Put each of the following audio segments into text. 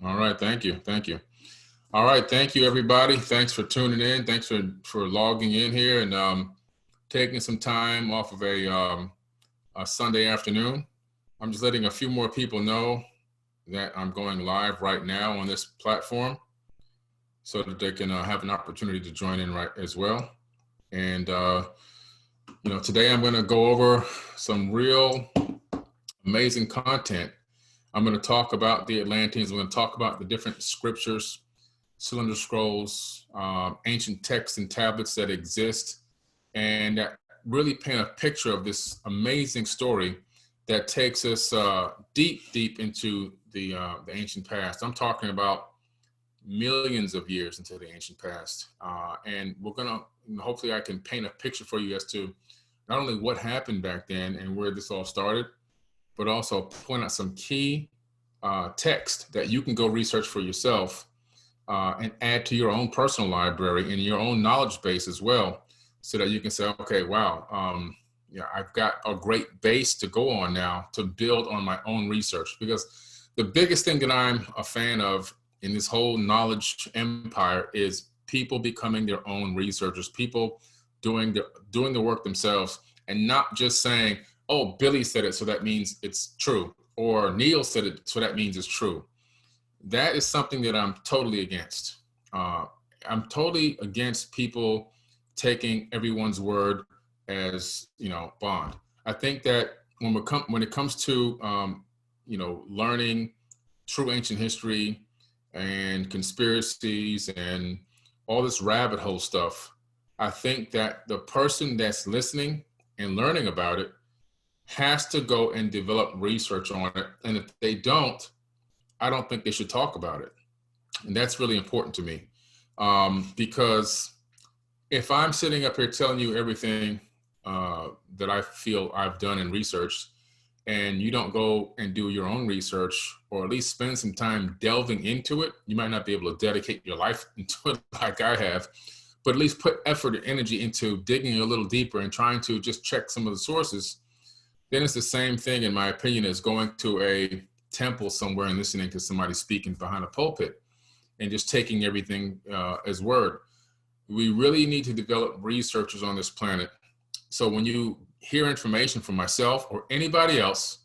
All right, thank you, thank you. All right, thank you, everybody. Thanks for tuning in. Thanks for logging in here and taking some time off of a Sunday afternoon. I'm just letting a few more people know that I'm going live right now on this platform so that they can have an opportunity to join in right as well. And, you know, today I'm going to go over some real amazing content. I'm going to talk about the Atlanteans. I'm going to talk about the different scriptures, cylinder scrolls, ancient texts and tablets that exist, and that really paint a picture of this amazing story that takes us deep into the ancient past. I'm talking about millions of years into the ancient past. And we're going to, hopefully I can paint a picture for you as to not only what happened back then and where this all started, but also point out some key text that you can go research for yourself and add to your own personal library and your own knowledge base as well, so that you can say, okay, wow, yeah, I've got a great base to go on now to build on my own research. Because the biggest thing that I'm a fan of in this whole knowledge empire is people becoming their own researchers, people doing the work themselves, and not just saying, oh, Billy said it, so that means it's true, or Neil said it, so that means it's true. That is something that I'm totally against. I'm totally against people taking everyone's word as, you know, bond. I think that when it comes to, you know, learning true ancient history and conspiracies and all this rabbit hole stuff, I think that the person that's listening and learning about it has to go and develop research on it. And if they don't, I don't think they should talk about it. And that's really important to me, because if I'm sitting up here telling you everything that I feel I've done in research, and you don't go and do your own research, or at least spend some time delving into it, you might not be able to dedicate your life into it like I have, but at least put effort and energy into digging a little deeper and trying to just check some of the sources, then it's the same thing, in my opinion, as going to a temple somewhere and listening to somebody speaking behind a pulpit and just taking everything as word. We really need to develop researchers on this planet. So when you hear information from myself or anybody else,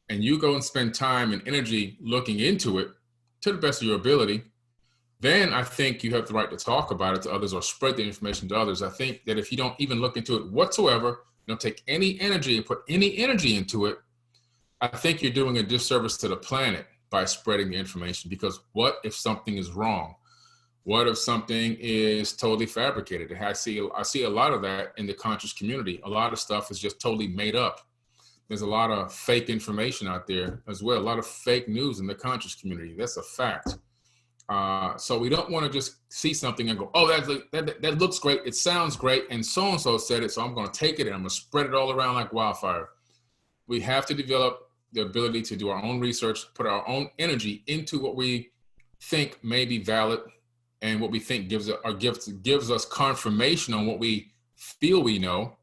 and you go and spend time and energy looking into it to the best of your ability, then I think you have the right to talk about it to others or spread the information to others. I think that if you don't even look into it whatsoever, don't take any energy and put any energy into it, I think you're doing a disservice to the planet by spreading the information. Because what if something is wrong? What if something is totally fabricated? I see a lot of that in the conscious community. A lot of stuff is just totally made up. There's a lot of fake information out there as well, a lot of fake news in the conscious community. That's a fact. So we don't want to just see something and go, oh, that looks great, it sounds great, and so said it, so I'm going to take it and I'm going to spread it all around like wildfire. We have to develop the ability to do our own research, put our own energy into what we think may be valid and what we think gives us confirmation on what we feel we know.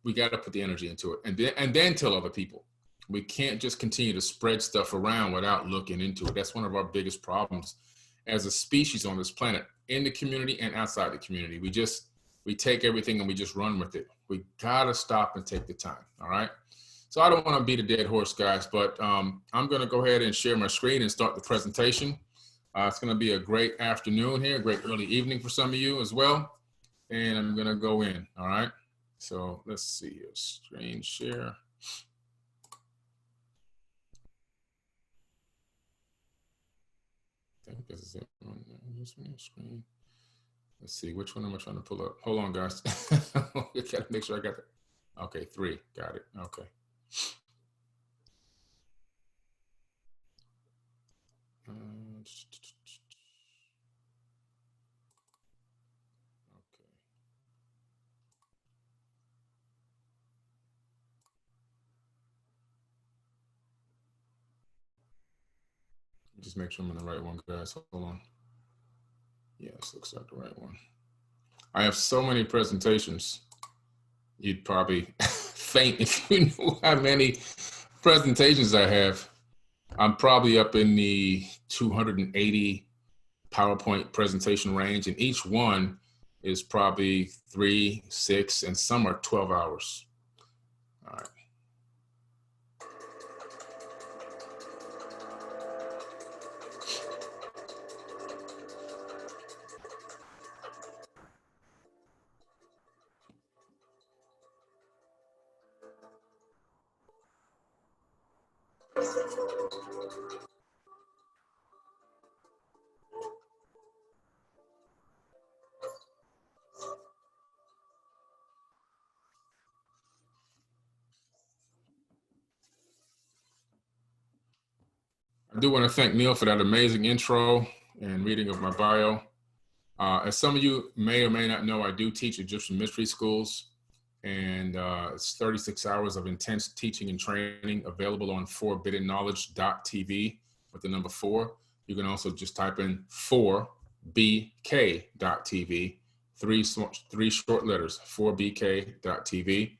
We got to put the energy into it and then tell other people. We can't just continue to spread stuff around without looking into it. That's one of our biggest problems as a species on this planet, in the community and outside the community. We take everything and we just run with it. We gotta stop and take the time, all right? So I don't wanna beat a dead horse, guys, but I'm gonna go ahead and share my screen and start the presentation. It's gonna be a great afternoon here, great early evening for some of you as well. And I'm gonna go in, all right? So let's see here, screen share. I think this is it on this screen. Let's see, which one am I trying to pull up? Hold on, guys. We gotta make sure I got it. Okay, 3, got it, okay. Just make sure I'm in the right one, guys. Hold on. Yes, looks like the right one. I have so many presentations. You'd probably faint if you knew how many presentations I have. I'm probably up in the 280 PowerPoint presentation range, and each one is probably 3, 6, and some are 12 hours. All right. I do want to thank Neil for that amazing intro and reading of my bio. As some of you may or may not know, I do teach Egyptian mystery schools, and it's 36 hours of intense teaching and training available on forbiddenknowledge.tv with the number 4. You can also just type in 4bk.tv, three short letters, 4bk.tv.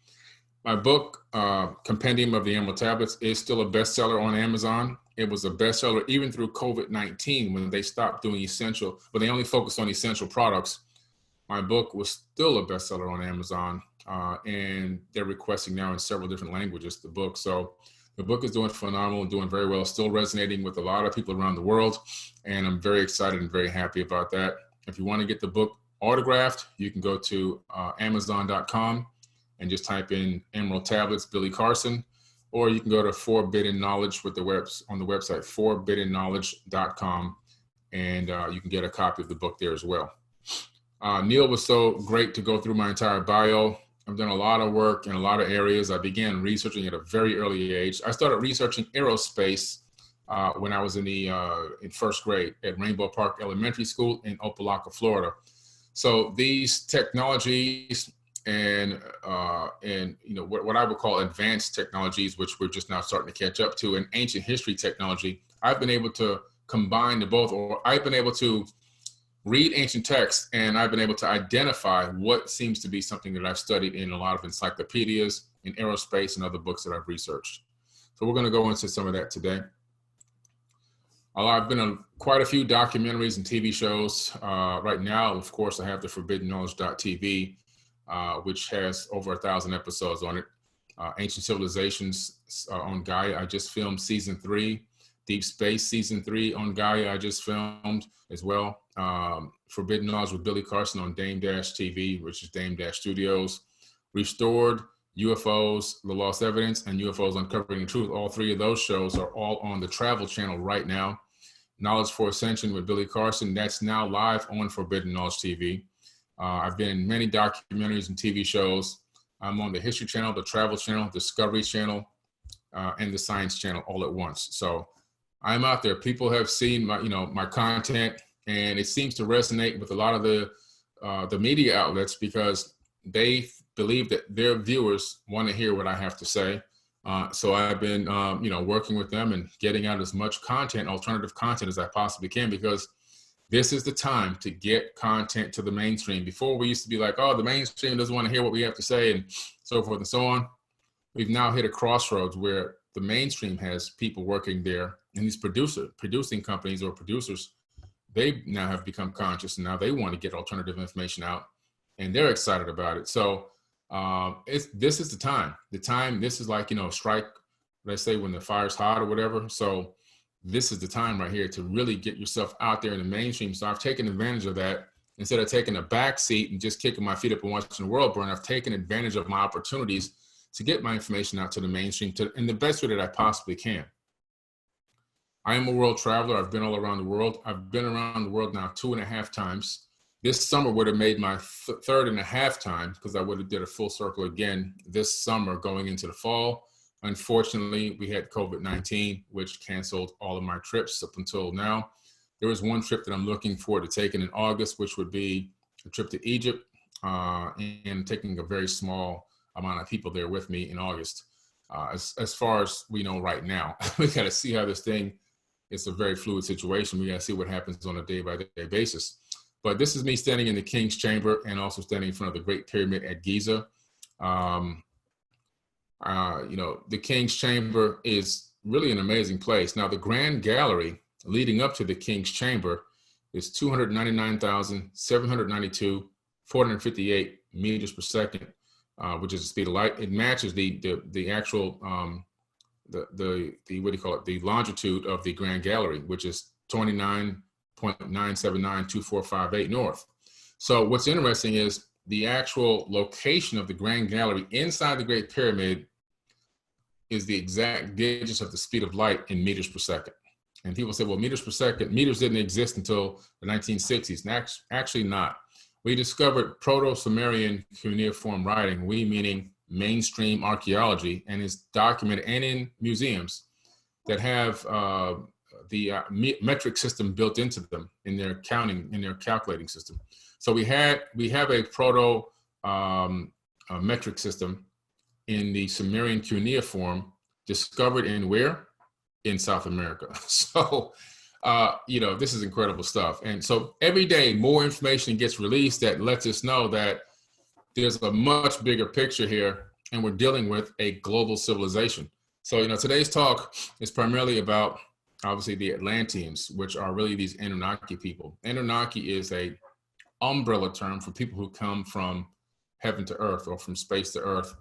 My book, Compendium of the Emerald Tablets, is still a bestseller on Amazon. It was a bestseller even through COVID-19 when they stopped doing essential, but they only focused on essential products. My book was still a bestseller on Amazon, and they're requesting now in several different languages the book. So the book is doing phenomenal and doing very well, still resonating with a lot of people around the world, and I'm very excited and very happy about that. If you want to get the book autographed, you can go to Amazon.com and just type in Emerald Tablets, Billy Carson, or you can go to Forbidden Knowledge with on the website, forbiddenknowledge.com, and you can get a copy of the book there as well. Neil was so great to go through my entire bio. I've done a lot of work in a lot of areas. I began researching at a very early age. I started researching aerospace when I was in first grade at Rainbow Park Elementary School in Opelika, Florida. So these technologies and you know what I would call advanced technologies, which we're just now starting to catch up to, and ancient history technology, I've been able to combine the both, or I've been able to read ancient texts, and I've been able to identify what seems to be something that I've studied in a lot of encyclopedias, in aerospace, and other books that I've researched. So we're going to go into some of that today. I've been on quite a few documentaries and TV shows. Right now, of course, I have the forbiddenknowledge.tv, which has over 1,000 episodes on it. Ancient Civilizations on Gaia, I just filmed season 3. Deep Space season 3 on Gaia, I just filmed as well. Forbidden Knowledge with Billy Carson on Dame-TV, which is Dame-Studios. Restored, UFOs, The Lost Evidence, and UFOs Uncovering the Truth. All 3 of those shows are all on the Travel Channel right now. Knowledge for Ascension with Billy Carson, that's now live on Forbidden Knowledge TV. I've been in many documentaries and TV shows. I'm on the History Channel, the Travel Channel, Discovery Channel, and the Science Channel all at once. So I'm out there. People have seen my content, and it seems to resonate with a lot of the media outlets because they believe that their viewers want to hear what I have to say. So I've been, working with them and getting out as much content, alternative content, as I possibly can, because this is the time to get content to the mainstream. Before, we used to be like, oh, the mainstream doesn't want to hear what we have to say, and so forth and so on. We've now hit a crossroads where the mainstream has people working there, and these producing companies or producers, they now have become conscious, and now they want to get alternative information out, and they're excited about it. So this is the time. This is like, strike, let's say, when the fire's hot or whatever. So this is the time right here to really get yourself out there in the mainstream. So I've taken advantage of that. Instead of taking a back seat and just kicking my feet up and watching the world burn, I've taken advantage of my opportunities to get my information out to the mainstream in the best way that I possibly can. I am a world traveler. I've been all around the world. I've been around the world now 2.5 times. This summer would have made my 3.5 time, because I would have did a full circle again this summer going into the fall. Unfortunately, we had COVID-19, which canceled all of my trips up until now. There was one trip that I'm looking forward to taking in August, which would be a trip to Egypt, and taking a very small amount of people there with me in August. As far as we know right now, we got to see how this thing, it's a very fluid situation. We got to see what happens on a day-by-day basis. But this is me standing in the King's Chamber and also standing in front of the Great Pyramid at Giza. The King's Chamber is really an amazing place. Now, the Grand Gallery leading up to the King's Chamber is 299,792, 458 meters per second, which is the speed of light. It matches the actual, what do you call it? The longitude of the Grand Gallery, which is 29.9792458 north. So what's interesting is the actual location of the Grand Gallery inside the Great Pyramid is the exact digits of the speed of light in meters per second. And people say, well, meters per second, meters didn't exist until the 1960s. And actually not. We discovered Proto-Sumerian cuneiform writing, we meaning mainstream archaeology, and is documented and in museums that have the metric system built into them in their counting, in their calculating system. So we have a proto metric system in the Sumerian cuneiform discovered in where? In South America. So, you know, this is incredible stuff. And so every day more information gets released that lets us know that there's a much bigger picture here and we're dealing with a global civilization. So, you know, today's talk is primarily about obviously the Atlanteans, which are really these Anunnaki people. Anunnaki is a umbrella term for people who come from heaven to earth or from space to earth.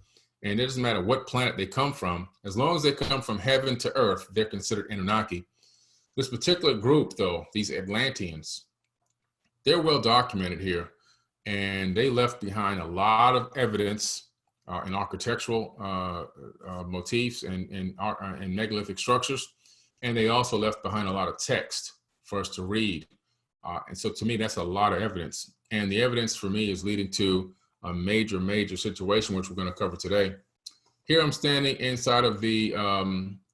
And it doesn't matter what planet they come from, as long as they come from heaven to earth, they're considered Anunnaki. This particular group, though, these Atlanteans, they're well documented here, and they left behind a lot of evidence in architectural motifs and megalithic structures, and they also left behind a lot of text for us to read. And so to me, that's a lot of evidence. And the evidence for me is leading to a major, major situation, which we're going to cover today. Here I'm standing inside of the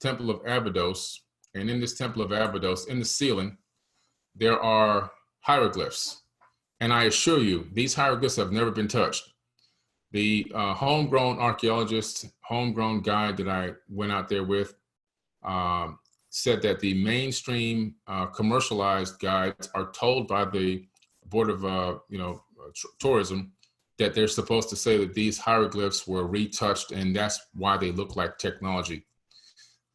Temple of Abydos. And in this Temple of Abydos, in the ceiling, there are hieroglyphs. And I assure you, these hieroglyphs have never been touched. The homegrown archaeologist, homegrown guide that I went out there with said that the mainstream commercialized guides are told by the Board of Tourism that they're supposed to say that these hieroglyphs were retouched and that's why they look like technology.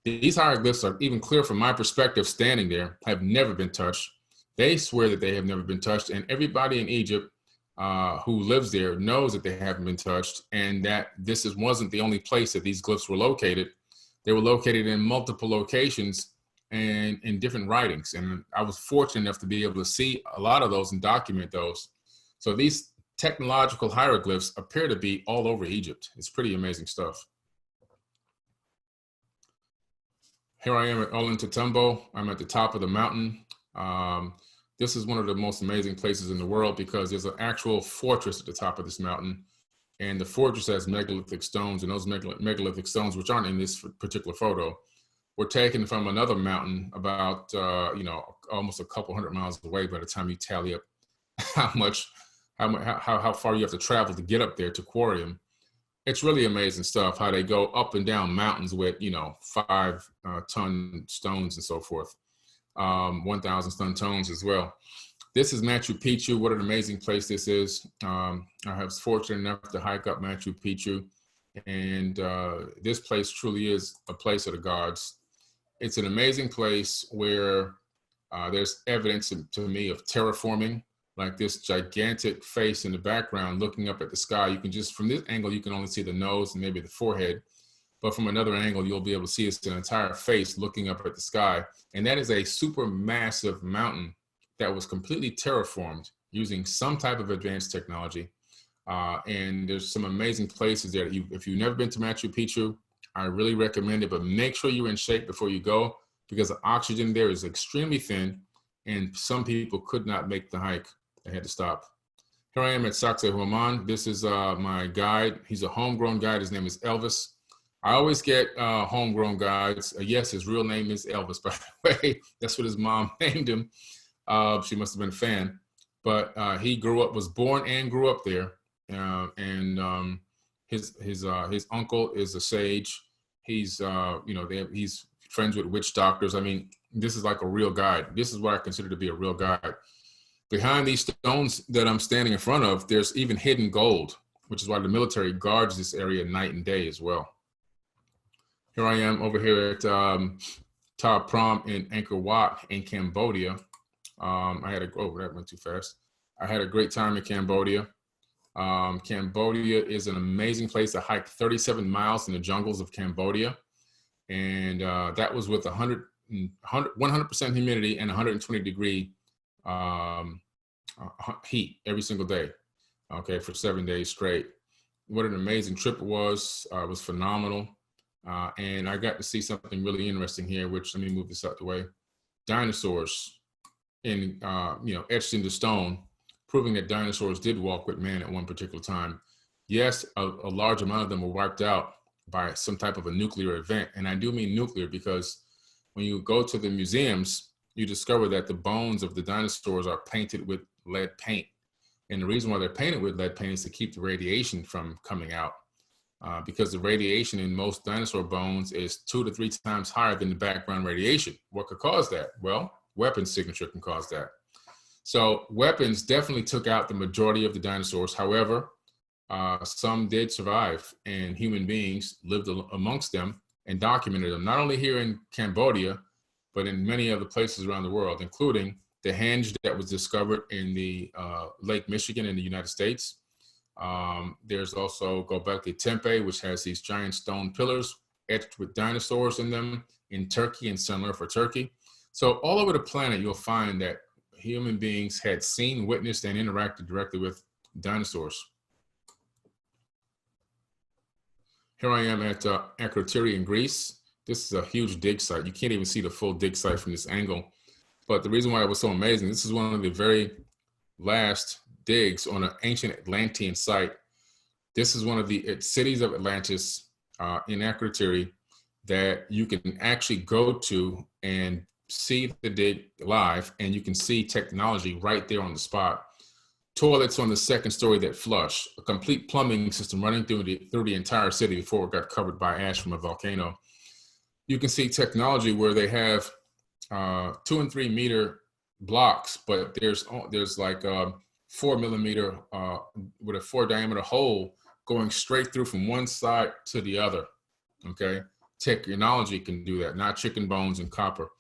These hieroglyphs are even clear from my perspective standing there, have never been touched. They swear that they have never been touched, and everybody in Egypt who lives there knows that they haven't been touched, and that this wasn't the only place that these glyphs were located. They were located in multiple locations and in different writings. And I was fortunate enough to be able to see a lot of those and document those. So these technological hieroglyphs appear to be all over Egypt. It's pretty amazing stuff. Here I am at Ollantaytambo. I'm at the top of the mountain. This is one of the most amazing places in the world because there's an actual fortress at the top of this mountain. And the fortress has megalithic stones, and those megalithic stones, which aren't in this particular photo, were taken from another mountain about, almost a couple hundred miles away by the time you tally up how far you have to travel to get up there to quarry them. It's really amazing stuff, how they go up and down mountains with, 5-ton stones and so forth, 1,000-ton stones as well. This is Machu Picchu. What an amazing place this is. I was fortunate enough to hike up Machu Picchu, and this place truly is a place of the gods. It's an amazing place where there's evidence to me of terraforming, like this gigantic face in the background looking up at the sky. You can just, from this angle, you can only see the nose and maybe the forehead, but from another angle, you'll be able to see it's an entire face looking up at the sky. And that is a super massive mountain that was completely terraformed using some type of advanced technology. And there's some amazing places there. If you've never been to Machu Picchu, I really recommend it, but make sure you're in shape before you go because the oxygen there is extremely thin and some people could not make the hike. They had to stop. Here I am at Sacsayhuaman. This is my guide. He's a homegrown guide. His name is Elvis. I always get homegrown guides. Yes, his real name is Elvis, by the way. That's what his mom named him. She must have been a fan. But he was born and grew up there. His uncle is a sage. He's he's friends with witch doctors. I mean, this is like a real guide. This is what I consider to be a real guide. Behind these stones that I'm standing in front of, there's even hidden gold, which is why the military guards this area night and day as well. Here I am over here at Ta Prohm in Angkor Wat in Cambodia. That went too fast. I had a great time in Cambodia. Cambodia is an amazing place. I hiked 37 miles in the jungles of Cambodia. And that was with 100% humidity and 120-degree heat every single day, okay, for 7 days straight. What an amazing trip it was. It was phenomenal. And I got to see something really interesting here, which, let me move this out the way. Dinosaurs etched into stone, proving that dinosaurs did walk with man at one particular time. Yes, a large amount of them were wiped out by some type of a nuclear event. And I do mean nuclear because when you go to the museums, you discover that the bones of the dinosaurs are painted with lead paint. And the reason why they're painted with lead paint is to keep the radiation from coming out. Because the radiation in most dinosaur bones is 2 to 3 times higher than the background radiation. What could cause that? Well, weapons signature can cause that. So weapons definitely took out the majority of the dinosaurs. However, some did survive, and human beings lived amongst them and documented them, not only here in Cambodia, but in many other places around the world, including the henge that was discovered in the Lake Michigan in the United States. There's also Göbekli Tepe, which has these giant stone pillars etched with dinosaurs in them in Turkey and similar for Turkey. So all over the planet, you'll find that human beings had seen, witnessed, and interacted directly with dinosaurs. Here I am at Akrotiri in Greece. This is a huge dig site. You can't even see the full dig site from this angle. But the reason why it was so amazing, this is one of the very last digs on an ancient Atlantean site. This is one of the cities of Atlantis in Akrotiri that you can actually go to and see the dig live, and you can see technology right there on the spot. Toilets on the second story that flush, a complete plumbing system running through the entire city before it got covered by ash from a volcano. You can see technology where they have 2 and 3 meter blocks, but there's like 4 millimeter with a 4 diameter hole going straight through from one side to the other. Okay, technology can do that, not chicken bones and copper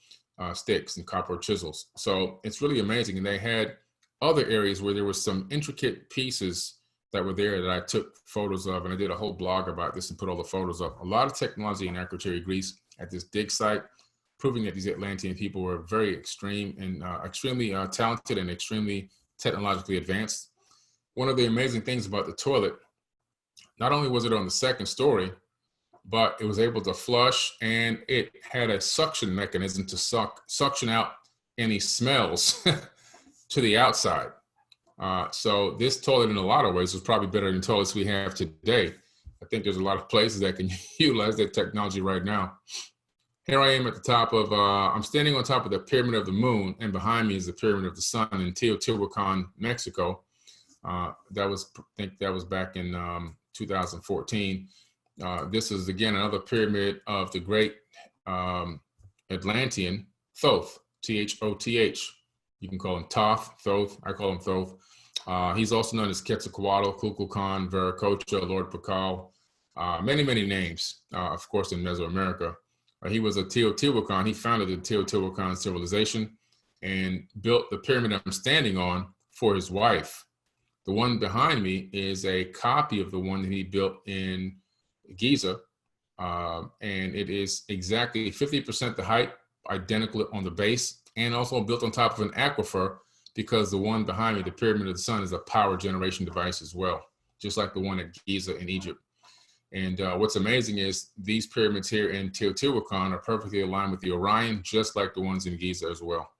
sticks and copper chisels. So it's really amazing. And they had other areas where there was some intricate pieces that were there that I took photos of, and I did a whole blog about this and put all the photos up. A lot of technology in Akrotiri, Greece at this dig site, proving that these Atlantean people were very extreme and extremely talented and extremely technologically advanced. One of the amazing things about the toilet, not only was it on the second story, but it was able to flush, and it had a suction mechanism to suction out any smells to the outside. So this toilet in a lot of ways was probably better than toilets we have today. I think there's a lot of places that can utilize that technology right now. Here I am at the top of, I'm standing on top of the Pyramid of the Moon, and behind me is the Pyramid of the Sun in Teotihuacan, Mexico. I think that was back in 2014. This is, again, another pyramid of the great Atlantean, Thoth, T-H-O-T-H. You can call him Thoth, Thoth. I call him Thoth. He's also known as Quetzalcoatl, Kukulkan, Viracocha, Lord Pakal, many, many names, of course, in Mesoamerica. He was a Teotihuacan. He founded the Teotihuacan civilization and built the pyramid I'm standing on for his wife. The one behind me is a copy of the one that he built in Giza, and it is exactly 50% the height, identical on the base, and also built on top of an aquifer, because the one behind me, the Pyramid of the Sun, is a power generation device as well, just like the one at Giza in Egypt. And what's amazing is these pyramids here in Teotihuacan are perfectly aligned with the Orion, just like the ones in Giza as well.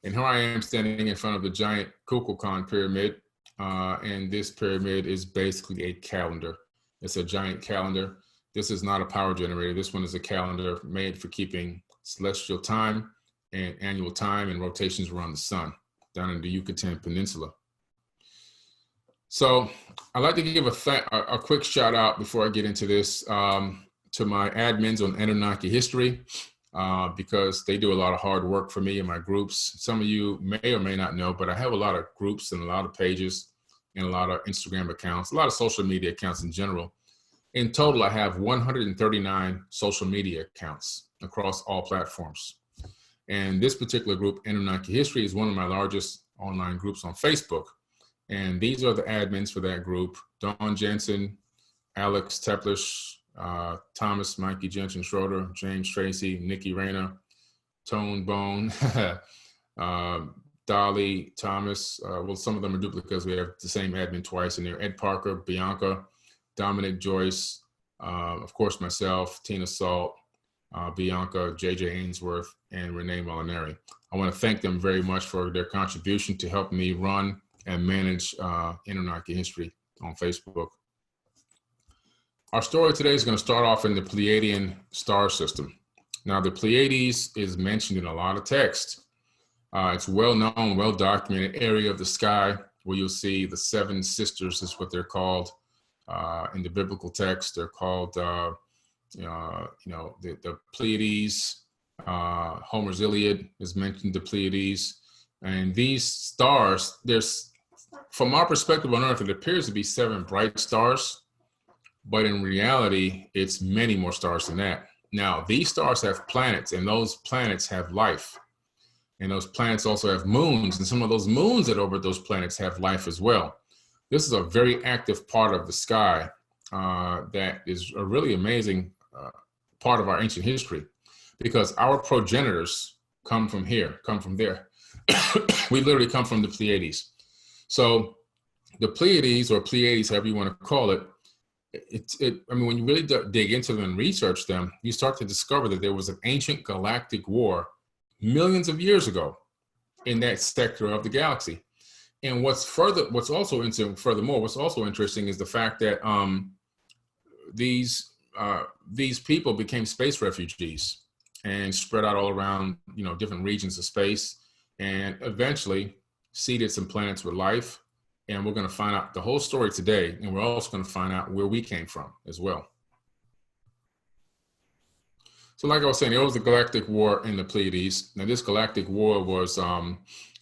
And here I am standing in front of the giant Kukulkan pyramid, and this pyramid is basically a calendar. It's a giant calendar. This is not a power generator. This one is a calendar made for keeping celestial time and annual time and rotations around the sun down in the Yucatan Peninsula. So I'd like to give a quick shout out before I get into this to my admins on Anunnaki history, because they do a lot of hard work for me and my groups. Some of you may or may not know, but I have a lot of groups and a lot of pages and a lot of Instagram accounts, a lot of social media accounts in general. In total, I have 139 social media accounts across all platforms. And this particular group, Anunnaki History, is one of my largest online groups on Facebook. And these are the admins for that group: Dawn Jensen, Alex Teplish, Thomas Mikey Jensen Schroeder, James Tracy, Nikki Rayner, Tone Bone, Dolly Thomas. Well, some of them are duplicates. We have the same admin twice in there: Ed Parker, Bianca, Dominic Joyce, of course myself, Tina Salt, Bianca, JJ Ainsworth, and Renee Molinari. I want to thank them very much for their contribution to help me run and manage Anunnaki History on Facebook. Our story today is going to start off in the Pleiadian star system. Now, the Pleiades is mentioned in a lot of text. It's well-known, well-documented area of the sky where you'll see the seven sisters is what they're called in the biblical text. They're called, the Pleiades. Homer's Iliad is mentioned the Pleiades. And these stars, there's, from our perspective on Earth, it appears to be seven bright stars, but in reality, it's many more stars than that. Now, these stars have planets, and those planets have life. And those planets also have moons, and some of those moons that orbit those planets have life as well. This is a very active part of the sky that is a really amazing part of our ancient history, because our progenitors come from here, come from there. We literally come from the Pleiades. So the Pleiades, or Pleiades, however you want to call it, I mean, when you really dig into them and research them, you start to discover that there was an ancient galactic war millions of years ago in that sector of the galaxy. And what's also interesting is the fact that these people became space refugees and spread out all around, different regions of space, and eventually seeded some planets with life. And we're going to find out the whole story today, and we're also going to find out where we came from as well. So like I was saying, there was a galactic war in the Pleiades. Now, this galactic war was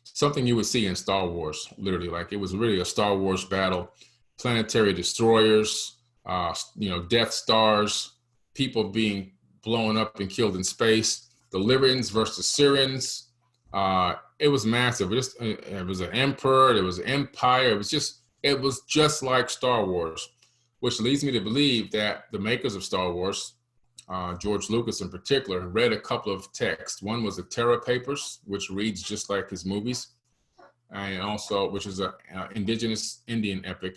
something you would see in Star Wars, literally. Like, it was really a Star Wars battle. Planetary destroyers, Death Stars, people being blown up and killed in space, the Lyrians versus Syrians. It was massive. It was an emperor, it was an empire. It was just like Star Wars, which leads me to believe that the makers of Star Wars, George Lucas in particular, read a couple of texts. One was the Terra Papers, which reads just like his movies, and also, which is an indigenous Indian epic.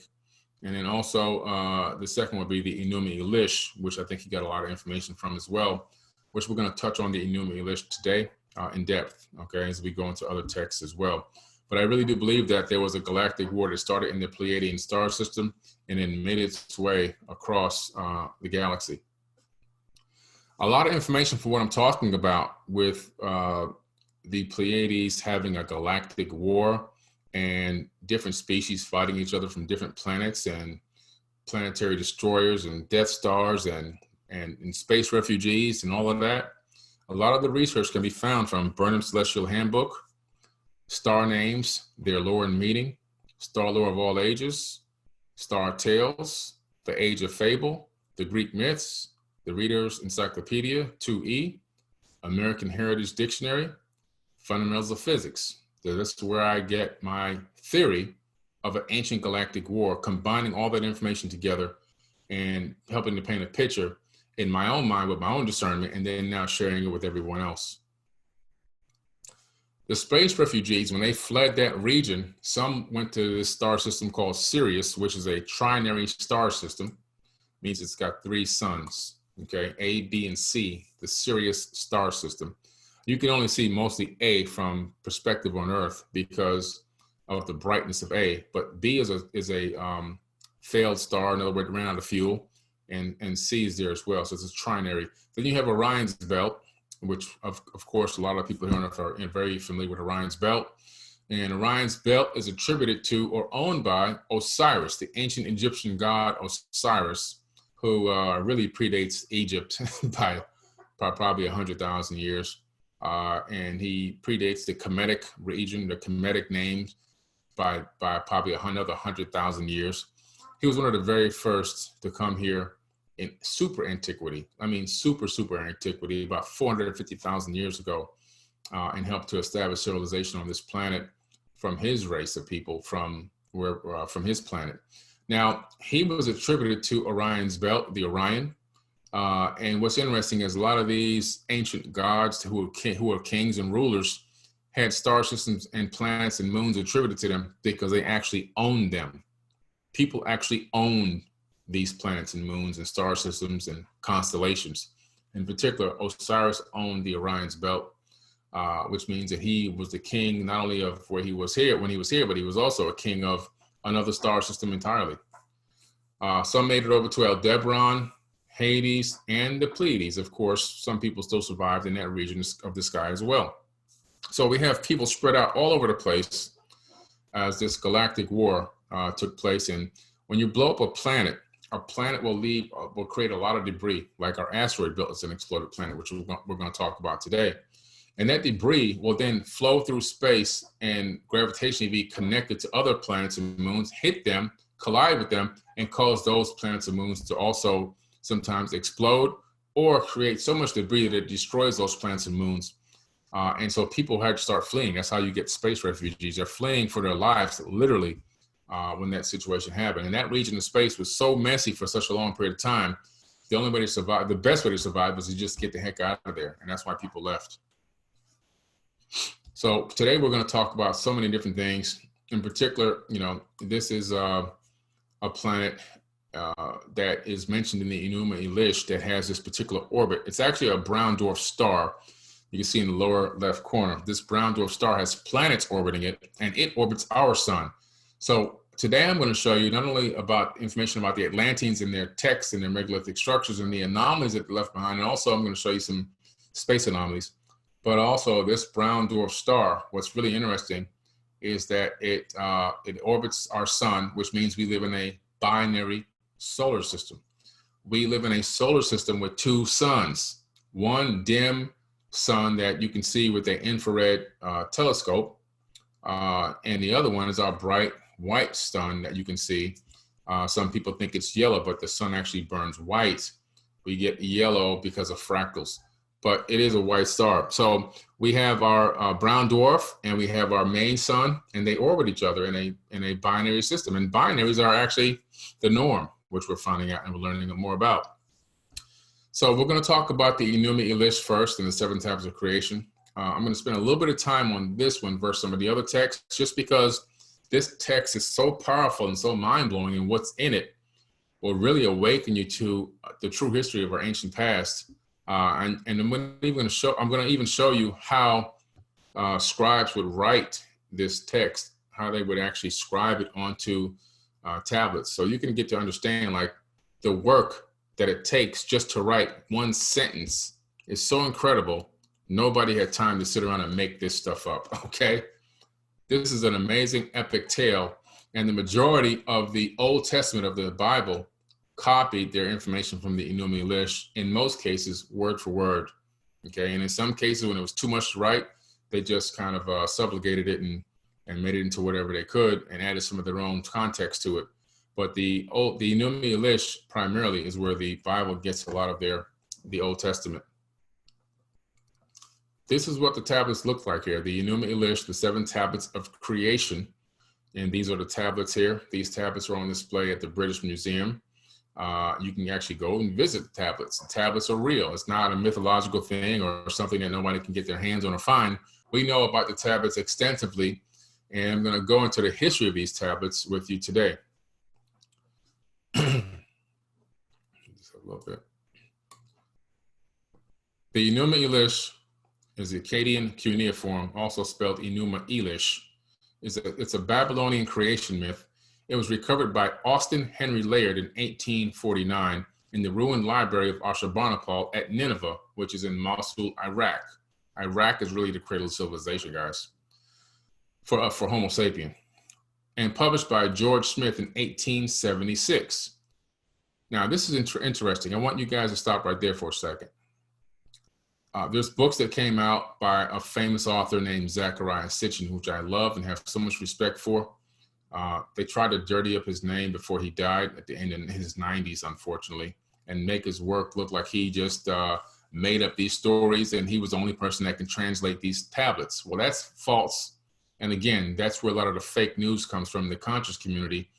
And then also the second would be the Enuma Elish, which I think he got a lot of information from as well, which we're going to touch on the Enuma Elish today in depth, okay, as we go into other texts as well. But I really do believe that there was a galactic war that started in the Pleiadian star system and then made its way across the galaxy. A lot of information for what I'm talking about with the Pleiades having a galactic war and different species fighting each other from different planets and planetary destroyers and Death Stars and space refugees and all of that. A lot of the research can be found from Burnham's Celestial Handbook, Star Names, Their Lore and Meaning, Star Lore of All Ages, Star Tales, The Age of Fable, The Greek Myths, The Reader's Encyclopedia, 2E, American Heritage Dictionary, Fundamentals of Physics. So that's where I get my theory of an ancient galactic war, combining all that information together and helping to paint a picture in my own mind with my own discernment, and then now sharing it with everyone else. The space refugees, when they fled that region, some went to this star system called Sirius, which is a trinary star system. Means it's got 3 suns, okay? A, B, and C, the Sirius star system. You can only see mostly A from perspective on Earth because of the brightness of A, but B is a failed star, in other words, ran out of fuel. And C is there as well, so it's a trinary. Then you have Orion's belt, which of course a lot of people here on Earth are very familiar with Orion's belt. And Orion's belt is attributed to or owned by Osiris, the ancient Egyptian god Osiris, who really predates Egypt by probably 100,000 years. And he predates the Kemetic region, the Kemetic names, by probably another 100,000 years. He was one of the very first to come here in super antiquity. I mean, super antiquity, about 450,000 years ago, and helped to establish civilization on this planet from his race of people from his planet. Now, he was attributed to Orion's belt, the Orion. And what's interesting is a lot of these ancient gods who were kings and rulers had star systems and planets and moons attributed to them because they actually owned them. People actually owned these planets and moons and star systems and constellations. In particular, Osiris owned the Orion's belt, which means that he was the king not only of where he was here when he was here, but he was also a king of another star system entirely. Some made it over to Aldebaran, Hades, and the Pleiades. Of course, some people still survived in that region of the sky as well. So we have people spread out all over the place as this galactic war took place. And when you blow up a planet will create a lot of debris, like our asteroid belt is an exploded planet, which we're going to talk about today. And that debris will then flow through space and gravitationally be connected to other planets and moons, hit them, collide with them, and cause those planets and moons to also sometimes explode or create so much debris that it destroys those planets and moons. And so people had to start fleeing. That's how you get space refugees. They're fleeing for their lives, literally, when that situation happened. And that region of space was so messy for such a long period of time. The only way to survive, the best way to survive, was to just get the heck out of there. And that's why people left. So today we're going to talk about so many different things. In particular, this is a planet that is mentioned in the Enuma Elish that has this particular orbit. It's actually a brown dwarf star. You can see in the lower left corner, this brown dwarf star has planets orbiting it, and it orbits our sun. So today I'm going to show you not only about information about the Atlanteans and their texts and their megalithic structures and the anomalies that they left behind, and also I'm going to show you some space anomalies, but also this brown dwarf star. What's really interesting is that it orbits our sun, which means we live in a binary solar system. We live in a solar system with two suns, one dim sun that you can see with the infrared telescope, and the other one is our bright white sun that you can see. Some people think it's yellow, but the sun actually burns white. We get yellow because of fractals, but it is a white star. So we have our brown dwarf and we have our main sun, and they orbit each other in a binary system. And binaries are actually the norm, which we're finding out and we're learning more about. So we're going to talk about the Enuma Elish first and the 7 tablets of creation. I'm going to spend a little bit of time on this one versus some of the other texts, just because this text is so powerful and so mind-blowing, and what's in it will really awaken you to the true history of our ancient past. And I'm going to even show you how scribes would write this text, how they would actually scribe it onto tablets. So you can get to understand, like, the work that it takes just to write one sentence is so incredible. Nobody had time to sit around and make this stuff up, okay? This is an amazing epic tale, and the majority of the Old Testament of the Bible copied their information from the Enuma Elish, in most cases, word for word, okay? And in some cases, when it was too much to write, they just kind of subligated it and made it into whatever they could and added some of their own context to it. But the Enuma Elish primarily is where the Bible gets a lot of the Old Testament. This is what the tablets look like here. The Enuma Elish, the 7 tablets of creation. And these are the tablets here. These tablets are on display at the British Museum. You can actually go and visit the tablets. The tablets are real. It's not a mythological thing or something that nobody can get their hands on or find. We know about the tablets extensively, and I'm going to go into the history of these tablets with you today. Just a little bit. The Enuma Elish is the Akkadian cuneiform, also spelled Enuma Elish. It's a Babylonian creation myth. It was recovered by Austin Henry Layard in 1849 in the ruined library of Ashurbanipal at Nineveh, which is in Mosul, Iraq. Iraq is really the cradle of civilization, guys, for Homo sapien. And published by George Smith in 1876. Now, this is interesting. I want you guys to stop right there for a second. There's books that came out by a famous author named Zecharia Sitchin, which I love and have so much respect for. They tried to dirty up his name before he died at the end in his 90s, unfortunately. and make his work look like he just made up these stories and he was the only person that can translate these tablets. Well, that's false. And again, that's where a lot of the fake news comes from, the conscious community.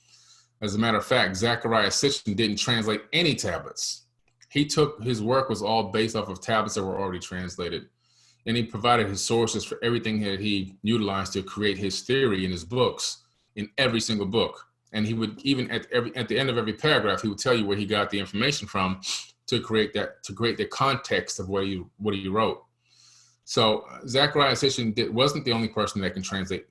As a matter of fact, Zecharia Sitchin didn't translate any tablets. His work was all based off of tablets that were already translated. And he provided his sources for everything that he utilized to create his theory in his books, in every single book. And he would, even at the end of every paragraph, he would tell you where he got the information from to create the context of what he wrote. So Zecharia Sitchin wasn't the only person that can translate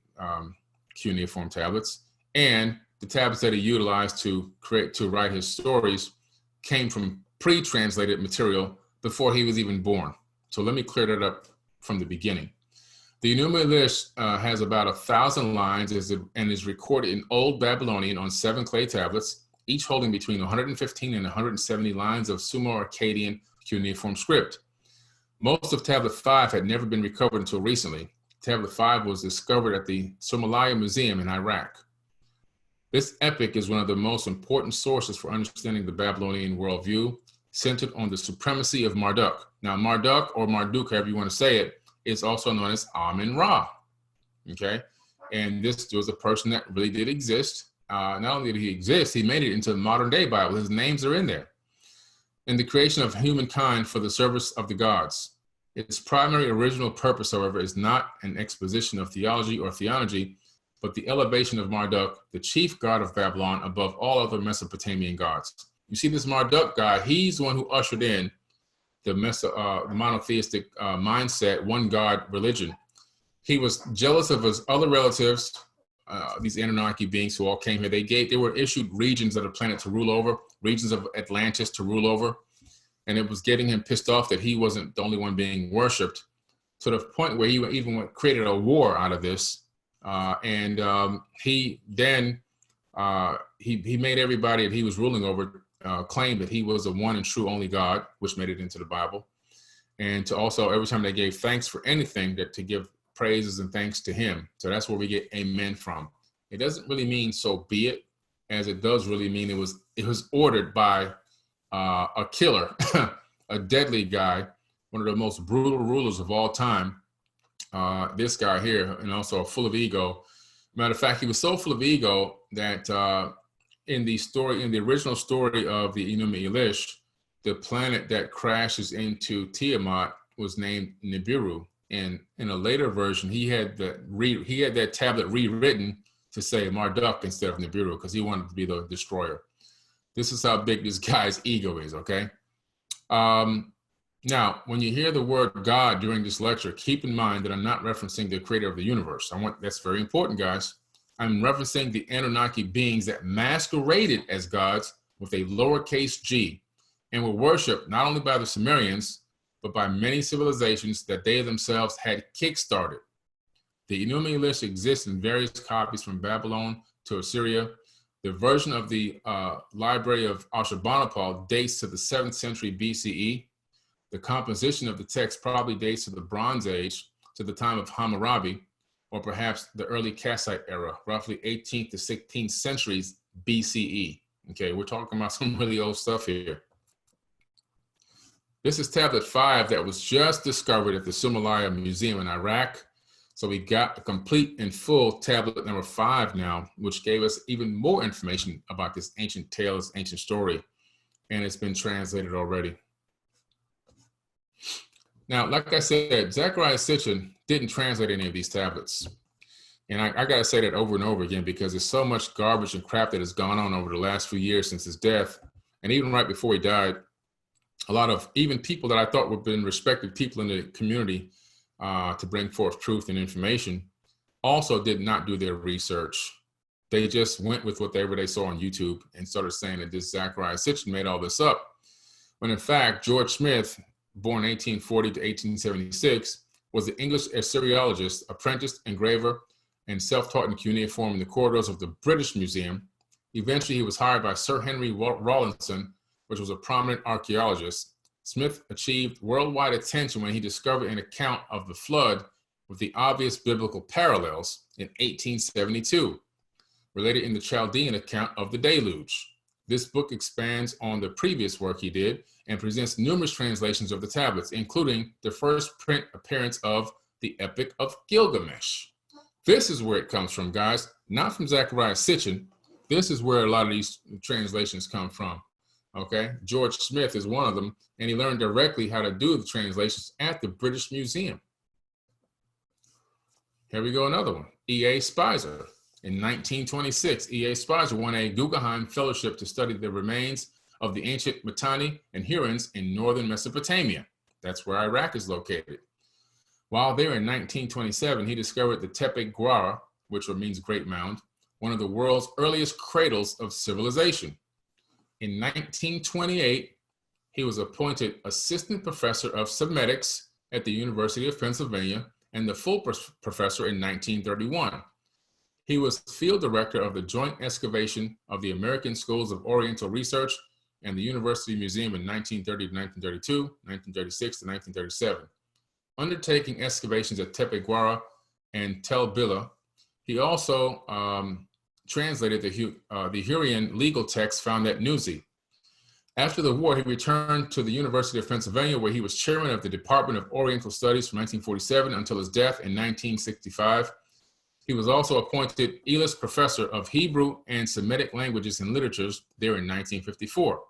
cuneiform tablets, and the tablets that he utilized to write his stories came from pre-translated material before he was even born. So let me clear that up from the beginning. The Enuma Elish has about 1,000 lines and is recorded in Old Babylonian on 7 clay tablets, each holding between 115 and 170 lines of Sumer-Akkadian cuneiform script. Most of Tablet 5 had never been recovered until recently. Tablet 5 was discovered at the Somalia Museum in Iraq. This epic is one of the most important sources for understanding the Babylonian worldview, centered on the supremacy of Marduk. Now, Marduk, or Marduk, however you want to say it, is also known as Amun-Ra, okay? And this was a person that really did exist. Not only did he exist, he made it into the modern day Bible. His names are in there. In the creation of humankind for the service of the gods. Its primary original purpose, however, is not an exposition of theology or theology, but the elevation of Marduk, the chief god of Babylon, above all other Mesopotamian gods. You see this Marduk guy, he's the one who ushered in the monotheistic mindset, one God religion. He was jealous of his other relatives, these Anunnaki beings who all came here. They were issued regions of the planet to rule over, regions of Atlantis to rule over. And it was getting him pissed off that he wasn't the only one being worshipped, to the point where he even created a war out of this. He made everybody that he was ruling over claim that he was the one and true only God, which made it into the Bible. And to also, every time they gave thanks for anything, that to give praises and thanks to him. So that's where we get amen from. It doesn't really mean so be it, as it does really mean it was ordered by a killer, a deadly guy, one of the most brutal rulers of all time. This guy here, and also full of ego. Matter of fact, he was so full of ego that in the original story of the Enuma Elish, the planet that crashes into Tiamat was named Nibiru. And in a later version, he had that tablet rewritten to say Marduk instead of Nibiru, because he wanted to be the destroyer. This is how big this guy's ego is, okay? Now, when you hear the word God during this lecture, keep in mind that I'm not referencing the creator of the universe. That's very important, guys. I'm referencing the Anunnaki beings that masqueraded as gods with a lowercase g and were worshipped not only by the Sumerians, but by many civilizations that they themselves had kickstarted. The Enuma Elish exists in various copies from Babylon to Assyria. The version of the Library of Ashurbanipal dates to the 7th century BCE. The composition of the text probably dates to the Bronze Age, to the time of Hammurabi, or perhaps the early Kassite era, roughly 18th to 16th centuries BCE. Okay, we're talking about some really old stuff here. This is tablet 5 that was just discovered at the Somalia Museum in Iraq. So we got a complete and full tablet number 5 now, which gave us even more information about this ancient tale, this ancient story, and it's been translated already. Now, like I said, Zecharia Sitchin didn't translate any of these tablets. And I got to say that over and over again, because there's so much garbage and crap that has gone on over the last few years since his death. And even right before he died, a lot of even people that I thought would have been respected people in the community to bring forth truth and information also did not do their research. They just went with whatever they saw on YouTube and started saying that this Zecharia Sitchin made all this up. When in fact, George Smith, born 1840 to 1876, was an English Assyriologist, apprenticed engraver, and self-taught in cuneiform in the corridors of the British Museum. Eventually, he was hired by Sir Henry Rawlinson, which was a prominent archaeologist. Smith achieved worldwide attention when he discovered an account of the flood with the obvious biblical parallels in 1872, related in the Chaldean account of the deluge. This book expands on the previous work he did and presents numerous translations of the tablets, including the first print appearance of the Epic of Gilgamesh. This is where it comes from, guys, not from Zecharia Sitchin. This is where a lot of these translations come from, okay? George Smith is one of them, and he learned directly how to do the translations at the British Museum. Here we go, another one. E.A. Spicer. In 1926, E.A. Spicer won a Guggenheim Fellowship to study the remains of the ancient Mitanni and Hurons in northern Mesopotamia. That's where Iraq is located. While there in 1927, he discovered the Tepe Guara, which means Great Mound, one of the world's earliest cradles of civilization. In 1928, he was appointed assistant professor of Semetics at the University of Pennsylvania and the full professor in 1931. He was field director of the joint excavation of the American Schools of Oriental Research and the University Museum in 1930 to 1932, 1936 to 1937. Undertaking excavations at Tepe Guara and Tel Bila, he also translated the Hurrian legal text found at Nuzi. After the war, he returned to the University of Pennsylvania, where he was chairman of the Department of Oriental Studies from 1947 until his death in 1965. He was also appointed Elis Professor of Hebrew and Semitic Languages and Literatures there in 1954.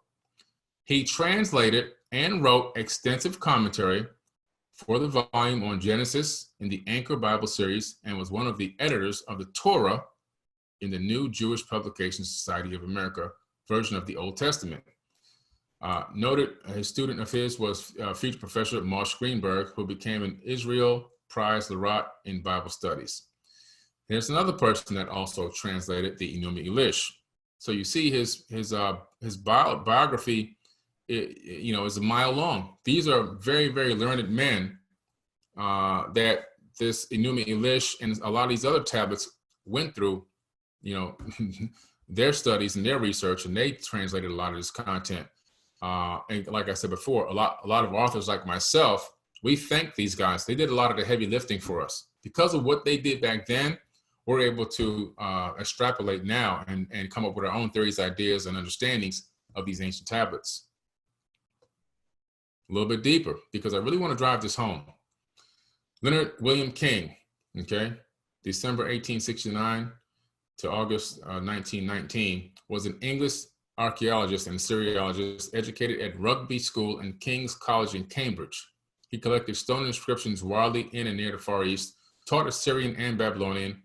He translated and wrote extensive commentary for the volume on Genesis in the Anchor Bible series and was one of the editors of the Torah in the New Jewish Publication Society of America version of the Old Testament. Noted a student of his was future professor Marsh Greenberg, who became an Israel Prize Laureate in Bible Studies. There's another person that also translated the Enuma Elish. So you see his biography, is a mile long. These are very, very learned men that this Enuma Elish and a lot of these other tablets went through, their studies and their research, and they translated a lot of this content. And like I said before, a lot of authors like myself, we thank these guys. They did a lot of the heavy lifting for us. Because of what they did back then, we're able to extrapolate now and come up with our own theories, ideas, and understandings of these ancient tablets. A little bit deeper, because I really want to drive this home. Leonard William King, okay, December 1869 to August 1919, was an English archaeologist and Assyriologist educated at Rugby School and King's College in Cambridge. He collected stone inscriptions widely in and near the Far East, taught Assyrian and Babylonian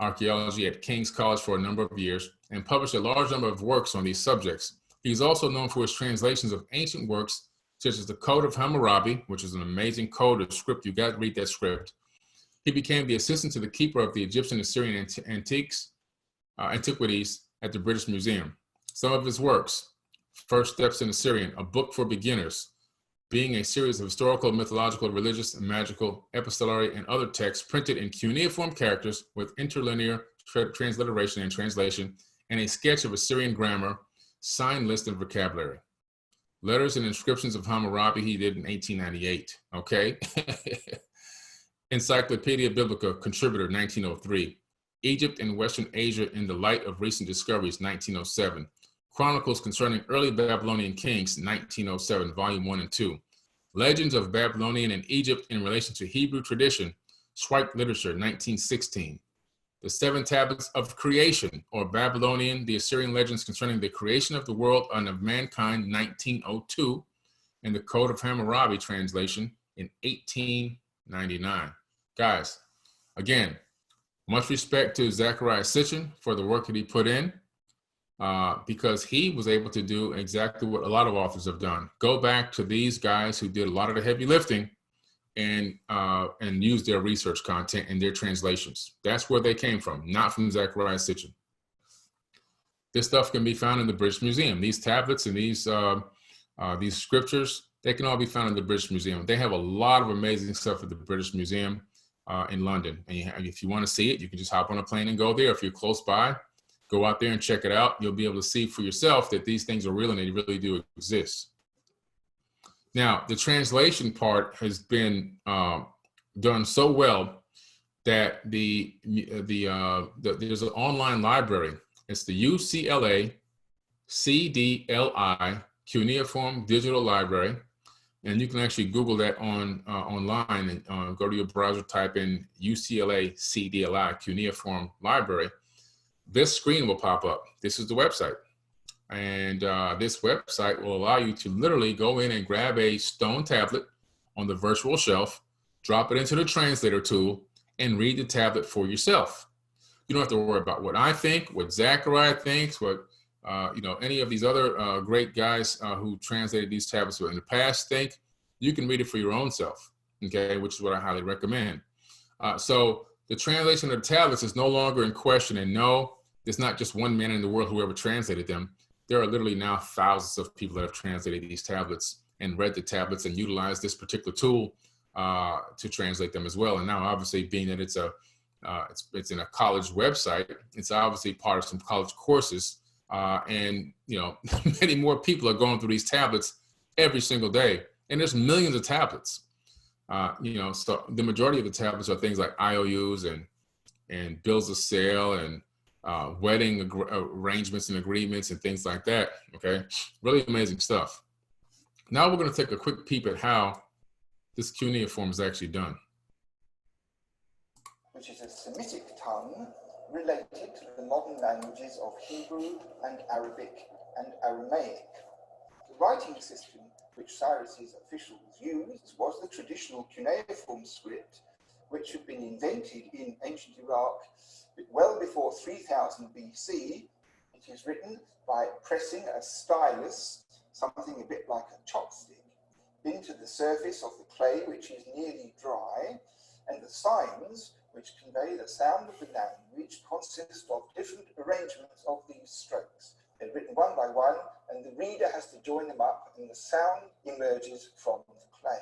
archaeology at King's College for a number of years, and published a large number of works on these subjects. He's also known for his translations of ancient works such as the Code of Hammurabi, which is an amazing code of script. You got to read that script. He became the assistant to the keeper of the Egyptian Assyrian antiquities at the British Museum. Some of his works: First Steps in Assyrian, a book for beginners, being a series of historical, mythological, religious, and magical, epistolary, and other texts printed in cuneiform characters with interlinear transliteration and translation, and a sketch of Assyrian grammar, sign list, and vocabulary. Letters and Inscriptions of Hammurabi he did in 1898, okay? Encyclopedia Biblica, contributor, 1903. Egypt and Western Asia in the Light of Recent Discoveries, 1907. Chronicles Concerning Early Babylonian Kings, 1907, Volume 1 and 2. Legends of Babylonian and Egypt in Relation to Hebrew Tradition, Schweik Literature, 1916. The Seven Tablets of Creation, or Babylonian, the Assyrian Legends Concerning the Creation of the World and of Mankind, 1902. And the Code of Hammurabi translation in 1899. Guys, again, much respect to Zecharia Sitchin for the work that he put in, because he was able to do exactly what a lot of authors have done. Go back to these guys who did a lot of the heavy lifting and use their research content and their translations. That's where they came from, not from Zecharia Sitchin. This stuff can be found in the British Museum. These tablets and these scriptures, they can all be found in the British Museum. They have a lot of amazing stuff at the British Museum in London. And if you want to see it, you can just hop on a plane and go there. If you're close by, go out there and check it out. You'll be able to see for yourself that these things are real and they really do exist. Now, the translation part has been done so well that there's an online library. It's the UCLA CDLI, Cuneiform Digital Library. And you can actually Google that online and go to your browser, type in UCLA CDLI, Cuneiform Library. This screen will pop up. This is the website. And this website will allow you to literally go in and grab a stone tablet on the virtual shelf, drop it into the translator tool, and read the tablet for yourself. You don't have to worry about what I think, what Zachariah thinks, what any of these other great guys who translated these tablets in the past think. You can read it for your own self, okay, which is what I highly recommend. So the translation of the tablets is no longer in question, and no, there's not just one man in the world who ever translated them. There are literally now thousands of people that have translated these tablets and read the tablets and utilized this particular tool to translate them as well. And now, obviously, being that it's in a college website, it's obviously part of some college courses. And many more people are going through these tablets every single day, and there's millions of tablets. So the majority of the tablets are things like IOUs and bills of sale and wedding arrangements and agreements and things like that. Okay, really amazing stuff. Now we're going to take a quick peep at how this cuneiform is actually done. Which is a Semitic tongue related to the modern languages of Hebrew and Arabic and Aramaic. The writing system which Cyrus's officials used was the traditional cuneiform script, which had been invented in ancient Iraq well before 3000 BC. It is written by pressing a stylus, something a bit like a chopstick, into the surface of the clay, which is nearly dry, and the signs which convey the sound of the language consist of different arrangements of these strokes. They're written one by one, and the reader has to join them up, and the sound emerges from the clay.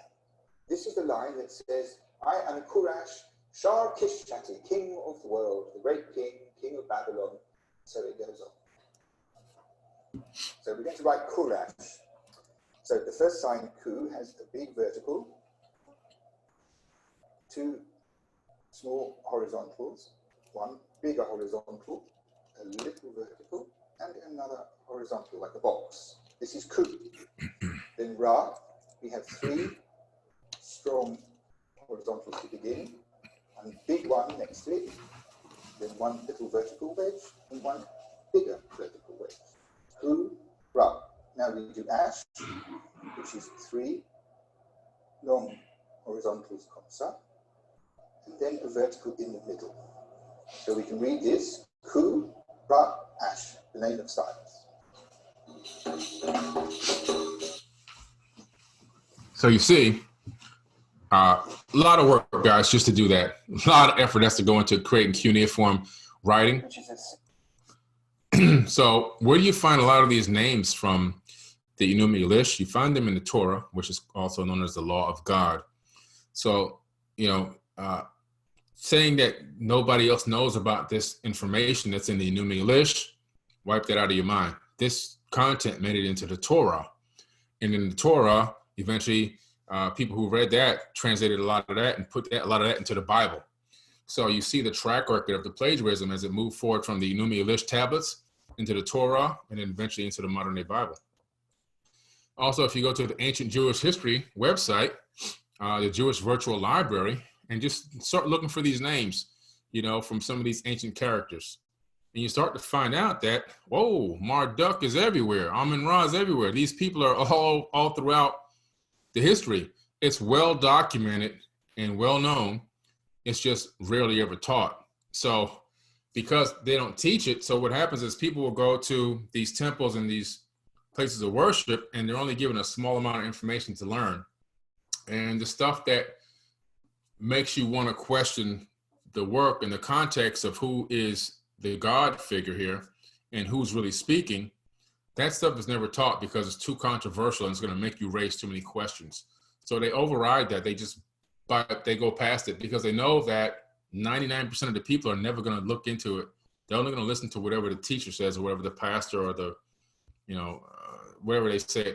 This is the line that says, I am Kurash, Shar Kishshati, king of the world, the great king, king of Babylon. So it goes on. So we're going to write Kurash. So the first sign, Ku, has a big vertical, two small horizontals, one bigger horizontal, a little vertical, and another horizontal, like a box. This is Ku. Then Ra, we have three strong horizontals to begin, one big one next to it, then one little vertical wedge, and one bigger vertical wedge. Ku, Ra. Now we do Ash, which is three long horizontals, Komsa, and then a vertical in the middle. So we can read this, Ku, Ra, Ash, the name of science. So you see, a lot of work, guys, just to do that. A lot of effort has to go into creating cuneiform writing. So where do you find a lot of these names from the Enuma Elish? You find them in the Torah, which is also known as the law of God. So, saying that nobody else knows about this information that's in the Enuma Elish, wipe that out of your mind. This content made it into the Torah. And in the Torah, eventually, people who read that translated a lot of that and put a lot of that into the Bible. So you see the track record of the plagiarism as it moved forward from the Enuma Elish tablets into the Torah and then eventually into the modern day Bible. Also, if you go to the Ancient Jewish History website, the Jewish Virtual Library, and just start looking for these names, from some of these ancient characters. And you start to find out that, whoa, Marduk is everywhere. Amun-Ra is everywhere. These people are all throughout the history. It's well documented and well known. It's just rarely ever taught. So because they don't teach it, so what happens is people will go to these temples and these places of worship, and they're only given a small amount of information to learn. And the stuff that makes you want to question the work and the context of who is the God figure here and who's really speaking, that stuff is never taught because it's too controversial and it's going to make you raise too many questions. So they override that. They go past it because they know that 99% of the people are never going to look into it. They're only going to listen to whatever the teacher says or whatever the pastor or the, whatever they say,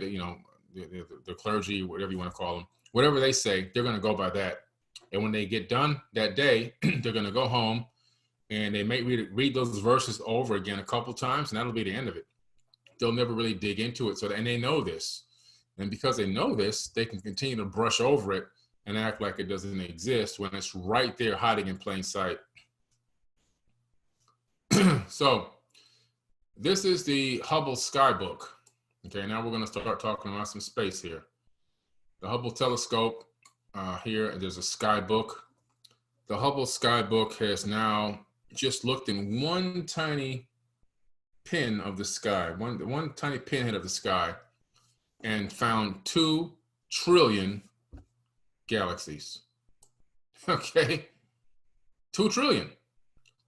the clergy, whatever you want to call them, whatever they say, they're going to go by that. And when they get done that day, they're going to go home and they may read those verses over again a couple times, and that'll be the end of it. they'll never really dig into it. And they know this. And because they know this, they can continue to brush over it and act like it doesn't exist when it's right there hiding in plain sight. So this is the Hubble Skybook. Okay, now we're going to start talking about some space here. The Hubble telescope here, there's a skybook. The Hubble Skybook has now just looked in one tiny pin of the sky, one tiny pinhead of the sky, and found 2 trillion galaxies. Okay, 2 trillion.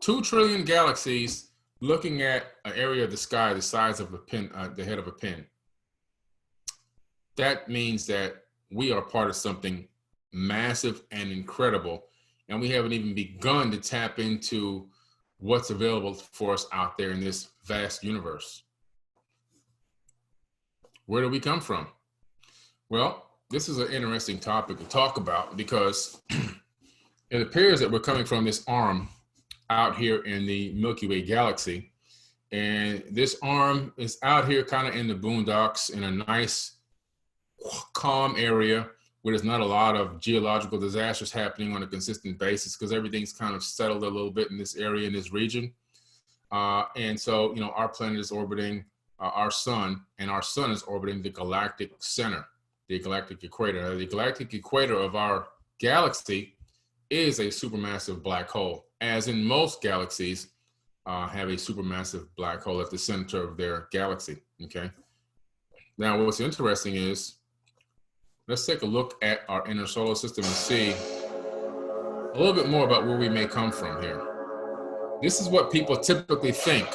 2 trillion galaxies looking at an area of the sky the size of a pin, the head of a pin. That means that we are part of something massive and incredible, and we haven't even begun to tap into what's available for us out there in this vast universe. Where do we come from? Well, this is an interesting topic to talk about because it appears that we're coming from this arm out here in the Milky Way galaxy. And this arm is out here kind of in the boondocks in a nice, calm area where there's not a lot of geological disasters happening on a consistent basis because everything's kind of settled a little bit in this area, in this region. And so, you know, our planet is orbiting our sun, and our sun is orbiting the galactic center, the galactic equator. The galactic equator of our galaxy is a supermassive black hole, as in most galaxies have a supermassive black hole at the center of their galaxy, okay? Now, what's interesting is, let's take a look at our inner solar system and see a little bit more about where we may come from here. This is what people typically think.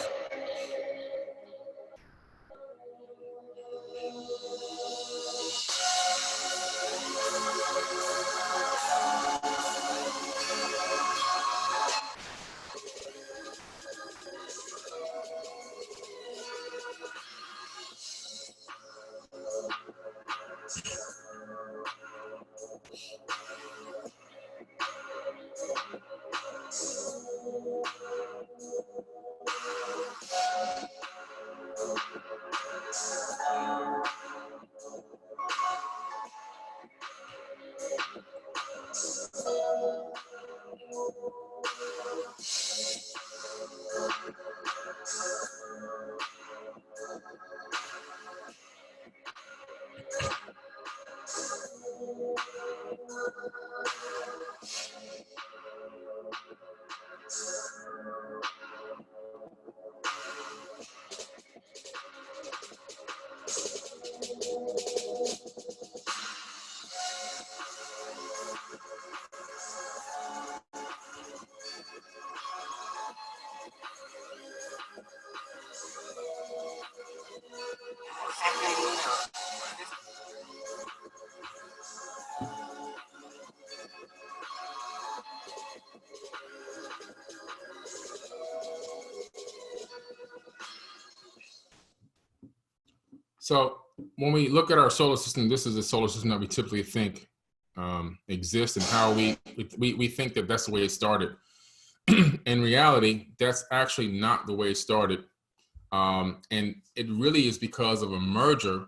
So when we look at our solar system, this is a solar system that we typically think exists, and how we think that that's the way it started. In reality, that's actually not the way it started. And it really is because of a merger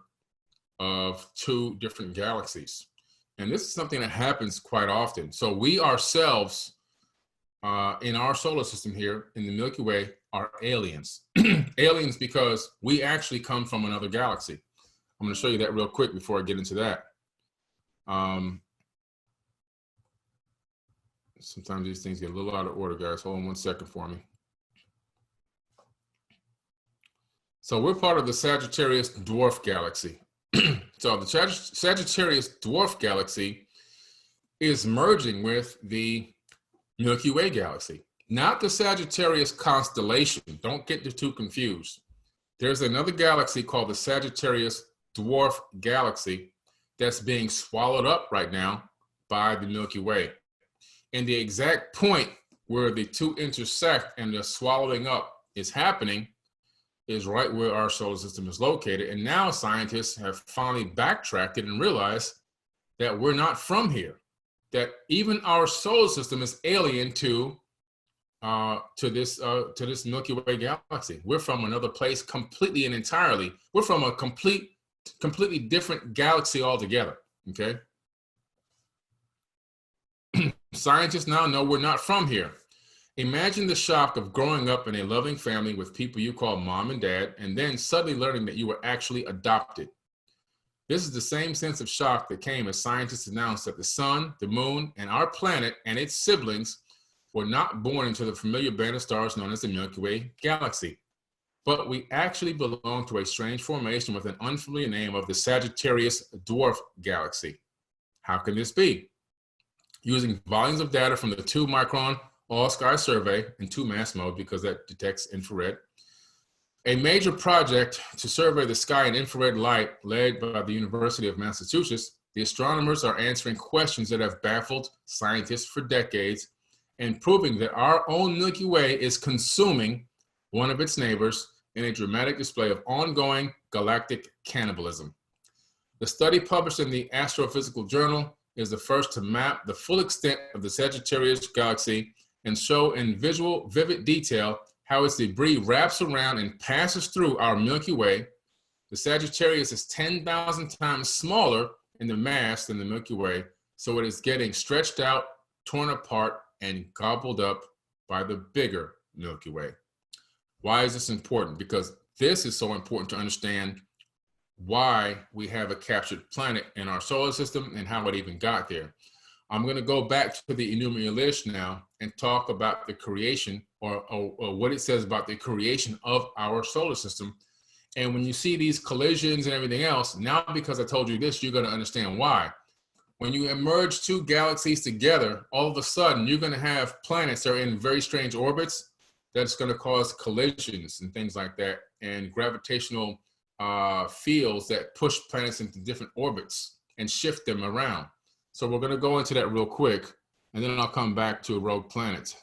of 2 different galaxies. And this is something that happens quite often. So we ourselves, in our solar system here in the Milky Way, are aliens. Aliens because we actually come from another galaxy. I'm going to show you that real quick before I get into that. Sometimes these things get a little out of order, guys. Hold on 1 second for me. So we're part of the Sagittarius dwarf galaxy. So the Sagittarius dwarf galaxy is merging with the Milky Way galaxy, not the Sagittarius constellation. Don't get the 2 confused. There's another galaxy called the Sagittarius dwarf galaxy that's being swallowed up right now by the Milky Way. And the exact point where the 2 intersect and the swallowing up is happening is right where our solar system is located. And now scientists have finally backtracked it and realized that we're not from here, that even our solar system is alien to to this Milky Way galaxy. We're from another place completely and entirely. We're from a completely different galaxy altogether. Okay. Scientists now know we're not from here. Imagine the shock of growing up in a loving family with people you call mom and dad, and then suddenly learning that you were actually adopted. This is the same sense of shock that came as scientists announced that the sun, the moon, and our planet and its siblings were not born into the familiar band of stars known as the Milky Way galaxy. But we actually belong to a strange formation with an unfamiliar name of the Sagittarius dwarf galaxy. How can this be? Using volumes of data from the 2-micron all-sky survey in 2-mass mode, because that detects infrared, a major project to survey the sky in infrared light led by the University of Massachusetts, the astronomers are answering questions that have baffled scientists for decades and proving that our own Milky Way is consuming one of its neighbors in a dramatic display of ongoing galactic cannibalism. The study published in the Astrophysical Journal is the first to map the full extent of the Sagittarius galaxy and show in vivid detail how its debris wraps around and passes through our Milky Way. The Sagittarius is 10,000 times smaller in the mass than the Milky Way, so it is getting stretched out, torn apart, and gobbled up by the bigger Milky Way. Why is this important? Because this is so important to understand why we have a captured planet in our solar system and how it even got there. I'm going to go back to the Enuma Elish now and talk about the creation or what it says about the creation of our solar system. And when you see these collisions and everything else, now because I told you this, you're going to understand why. When you merge two galaxies together, all of a sudden you're going to have planets that are in very strange orbits that's going to cause collisions and things like that, and gravitational fields that push planets into different orbits and shift them around. So we're going to go into that real quick, and then I'll come back to rogue planets.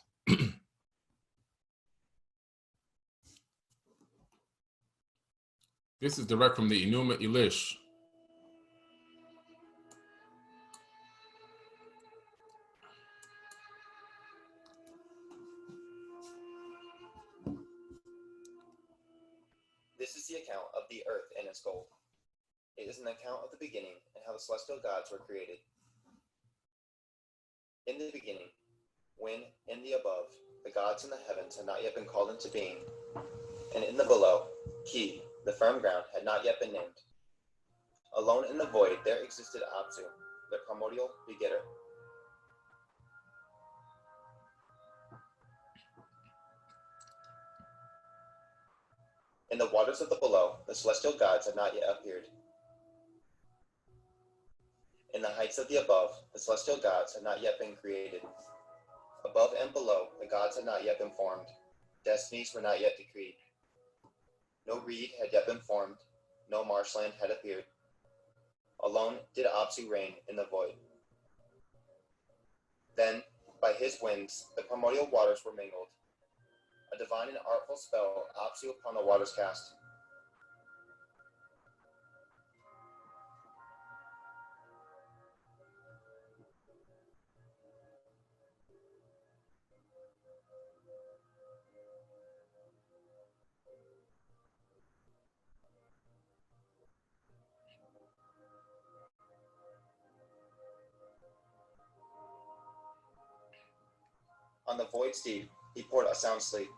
This is direct from the Enuma Elish. This is the account of the earth and its gold. It is an account of the beginning and how the celestial gods were created. In the beginning, when in the above, the gods in the heavens had not yet been called into being, and in the below, he, the firm ground, had not yet been named. Alone in the void, there existed Apsu, the primordial begetter. In the waters of the below, the celestial gods had not yet appeared. In the heights of the above, the celestial gods had not yet been created. Above and below, the gods had not yet been formed. Destinies were not yet decreed. No reed had yet been formed. No marshland had appeared. Alone did Apsu reign in the void. Then, by his winds, the primordial waters were mingled. A divine and artful spell Apsu upon the waters cast. On the void's deep, he poured a sound sleep.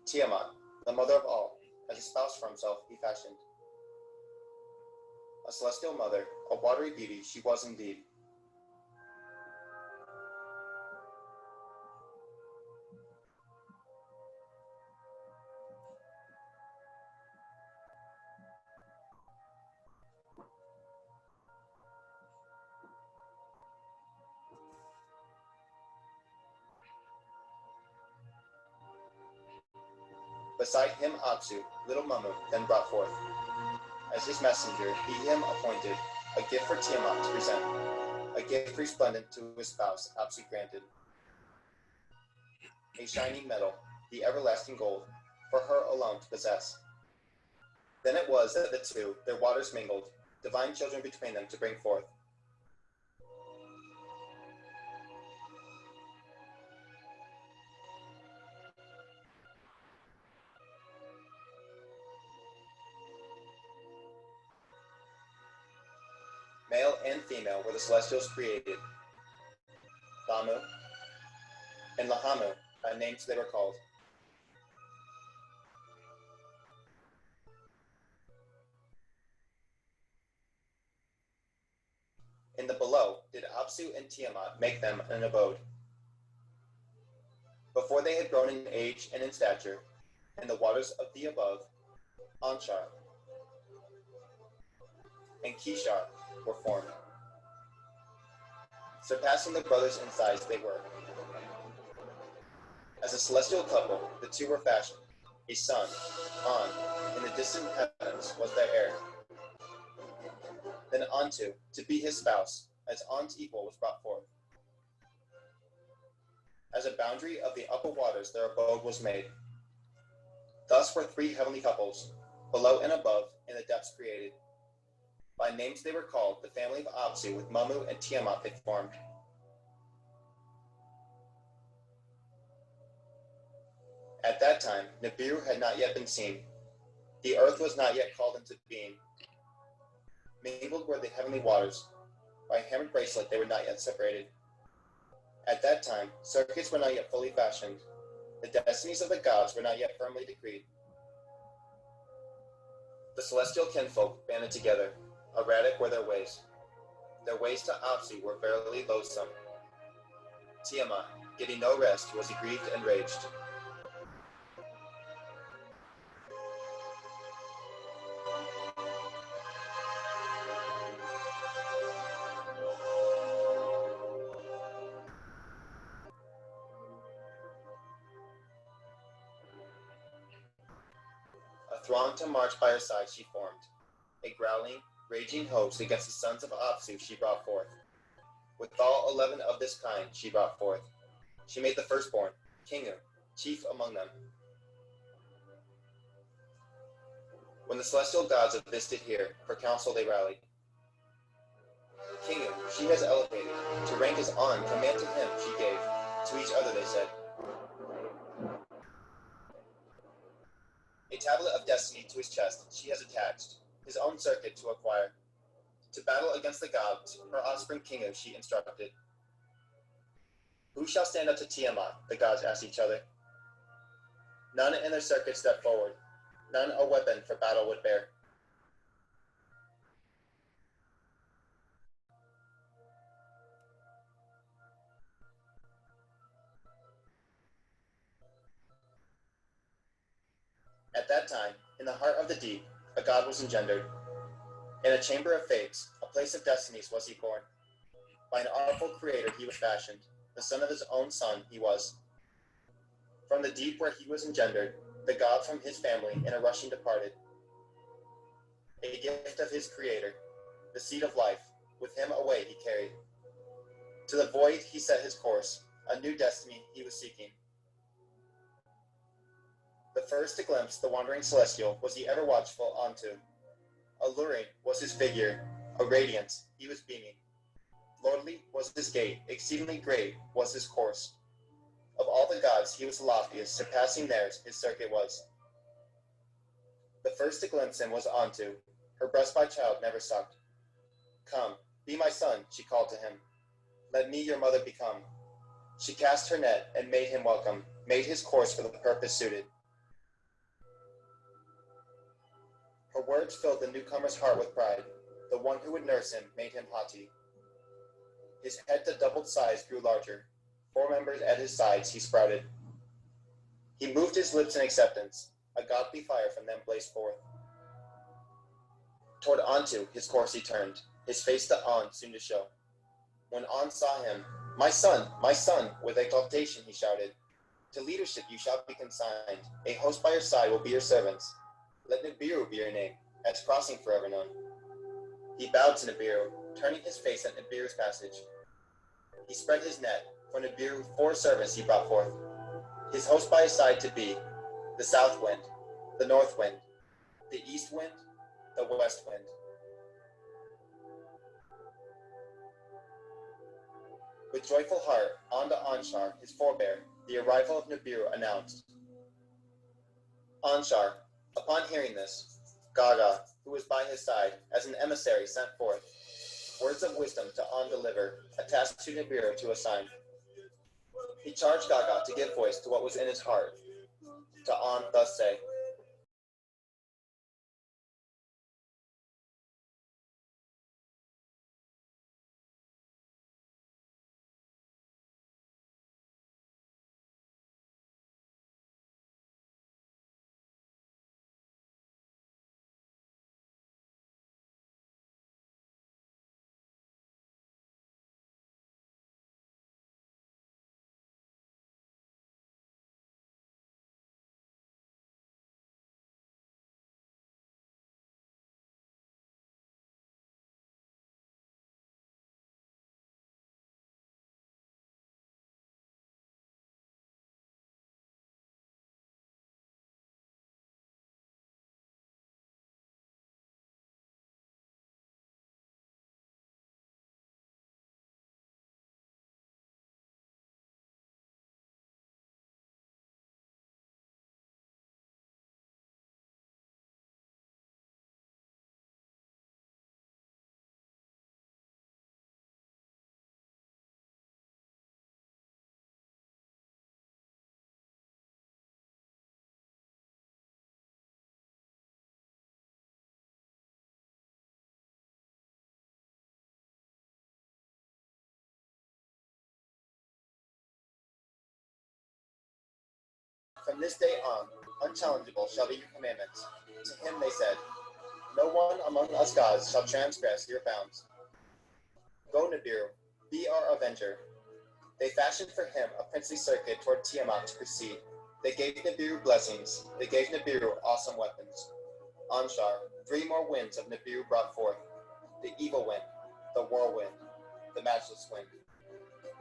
Tiamat, the mother of all, as a spouse for himself, he fashioned. A celestial mother, a watery beauty she was indeed. Beside him Apsu, little Mamu, then brought forth. As his messenger, he him appointed, a gift for Tiamat to present, a gift resplendent to his spouse, Apsu granted. A shining metal, the everlasting gold, for her alone to possess. Then it was that the two, their waters mingled, divine children between them to bring forth. and female were the Celestials created. Lamu and Lahamu, by names they were called. In the below did Apsu and Tiamat make them an abode. Before they had grown in age and in stature, in the waters of the above, Anshar and Kishar were formed. Surpassing the brothers in size they were. As a celestial couple, the two were fashioned. A son, An, in the distant heavens was their heir. Then Antu, to be his spouse, as An's equal was brought forth. As a boundary of the upper waters their abode was made. Thus were three heavenly couples, below and above, in the depths created. By names they were called, the family of Apsu with Mamu and Tiamat they formed. At that time, Nibiru had not yet been seen. The earth was not yet called into being. Mingled were the heavenly waters. By a hammered bracelet they were not yet separated. At that time, circuits were not yet fully fashioned. The destinies of the gods were not yet firmly decreed. The celestial kinfolk banded together. Erratic were their ways. Their ways to Apsu were verily loathsome. Tiamat, getting no rest, was aggrieved and raged. A throng to march by her side she formed. A growling, raging host against the sons of Apsu she brought forth. With all 11 of this kind she brought forth. She made the firstborn, Kingu, chief among them. When the celestial gods of this did hear, for counsel they rallied. Kingu, she has elevated, to rank as An, command to him she gave, to each other they said. A tablet of destiny to his chest she has attached, his own circuit to acquire. To battle against the gods, her offspring Kingu she instructed. Who shall stand up to Tiamat, the gods asked each other. None in their circuit stepped forward, none a weapon for battle would bear. At that time, in the heart of the deep, a god was engendered. In a chamber of fates, a place of destinies was he born. By an artful creator he was fashioned, the son of his own son he was. From the deep where he was engendered, the god from his family in a rushing departed. A gift of his creator, the seed of life, with him away he carried. To the void he set his course, a new destiny he was seeking. The first to glimpse the wandering celestial was the ever-watchful Antu. Alluring was his figure, a radiance he was beaming. Lordly was his gait, exceedingly great was his course. Of all the gods he was the loftiest, surpassing theirs his circuit was. The first to glimpse him was Antu, her breast by child never sucked. Come, be my son, she called to him. Let me your mother become. She cast her net and made him welcome, made his course for the purpose suited. Her words filled the newcomer's heart with pride. The one who would nurse him made him haughty. His head to doubled size grew larger. 4 members at his sides he sprouted. He moved his lips in acceptance. A godly fire from them blazed forth. Toward Antu his course he turned, his face to An soon to show. When An saw him, my son, with exultation he shouted. To leadership you shall be consigned. A host by your side will be your servants. Let Nibiru be your name, as crossing forever known. He bowed to Nibiru, turning his face at Nibiru's passage. He spread his net, for Nibiru 4 servants he brought forth. His host by his side to be, the south wind, the north wind, the east wind, the west wind. With joyful heart, on to Anshar, his forebear, the arrival of Nibiru announced. Anshar, upon hearing this, Gaga, who was by his side, as an emissary sent forth. words of wisdom to On deliver, a task to Nibiru to assign. He charged Gaga to give voice to what was in his heart, to On thus say. From this day on, unchallengeable shall be your commandments. To him they said, no one among us gods shall transgress your bounds. Go, Nibiru, be our avenger. They fashioned for him a princely circuit toward Tiamat to proceed. They gave Nibiru blessings. They gave Nibiru awesome weapons. Anshar, 3 more winds of Nibiru brought forth. The evil wind, the whirlwind, the matchless wind.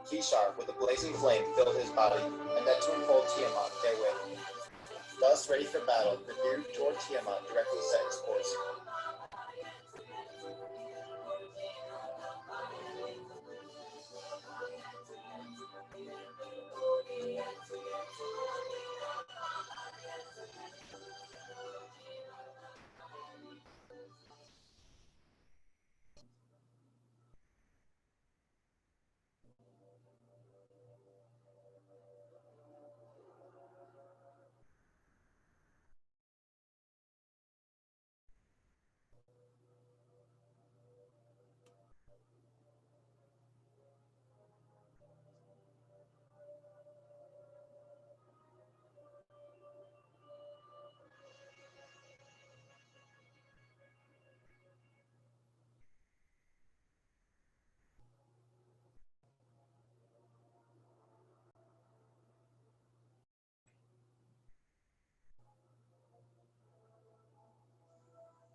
Kishar, with a blazing flame, filled his body, and that to enfold Tiamat therewith. Thus, ready for battle, Nibiru toward Tiamat directly set his course.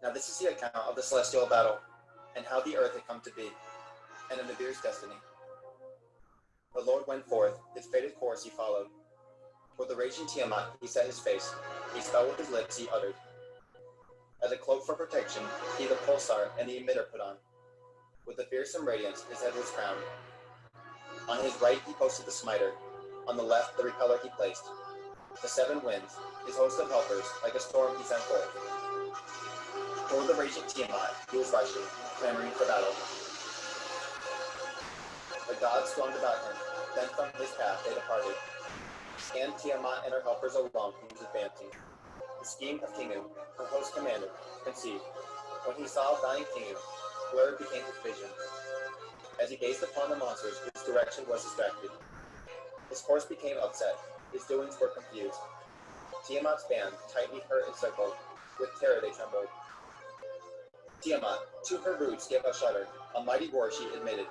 Now this is the account of the celestial battle, and how the earth had come to be, and of Nibiru's destiny. The Lord went forth, his fated course he followed. For the raging Tiamat he set his face, he spell with his lips he uttered. As a cloak for protection, he the pulsar and the emitter put on. With a fearsome radiance his head was crowned. On his right he posted the smiter, on the left the repeller he placed. The 7 winds, his host of helpers, like a storm he sent forth. Toward the raging Tiamat he was rushing, clamoring for battle. The gods thronged about him, then from his path they departed. And Tiamat and her helpers along he was advancing. The scheme of Kingu, her host commander, conceived. When he saw dying Kingu, blurred became his vision. As he gazed upon the monsters, his direction was distracted. His course became upset, his doings were confused. Tiamat's band, tightly her encircled, with terror they trembled. Tiamat, to her roots gave a shudder, a mighty roar she emitted.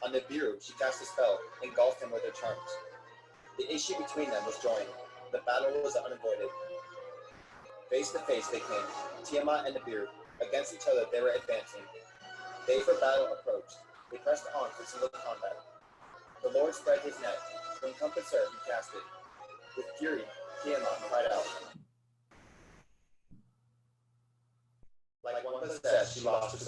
On Nibiru she cast a spell, engulfed him with her charms. The issue between them was joined, the battle was unavoided. Face to face they came, Tiamat and Nibiru, against each other they were advancing. Day for battle approached, they pressed on for single combat. The Lord spread his net, when compass earth he cast it. With fury, Tiamat cried out. Like one possessed, she lost her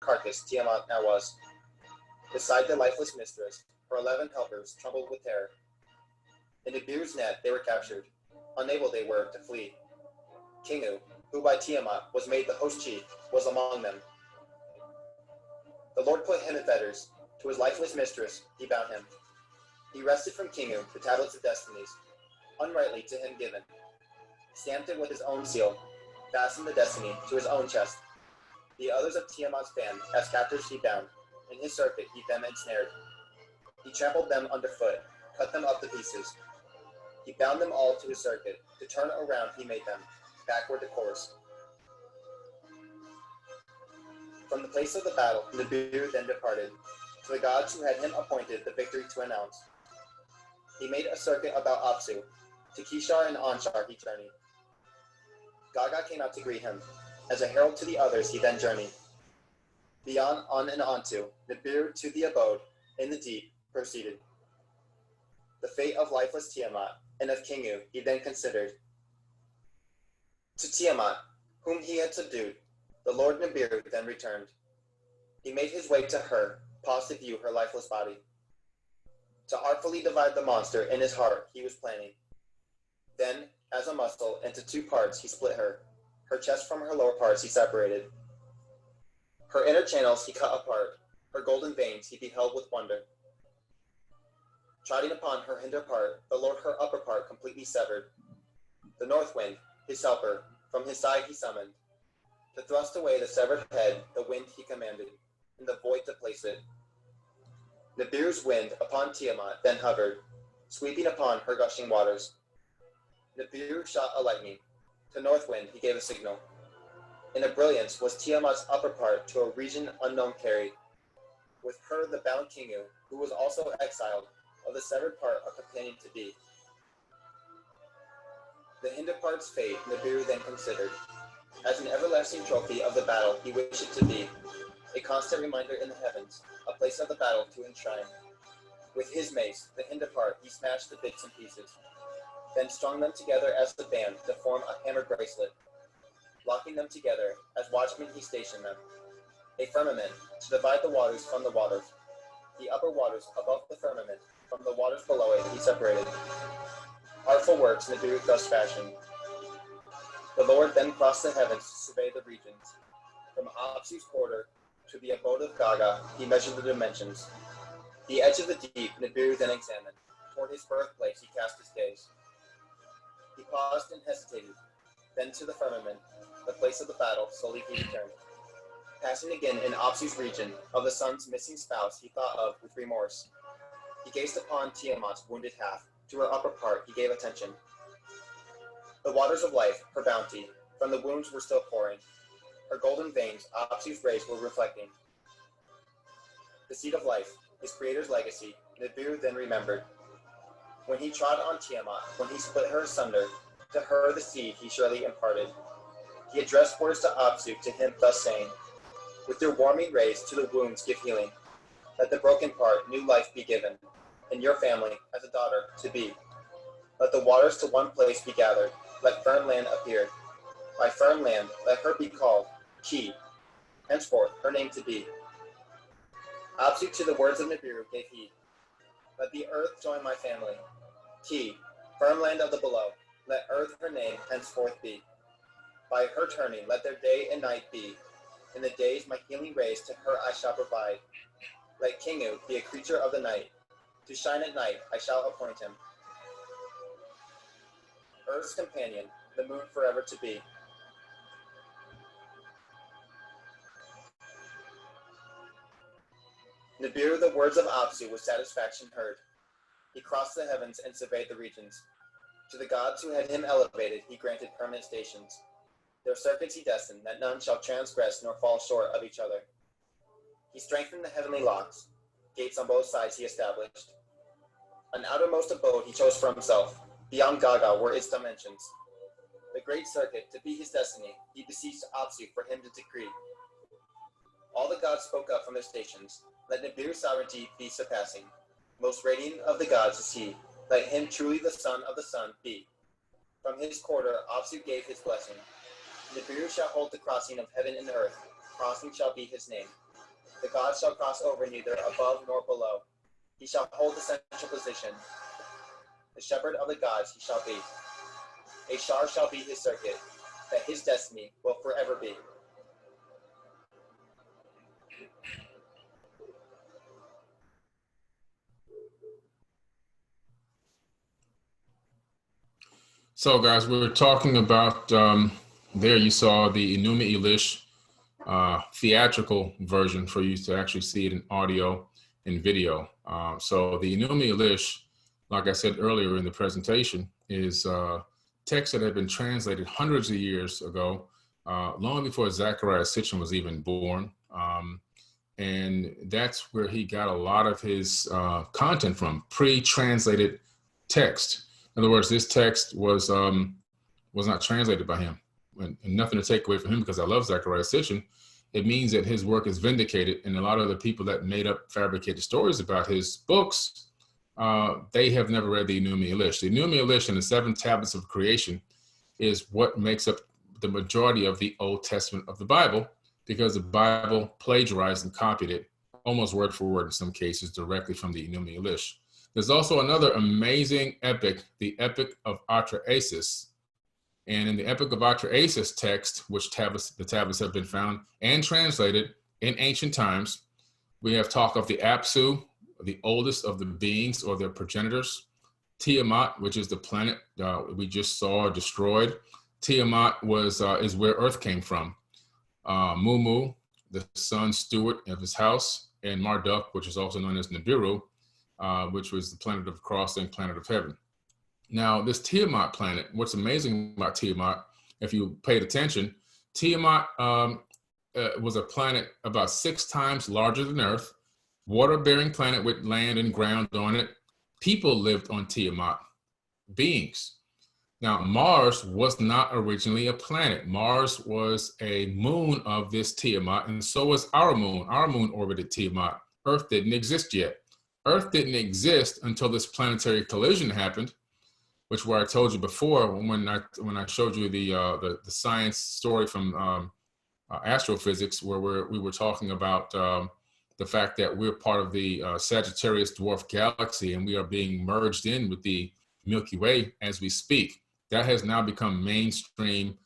carcass Tiamat now was. Beside the lifeless mistress, her 11 helpers trembled with terror. In Nibiru's net, they were captured. Unable they were to flee. Kingu, who by Tiamat was made the host chief, was among them. The Lord put him in fetters. To his lifeless mistress, he bound him. He wrested from Kingu the tablets of destinies, unrightly to him given, stamped it with his own seal, fastened the destiny to his own chest. The others of Tiamat's band as captives he bound, in his circuit he them ensnared. He trampled them underfoot, cut them up to pieces. He bound them all to his circuit, to turn around he made them, backward to course. From the place of the battle, Nibiru then departed, to the gods who had him appointed the victory to announce. He made a circuit about Apsu. To Kishar and Anshar he journeyed. Gaga came out to greet him. As a herald to the others he then journeyed. Beyond, on and onto, Nibiru to the abode, in the deep, proceeded. The fate of lifeless Tiamat and of Kingu he then considered. To Tiamat, whom he had subdued, the Lord Nibiru then returned. He made his way to her, paused to view her lifeless body. To artfully divide the monster in his heart he was planning. Then, as a muscle, into two parts he split her. Her chest from her lower parts he separated. Her inner channels he cut apart. Her golden veins he beheld with wonder. Trotting upon her hinder part, the Lord her upper part completely severed. The north wind, his helper, from his side he summoned. To thrust away the severed head, the wind he commanded, in the void to place it. Nibiru's wind upon Tiamat then hovered, sweeping upon her gushing waters. Nibiru shot a lightning. To north wind he gave a signal. In a brilliance was Tiamat's upper part to a region unknown carried. With her the bound Kingu, who was also exiled, of the severed part a companion to be. The hinder part's fate Nibiru then considered. As an everlasting trophy of the battle he wished it to be, a constant reminder in the heavens, a place of the battle to enshrine. With his mace, the hinder part, he smashed the bits and pieces, then strung them together as a band to form a hammer bracelet. Locking them together, as watchmen he stationed them. A firmament, to divide the waters from the waters. The upper waters above the firmament, from the waters below it he separated. Artful works Nibiru thus fashioned. The Lord then crossed the heavens to survey the regions. From Apsu's quarter to the abode of Gaga, he measured the dimensions. The edge of the deep Nibiru then examined. Toward his birthplace he cast his gaze. He paused and hesitated. Then to the firmament, the place of the battle, slowly he returned. Passing again in Apsu's region, of the sun's missing spouse he thought of with remorse. He gazed upon Tiamat's wounded half. To her upper part he gave attention. The waters of life, her bounty, from the wounds were still pouring. Her golden veins, Apsu's rays were reflecting. The seed of life, his creator's legacy, Nibiru then remembered. When he trod on Tiamat, when he split her asunder, to her the seed he surely imparted. He addressed words to Apsu, to him thus saying, with your warming rays to the wounds give healing. Let the broken part new life be given, in your family as a daughter to be. Let the waters to one place be gathered, let firm land appear. By firm land let her be called Ki, henceforth her name to be. Apsu to the words of Nibiru gave heed. Let the earth join my family. Ki, firm land of the below, let earth her name henceforth be. By her turning let their day and night be. In the days my healing rays to her I shall provide. Let Kingu be a creature of the night. To shine at night I shall appoint him. Earth's companion, the moon forever to be. Nibiru the words of Apsu with satisfaction heard. He crossed the heavens and surveyed the regions. To the gods who had him elevated he granted permanent stations. Their circuits he destined, that none shall transgress nor fall short of each other. He strengthened the heavenly locks. Gates on both sides he established. An outermost abode he chose for himself. Beyond Gaga were its dimensions. The great circuit, to be his destiny, he beseeched Apsu for him to decree. All the gods spoke up from their stations. Let Nibiru's sovereignty be surpassing. Most radiant of the gods is he. Let him truly the son of the sun be. From his quarter Apsu gave his blessing. Nibiru shall hold the crossing of heaven and earth. Crossing shall be his name. The gods shall cross over neither above nor below. He shall hold the central position. The shepherd of the gods he shall be. A shar shall be his circuit, that his destiny will forever be. So guys, we were talking about, there you saw the Enuma Elish theatrical version for you to actually see it in audio and video. So the Enuma Elish, like I said earlier in the presentation, is text that had been translated hundreds of years ago, long before Zecharia Sitchin was even born. And that's where he got a lot of his content from, pre-translated text. In other words, this text was not translated by him. And nothing to take away from him, because I love Zecharia Sitchin. It means that his work is vindicated, and a lot of the people that made up fabricated stories about his books, they have never read the Enuma Elish. The Enuma Elish and the 7 tablets of creation is what makes up the majority of the Old Testament of the Bible, because the Bible plagiarized and copied it almost word for word in some cases directly from the Enuma Elish. There's also another amazing epic, the Epic of Atrahasis. And in the Epic of Atrahasis text, which the tablets have been found and translated in ancient times, we have talk of the Apsu, the oldest of the beings or their progenitors. Tiamat, which is the planet we just saw destroyed. Tiamat is where Earth came from. Mumu, the sun steward of his house, and Marduk, which is also known as Nibiru, which was the planet of crossing, planet of heaven. Now, this Tiamat planet, what's amazing about Tiamat, if you paid attention, Tiamat was a planet about 6 times larger than Earth, water-bearing planet with land and ground on it. People lived on Tiamat, beings. Now, Mars was not originally a planet. Mars was a moon of this Tiamat, and so was our moon. Our moon orbited Tiamat. Earth didn't exist yet. Earth didn't exist until this planetary collision happened, which where I told you before when I showed you the science story from astrophysics, where we were talking about the fact that we're part of the Sagittarius dwarf galaxy, and we are being merged in with the Milky Way as we speak. That has now become mainstream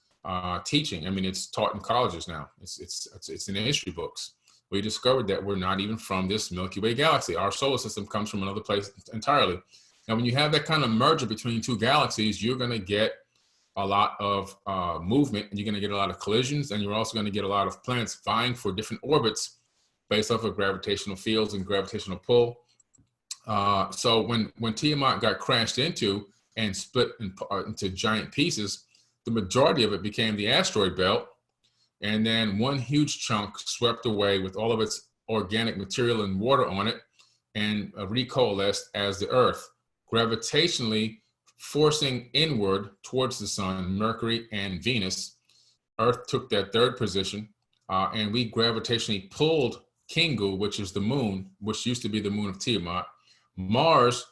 teaching. I mean, it's taught in colleges now. It's in the history books. We discovered that we're not even from this Milky Way galaxy. Our solar system comes from another place entirely. Now, when you have that kind of merger between 2 galaxies, you're going to get a lot of movement, and you're going to get a lot of collisions, and you're also going to get a lot of planets vying for different orbits based off of gravitational fields and gravitational pull. So when Tiamat got crashed into and split into giant pieces, the majority of it became the asteroid belt. And then one huge chunk swept away with all of its organic material and water on it and recoalesced as the Earth, gravitationally forcing inward towards the sun, Mercury and Venus. Earth took that 3rd position, and we gravitationally pulled Kingu, which is the moon, which used to be the moon of Tiamat. Mars,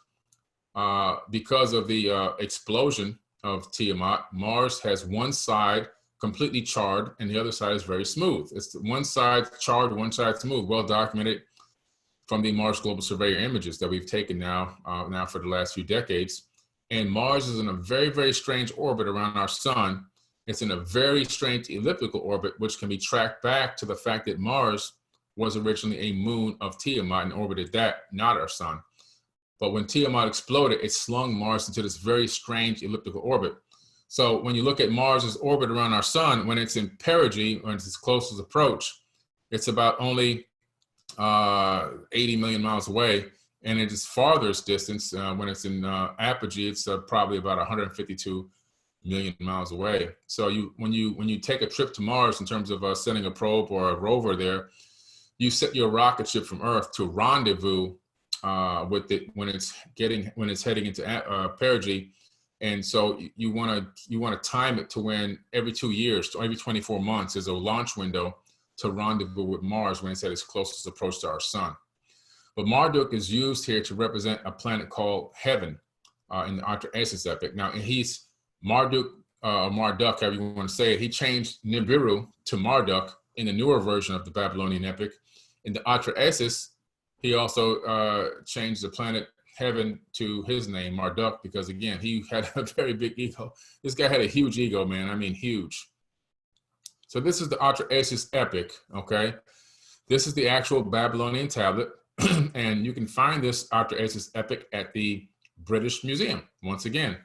because of the explosion of Tiamat, Mars has one side completely charred, and the other side is very smooth. It's one side charred, one side smooth, well documented from the Mars Global Surveyor images that we've taken now for the last few decades. And Mars is in a very, very strange orbit around our sun. It's in a very strange elliptical orbit, which can be tracked back to the fact that Mars was originally a moon of Tiamat and orbited that, not our sun. But when Tiamat exploded, it slung Mars into this very strange elliptical orbit. So when you look at Mars's orbit around our sun, when it's in perigee, when it's its closest approach, it's about only 80 million miles away. And at its farthest distance, when it's in apogee, it's probably about 152 million miles away. So when you take a trip to Mars in terms of sending a probe or a rover there, you set your rocket ship from Earth to rendezvous with it when it's heading into perigee. And so you want to time it to when every 2 years, or every 24 months, is a launch window to rendezvous with Mars when it's at its closest approach to our sun. But Marduk is used here to represent a planet called Heaven in the Atrahasis epic. Now, he's Marduk, Marduk, however you want to say it. He changed Nibiru to Marduk in the newer version of the Babylonian epic In the Atlantis, he also changed the planet Heaven to his name, Marduk, because again, he had a very big ego. This guy had a huge ego, man. I mean, huge. So this is the Atlantis epic, okay? This is the actual Babylonian tablet, and you can find this Atlantis epic at the British Museum, once again.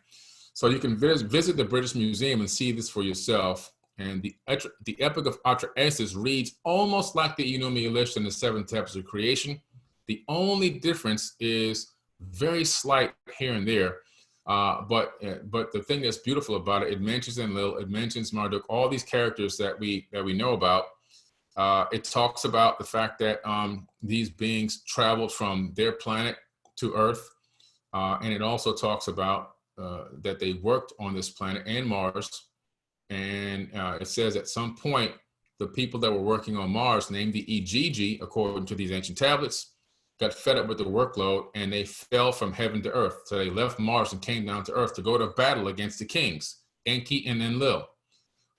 So you can visit the British Museum and see this for yourself. And the Epic of Atlantis reads almost like the Enuma Elish and the 7 Tablets of Creation. The only difference is very slight here and there. But the thing that's beautiful about it, it mentions Enlil, it mentions Marduk, all these characters that we know about. It talks about the fact that these beings traveled from their planet to Earth. And it also talks about that they worked on this planet and Mars. And it says at some point, the people that were working on Mars, named the Igigi, according to these ancient tablets, got fed up with the workload and they fell from heaven to earth. So they left Mars and came down to earth to go to battle against the kings, Enki and Enlil.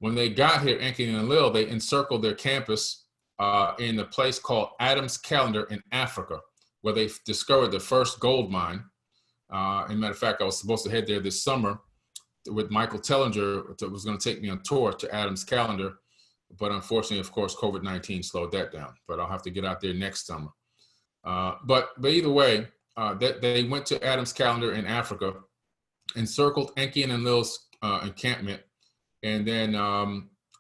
When they got here, Enki and Enlil, they encircled their campus in a place called Adam's Calendar in Africa, where they discovered the first gold mine. As a matter of fact, I was supposed to head there this summer with Michael Tellinger, that was going to take me on tour to Adam's Calendar. But unfortunately, of course, COVID-19 slowed that down. But I'll have to get out there next summer. But either way, they went to Adam's Calendar in Africa, encircled Enki and Enlil's encampment, and then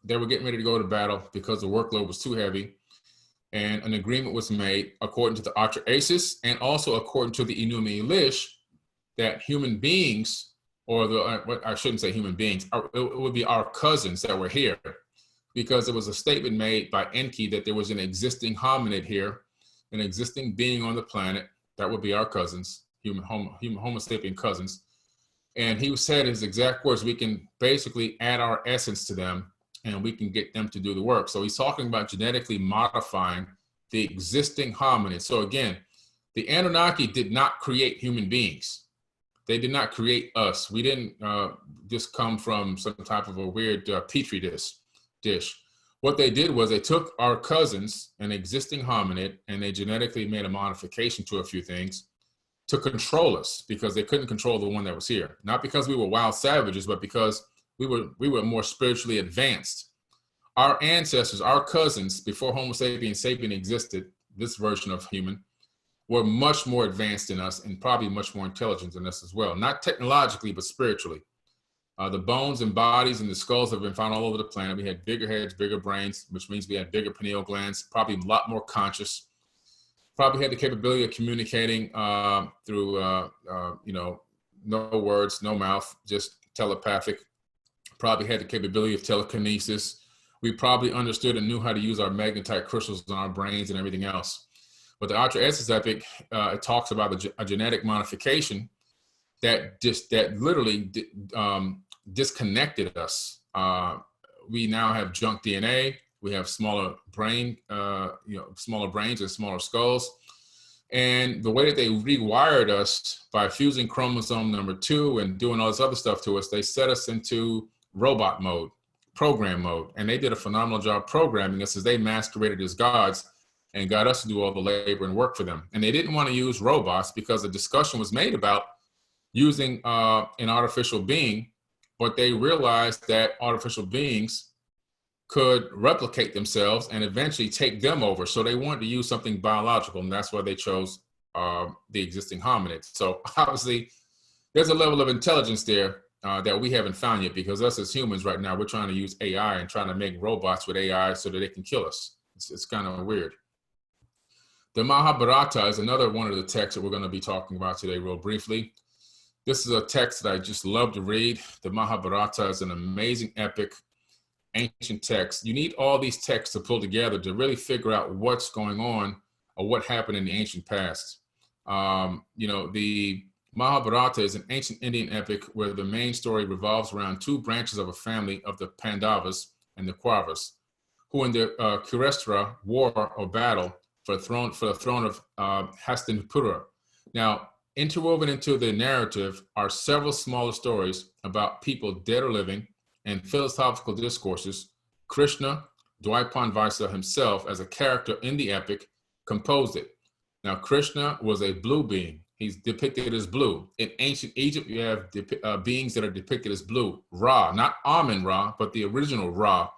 they were getting ready to go to battle because the workload was too heavy. And an agreement was made according to the Atlantis and also according to the Enuma Elish that human beings, or I shouldn't say human beings, it would be our cousins that were here, because there was a statement made by Enki that there was an existing hominid here, an existing being on the planet that would be our cousins, human Homo sapien cousins. And he said his exact words, we can basically add our essence to them and we can get them to do the work. So he's talking about genetically modifying the existing hominid. So again, the Anunnaki did not create human beings. They did not create us. We didn't just come from some type of a weird petri dish. What they did was they took our cousins, an existing hominid, and they genetically made a modification to a few things to control us, because they couldn't control the one that was here. Not because we were wild savages, but because we were more spiritually advanced. Our ancestors, our cousins, before Homo sapiens existed, this version of human, were much more advanced than us and probably much more intelligent than us as well. Not technologically, but spiritually. The bones and bodies and the skulls have been found all over the planet. We had bigger heads, bigger brains, which means we had bigger pineal glands, probably a lot more conscious. Probably had the capability of communicating through, no words, no mouth, just telepathic. Probably had the capability of telekinesis. We probably understood and knew how to use our magnetite crystals in our brains and everything else. But the Atlantis epic, it talks about a genetic modification that literally disconnected us. We now have junk DNA. We have smaller brains and smaller skulls. And the way that they rewired us by fusing chromosome number 2 and doing all this other stuff to us, they set us into robot mode, program mode. And they did a phenomenal job programming us as they masqueraded as gods and got us to do all the labor and work for them. And they didn't want to use robots because a discussion was made about using an artificial being, but they realized that artificial beings could replicate themselves and eventually take them over. So they wanted to use something biological, and that's why they chose the existing hominids. So obviously, there's a level of intelligence there that we haven't found yet, because us as humans right now, we're trying to use AI and trying to make robots with AI so that they can kill us. It's kind of weird. The Mahabharata is another one of the texts that we're going to be talking about today real briefly. This is a text that I just love to read. The Mahabharata is an amazing epic, ancient text. You need all these texts to pull together to really figure out what's going on or what happened in the ancient past. The Mahabharata is an ancient Indian epic where the main story revolves around 2 branches of a family of the Pandavas and the Kauravas, who in the Kurukshetra war or battle for the throne of Hastinapura. Now, interwoven into the narrative are several smaller stories about people dead or living and philosophical discourses. Krishna, Dwaipan Vaisa himself as a character in the epic, composed it. Now, Krishna was a blue being. He's depicted as blue. In ancient Egypt, you have beings that are depicted as blue. Ra, not Amun-Ra, but the original Ra.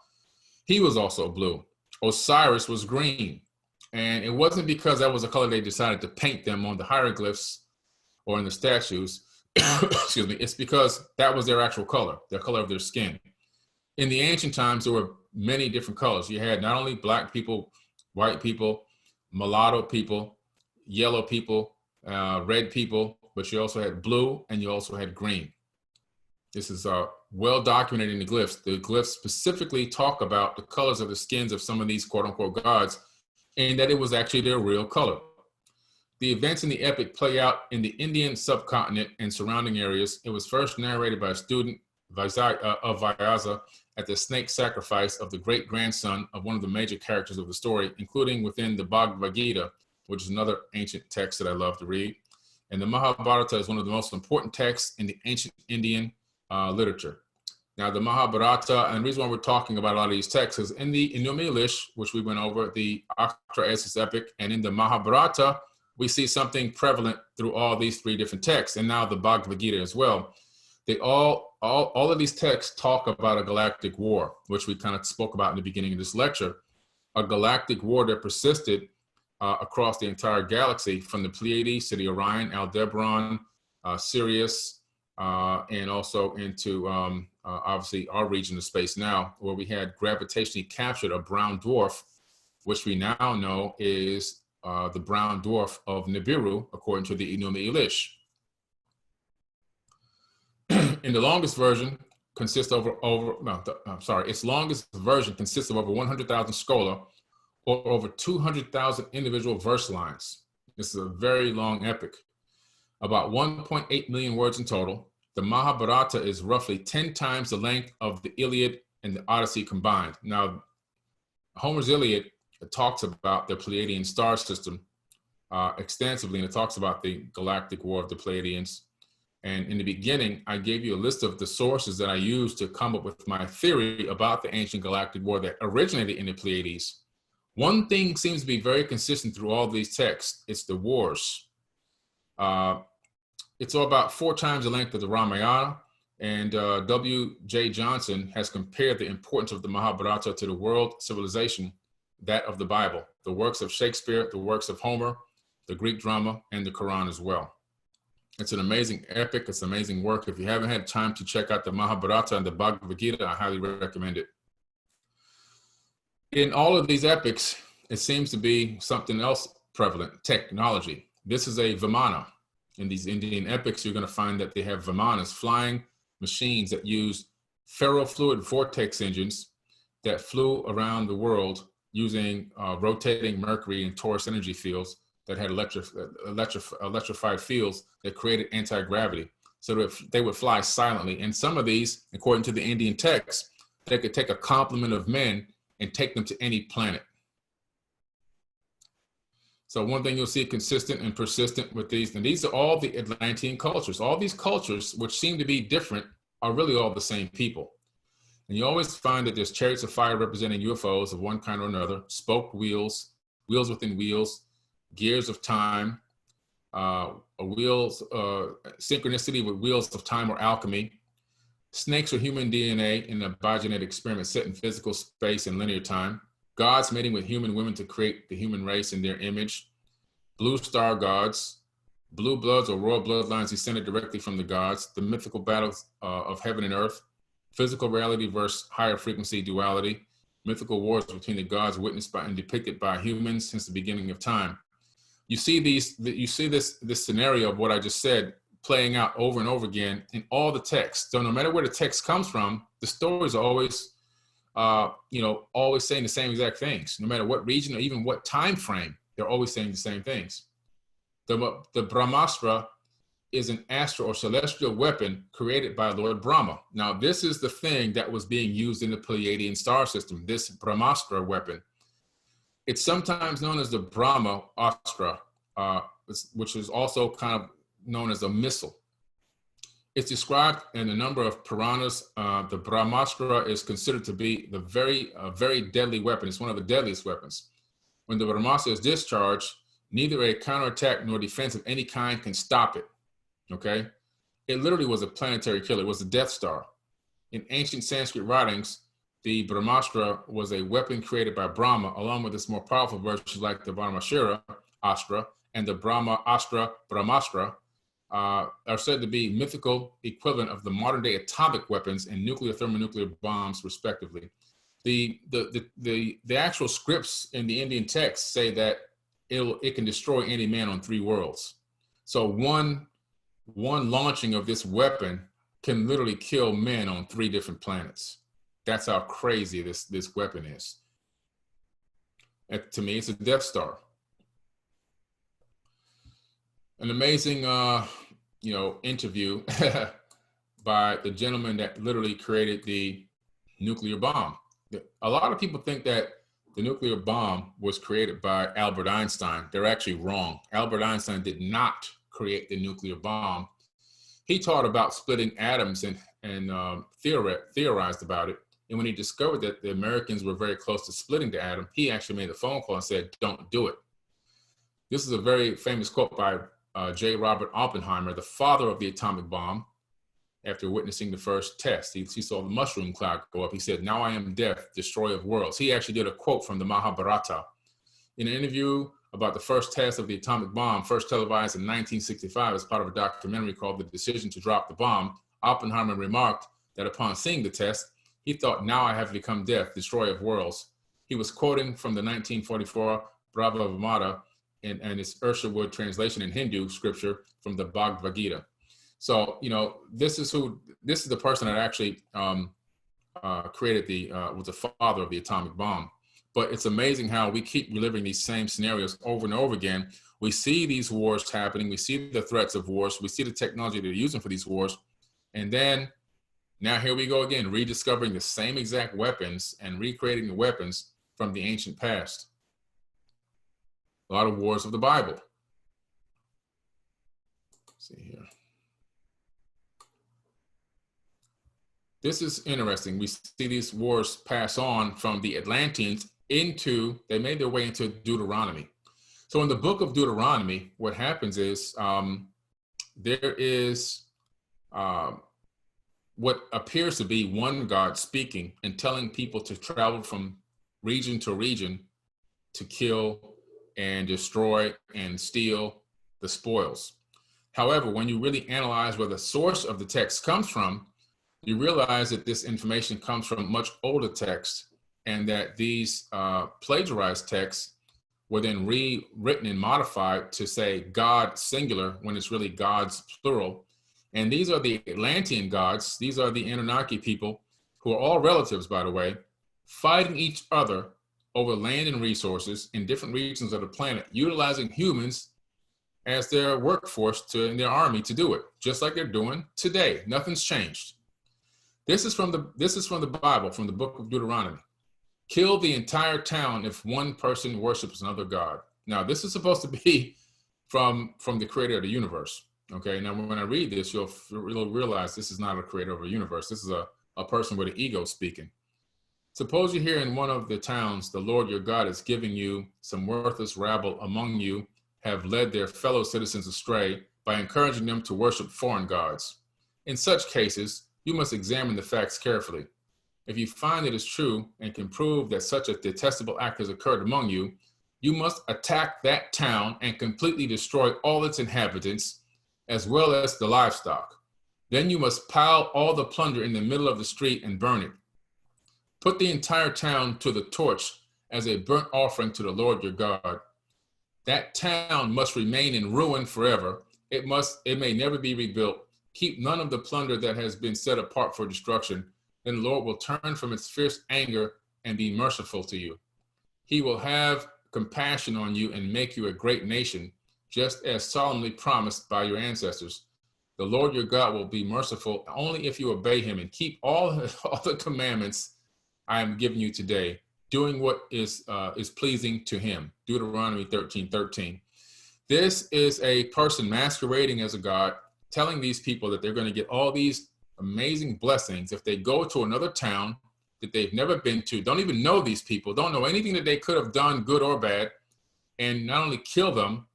He was also blue. Osiris was green. And it wasn't because that was a color they decided to paint them on the hieroglyphs or in the statues. Excuse me. It's because that was their actual color, the color of their skin. In the ancient times, there were many different colors. You had not only black people, white people, mulatto people, yellow people, red people, but you also had blue and you also had green. This is well documented in the glyphs. The glyphs specifically talk about the colors of the skins of some of these quote unquote gods, and that it was actually their real color. The events in the epic play out in the Indian subcontinent and surrounding areas. It was first narrated by a student of Vyasa at the snake sacrifice of the great grandson of one of the major characters of the story, including within the Bhagavad Gita, which is another ancient text that I love to read. And the Mahabharata is one of the most important texts in the ancient Indian literature. Now, the Mahabharata, and the reason why we're talking about a lot of these texts is in the Enuma Elish, which we went over, the Extraterrestrials epic, and in the Mahabharata, we see something prevalent through all these three different texts, and now the Bhagavad Gita as well. They all of these texts talk about a galactic war, which we kind of spoke about in the beginning of this lecture, a galactic war that persisted across the entire galaxy from the Pleiades to the Orion, Aldebaran, Sirius, and also into obviously our region of space now, where we had gravitationally captured a brown dwarf, which we now know is the brown dwarf of Nibiru, according to the Enuma Elish. In the longest version consists its longest version consists of over 100,000 schola, or over 200,000 individual verse lines. This is a very long epic. About 1.8 million words in total. The Mahabharata is roughly 10 times the length of the Iliad and the Odyssey combined. Now, Homer's Iliad talks about the Pleiadian star system extensively, and it talks about the galactic war of the Pleiadians. And in the beginning, I gave you a list of the sources that I used to come up with my theory about the ancient galactic war that originated in the Pleiades. One thing seems to be very consistent through all these texts. It's the wars. It's all about 4 times the length of the Ramayana, and W.J. Johnson has compared the importance of the Mahabharata to the world civilization, that of the Bible, the works of Shakespeare, the works of Homer, the Greek drama, and the Quran as well. It's an amazing epic. It's an amazing work. If you haven't had time to check out the Mahabharata and the Bhagavad Gita, I highly recommend it. In all of these epics, it seems to be something else prevalent, technology. This is a Vimana. In these Indian epics, you're going to find that they have Vimanas, flying machines that use ferrofluid vortex engines that flew around the world using rotating Mercury and Taurus energy fields that had electrified fields that created anti-gravity. So that they would fly silently. And some of these, according to the Indian texts, they could take a complement of men and take them to any planet. So one thing you'll see consistent and persistent with these, and these are all the Atlantean cultures. All these cultures, which seem to be different, are really all the same people. And you always find that there's chariots of fire representing UFOs of one kind or another, spoked wheels, wheels within wheels, gears of time, synchronicity with wheels of time or alchemy, snakes or human DNA in a biogenetic experiment set in physical space and linear time, gods mating with human women to create the human race in their image, blue star gods, blue bloods or royal bloodlines descended directly from the gods, the mythical battles of heaven and earth, physical reality versus higher frequency duality, mythical wars between the gods witnessed by and depicted by humans since the beginning of time. You see this scenario of what I just said playing out over and over again in all the texts. So no matter where the text comes from, the stories are always always saying the same exact things. No matter what region or even what time frame, they're always saying the same things. The Brahmastra is an astral or celestial weapon created by Lord Brahma. Now, this is the thing that was being used in the Pleiadian star system, this Brahmastra weapon. It's sometimes known as the Brahma Astra, which is also kind of known as a missile. It's described in a number of Puranas. The Brahmastra is considered to be the very deadly weapon. It's one of the deadliest weapons. When the Brahmastra is discharged, neither a counterattack nor defense of any kind can stop it, okay? It literally was a planetary killer. It was a Death Star. In ancient Sanskrit writings, the Brahmastra was a weapon created by Brahma, along with its more powerful versions like the Brahmashira Astra and the Brahmastra, are said to be mythical equivalent of the modern day atomic weapons and nuclear thermonuclear bombs, respectively. The actual scripts in the Indian text say that it can destroy any man on 3 worlds. So one launching of this weapon can literally kill men on 3 different planets. That's how crazy this weapon is. And to me, it's a Death Star. An amazing, interview by the gentleman that literally created the nuclear bomb. A lot of people think that the nuclear bomb was created by Albert Einstein. They're actually wrong. Albert Einstein did not create the nuclear bomb. He taught about splitting atoms and theorized about it. And when he discovered that the Americans were very close to splitting the atom, he actually made a phone call and said, "Don't do it." This is a very famous quote by J. Robert Oppenheimer, the father of the atomic bomb. After witnessing the first test, he saw the mushroom cloud go up. He said, "Now I am death, destroyer of worlds." He actually did a quote from the Mahabharata. In an interview about the first test of the atomic bomb, first televised in 1965 as part of a documentary called The Decision to Drop the Bomb, Oppenheimer remarked that upon seeing the test, he thought, "Now I have become death, destroyer of worlds." He was quoting from the 1944 Brahma Vimana and its Urshawood translation in Hindu scripture from the Bhagavad Gita. So, this is the person that actually was the father of the atomic bomb. But it's amazing how we keep reliving these same scenarios over and over again. We see these wars happening. We see the threats of wars. We see the technology they're using for these wars. And then now here we go again, rediscovering the same exact weapons and recreating the weapons from the ancient past. A lot of wars of the Bible. Let's see here. This is interesting. We see these wars pass on from the Atlanteans they made their way into Deuteronomy. So in the book of Deuteronomy, what happens is there is what appears to be one God speaking and telling people to travel from region to region to kill and destroy and steal the spoils. However, when you really analyze where the source of the text comes from, you realize that this information comes from much older text, and that these plagiarized texts were then rewritten and modified to say God singular when it's really gods plural. And these are the Atlantean gods. These are the Anunnaki people, who are all relatives, by the way, fighting each other over land and resources in different regions of the planet, utilizing humans as their workforce in their army to do it, just like they're doing today. Nothing's changed. This is from the Bible, from the book of Deuteronomy. Kill the entire town if one person worships another god. Now, this is supposed to be from the creator of the universe. Okay, now when I read this, you'll realize this is not a creator of a universe. This is a person with an ego speaking. Suppose you hear in one of the towns, the Lord your God is giving you some worthless rabble among you have led their fellow citizens astray by encouraging them to worship foreign gods. In such cases, you must examine the facts carefully. If you find it is true and can prove that such a detestable act has occurred among you, you must attack that town and completely destroy all its inhabitants, as well as the livestock. Then you must pile all the plunder in the middle of the street and burn it. Put the entire town to the torch as a burnt offering to the Lord your God. That town must remain in ruin forever. It may never be rebuilt. Keep none of the plunder that has been set apart for destruction. Then the Lord will turn from its fierce anger and be merciful to you. He will have compassion on you and make you a great nation, just as solemnly promised by your ancestors. The Lord your God will be merciful only if you obey him and keep all the commandments I am giving you today, doing what is pleasing to him. Deuteronomy 13:13. This is a person masquerading as a god, telling these people that they're going to get all these amazing blessings if they go to another town, that they've never been to, don't even know these people, don't know anything that they could have done, good or bad, and not only kill them,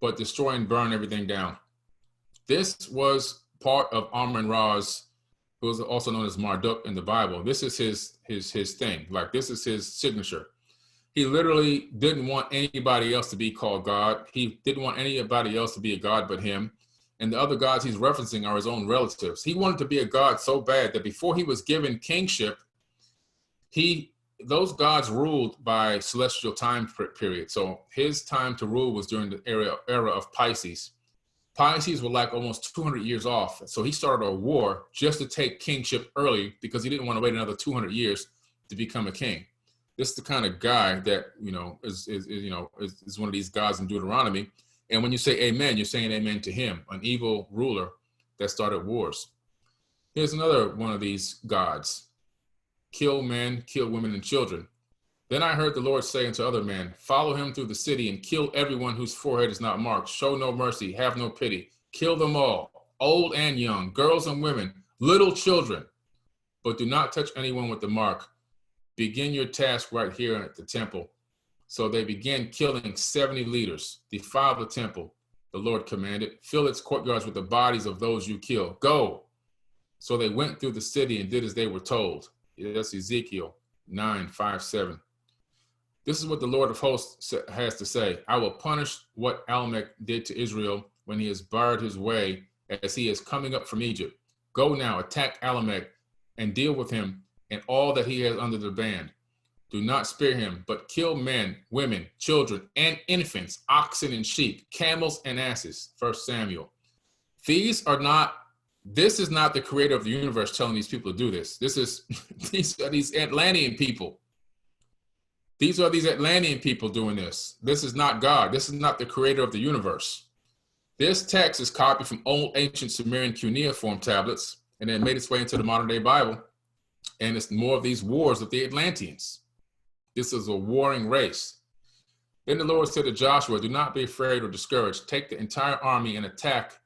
but destroy and burn everything down. This was part of Amun-Ra's, who is also known as Marduk in the Bible. This is his thing. Like, this is his signature. He literally didn't want anybody else to be called God. He didn't want anybody else to be a god but him. And the other gods he's referencing are his own relatives. He wanted to be a god so bad that before he was given kingship, those gods ruled by celestial time period. So his time to rule was during the era of Pisces. Pisces were like almost 200 years off. So he started a war just to take kingship early because he didn't want to wait another 200 years to become a king. This is the kind of guy that, is one of these gods in Deuteronomy. And when you say amen, you're saying amen to him, an evil ruler that started wars. Here's another one of these gods. Kill men, kill women and children. Then I heard the Lord say unto other men, follow him through the city and kill everyone whose forehead is not marked. Show no mercy, have no pity. Kill them all, old and young, girls and women, little children. But do not touch anyone with the mark. Begin your task right here at the temple. So they began killing 70 leaders. Defile the temple, the Lord commanded. Fill its courtyards with the bodies of those you kill. Go. So they went through the city and did as they were told. That's Ezekiel 9:5-7. This is what the Lord of hosts has to say. I will punish what Amalek did to Israel when he has barred his way as he is coming up from Egypt. Go now, attack Amalek and deal with him and all that he has under the band. Do not spare him, but kill men, women, children, and infants, oxen and sheep, camels and asses. 1 Samuel. This is not the creator of the universe telling these people to do this. These are these Atlantean people. These are these Atlantean people doing this. This is not God. This is not the creator of the universe. This text is copied from old ancient Sumerian cuneiform tablets and then made its way into the modern day Bible. And it's more of these wars of the Atlanteans. This is a warring race. Then the Lord said to Joshua, do not be afraid or discouraged. Take the entire army and attack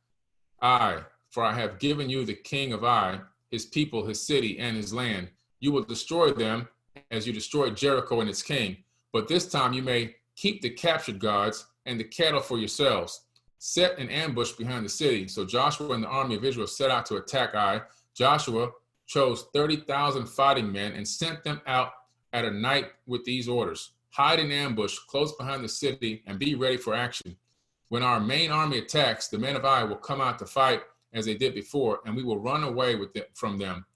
Ai, for I have given you the king of Ai, his people, his city, and his land. You will destroy them as you destroyed Jericho and its king. But this time you may keep the captured gods and the cattle for yourselves. Set an ambush behind the city. So Joshua and the army of Israel set out to attack Ai. Joshua chose 30,000 fighting men and sent them out at a night with these orders. Hide in ambush close behind the city and be ready for action. When our main army attacks, the men of Ai will come out to fight as they did before, and we will run away from them.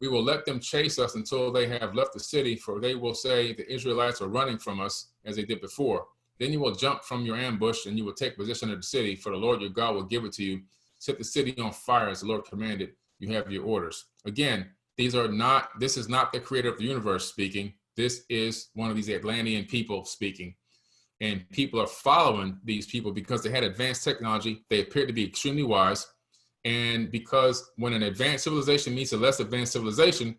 We will let them chase us until they have left the city, for they will say the Israelites are running from us as they did before. Then you will jump from your ambush and you will take possession of the city, for the Lord your God will give it to you. Set the city on fire as the Lord commanded. You have your orders. Again, this is not the creator of the universe speaking. This is one of these Atlantean people speaking. And people are following these people because they had advanced technology. They appeared to be extremely wise. And because when an advanced civilization meets a less advanced civilization,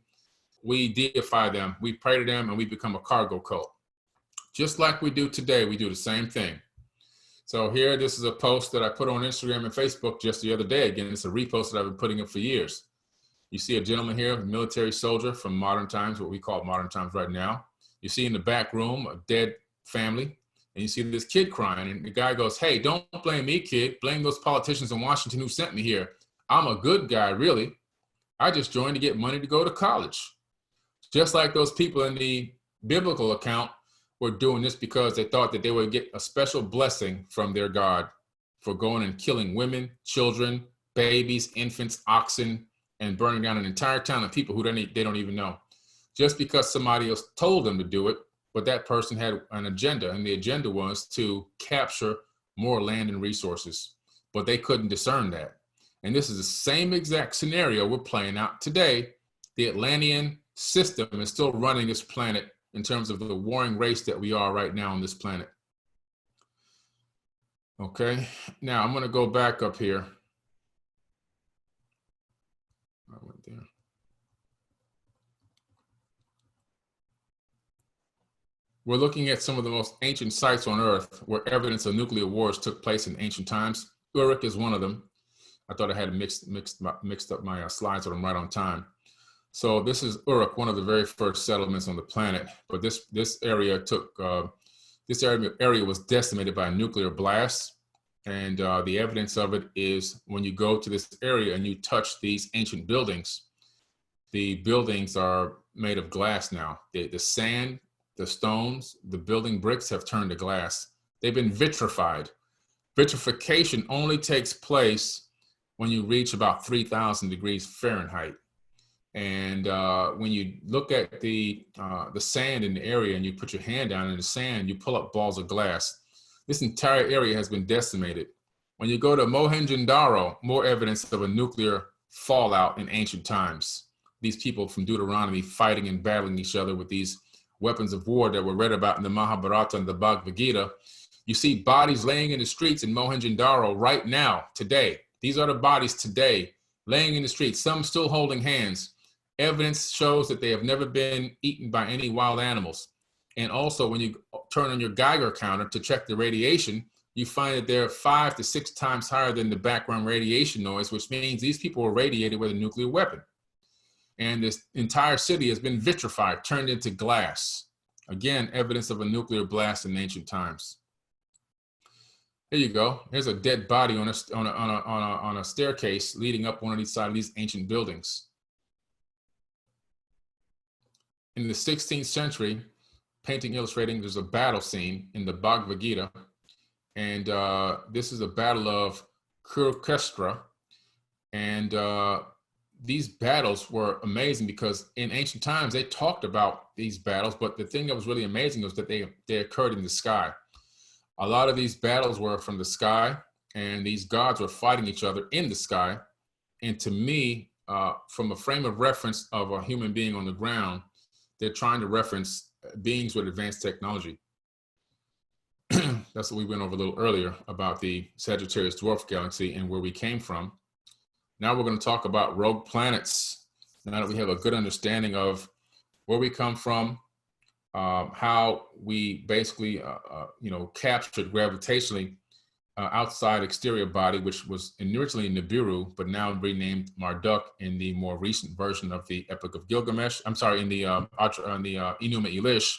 we deify them, we pray to them, and we become a cargo cult. Just like we do today, we do the same thing. So here, this is a post that I put on Instagram and Facebook just the other day. Again, it's a repost that I've been putting up for years. You see a gentleman here, a military soldier from modern times, what we call modern times right now. You see in the back room a dead family, and you see this kid crying, and the guy goes, hey, don't blame me, kid. Blame those politicians in Washington who sent me here. I'm a good guy, really. I just joined to get money to go to college. Just like those people in the biblical account were doing this because they thought that they would get a special blessing from their God for going and killing women, children, babies, infants, oxen, and burning down an entire town of people who they don't even know. Just because somebody else told them to do it, but that person had an agenda, and the agenda was to capture more land and resources, but they couldn't discern that. And this is the same exact scenario we're playing out today. The Atlantean system is still running this planet in terms of the warring race that we are right now on this planet. Okay, now I'm going to go back up here. I went there. We're looking at some of the most ancient sites on Earth where evidence of nuclear wars took place in ancient times. Uruk is one of them. I thought I had mixed up my slides, but I'm right on time. So this is Uruk, one of the very first settlements on the planet. But this area was decimated by a nuclear blast. And the evidence of it is when you go to this area and you touch these ancient buildings, the buildings are made of glass now. The sand, the stones, the building bricks have turned to glass. They've been vitrified. Vitrification only takes place when you reach about 3,000 degrees Fahrenheit. And when you look at the sand in the area and you put your hand down in the sand, you pull up balls of glass. This entire area has been decimated. When you go to Mohenjo-Daro, more evidence of a nuclear fallout in ancient times. These people from Deuteronomy fighting and battling each other with these weapons of war that were read about in the Mahabharata and the Bhagavad Gita. You see bodies laying in the streets in Mohenjo-Daro right now, today. These are the bodies today, laying in the streets, some still holding hands. Evidence shows that they have never been eaten by any wild animals. And also when you turn on your Geiger counter to check the radiation, you find that they're 5 to 6 times higher than the background radiation noise, which means these people were radiated with a nuclear weapon. And this entire city has been vitrified, turned into glass. Again, evidence of a nuclear blast in ancient times. Here you go. Here's a dead body on a staircase leading up one of these side of these ancient buildings. In the 16th century, painting illustrating, there's a battle scene in the Bhagavad Gita. And this is a battle of Kurukshetra. And these battles were amazing because in ancient times, they talked about these battles, but the thing that was really amazing was that they occurred in the sky. A lot of these battles were from the sky, and these gods were fighting each other in the sky. And to me, from a frame of reference of a human being on the ground, they're trying to reference beings with advanced technology. That's what we went over a little earlier about the Sagittarius dwarf galaxy and where we came from. Now we're going to talk about rogue planets. Now that we have a good understanding of where we come from, how we basically, captured gravitationally outside exterior body, which was originally Nibiru, but now renamed Marduk in the more recent version of the Epic of Gilgamesh. I'm sorry, in the Enuma Elish.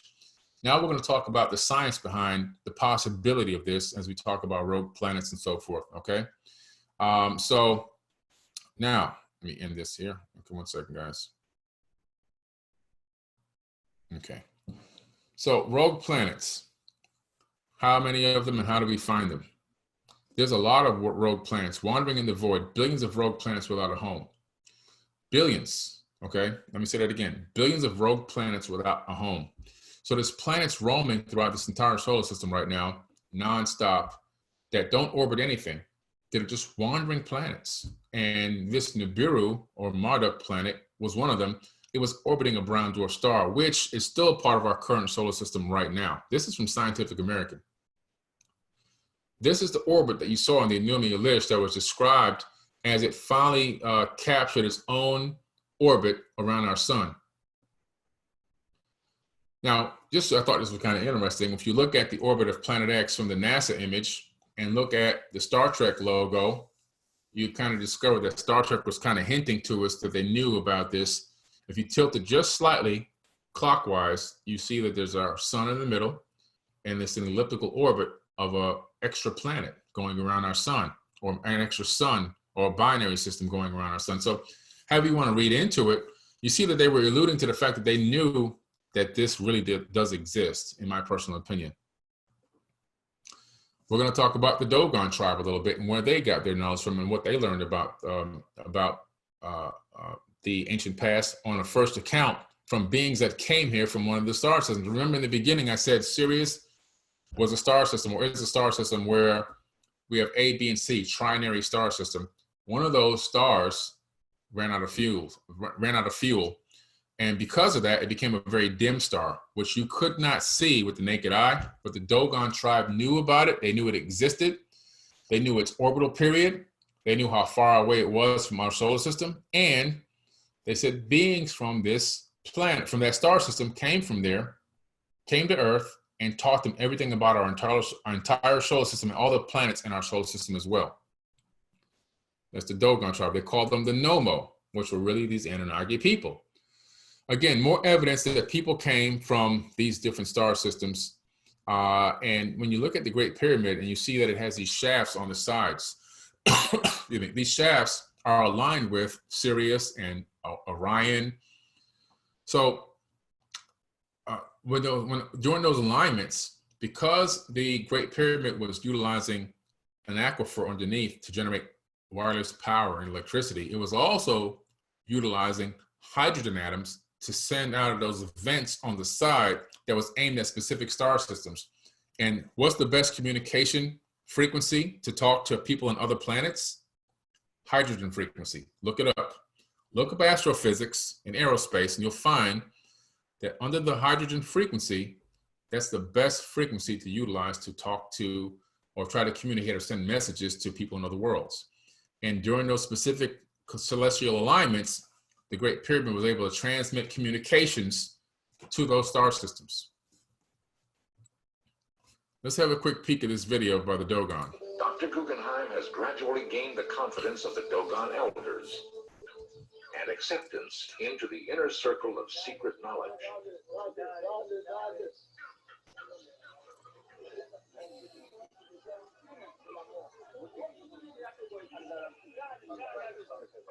Now we're going to talk about the science behind the possibility of this as we talk about rogue planets and so forth. Okay, so now let me end this here. Okay, one second, guys. Okay. So rogue planets, how many of them and how do we find them? There's a lot of rogue planets wandering in the void, billions of rogue planets without a home. Billions, okay? Let me say that again. Billions of rogue planets without a home. So there's planets roaming throughout this entire solar system right now, nonstop, that don't orbit anything. They're just wandering planets. And this Nibiru or Marduk planet was one of them. It was orbiting a brown dwarf star, which is still part of our current solar system right now. This is from Scientific American. This is the orbit that you saw in the Enuma Elish that was described as it finally captured its own orbit around our sun. Now, I thought this was kind of interesting. If you look at the orbit of Planet X from the NASA image and look at the Star Trek logo, you kind of discover that Star Trek was kind of hinting to us that they knew about this. If you tilt it just slightly clockwise, you see that there's our sun in the middle, and it's an elliptical orbit of an extra planet going around our sun, or an extra sun, or a binary system going around our sun. So however you want to read into it, you see that they were alluding to the fact that they knew that this really does exist, in my personal opinion. We're going to talk about the Dogon tribe a little bit and where they got their knowledge from and what they learned about the ancient past on a first account from beings that came here from one of the star systems. Remember in the beginning, I said Sirius was a star system, or is a star system where we have A, B, and C, trinary star system. One of those stars ran out of fuel. And because of that, it became a very dim star, which you could not see with the naked eye, but the Dogon tribe knew about it. They knew it existed. They knew its orbital period. They knew how far away it was from our solar system. And they said beings from this planet, from that star system, came from there, came to Earth, and taught them everything about our entire solar system and all the planets in our solar system as well. That's the Dogon tribe. They called them the Nomo, which were really these Anunnaki people. again, more evidence that people came from these different star systems. And when you look at the Great Pyramid and you see that it has these shafts on the sides, excuse me, these shafts are aligned with Sirius and Orion. So during those alignments, because the Great Pyramid was utilizing an aquifer underneath to generate wireless power and electricity, it was also utilizing hydrogen atoms to send out of those vents on the side that was aimed at specific star systems. And what's the best communication frequency to talk to people on other planets? Hydrogen frequency. Look it up. Look up astrophysics and aerospace, and you'll find that under the hydrogen frequency, that's the best frequency to utilize to talk to or try to communicate or send messages to people in other worlds. And during those specific celestial alignments, the Great Pyramid was able to transmit communications to those star systems. Let's have a quick peek at this video by the Dogon. Dr. Guggenheim has gradually gained the confidence of the Dogon elders and acceptance into the inner circle of secret knowledge.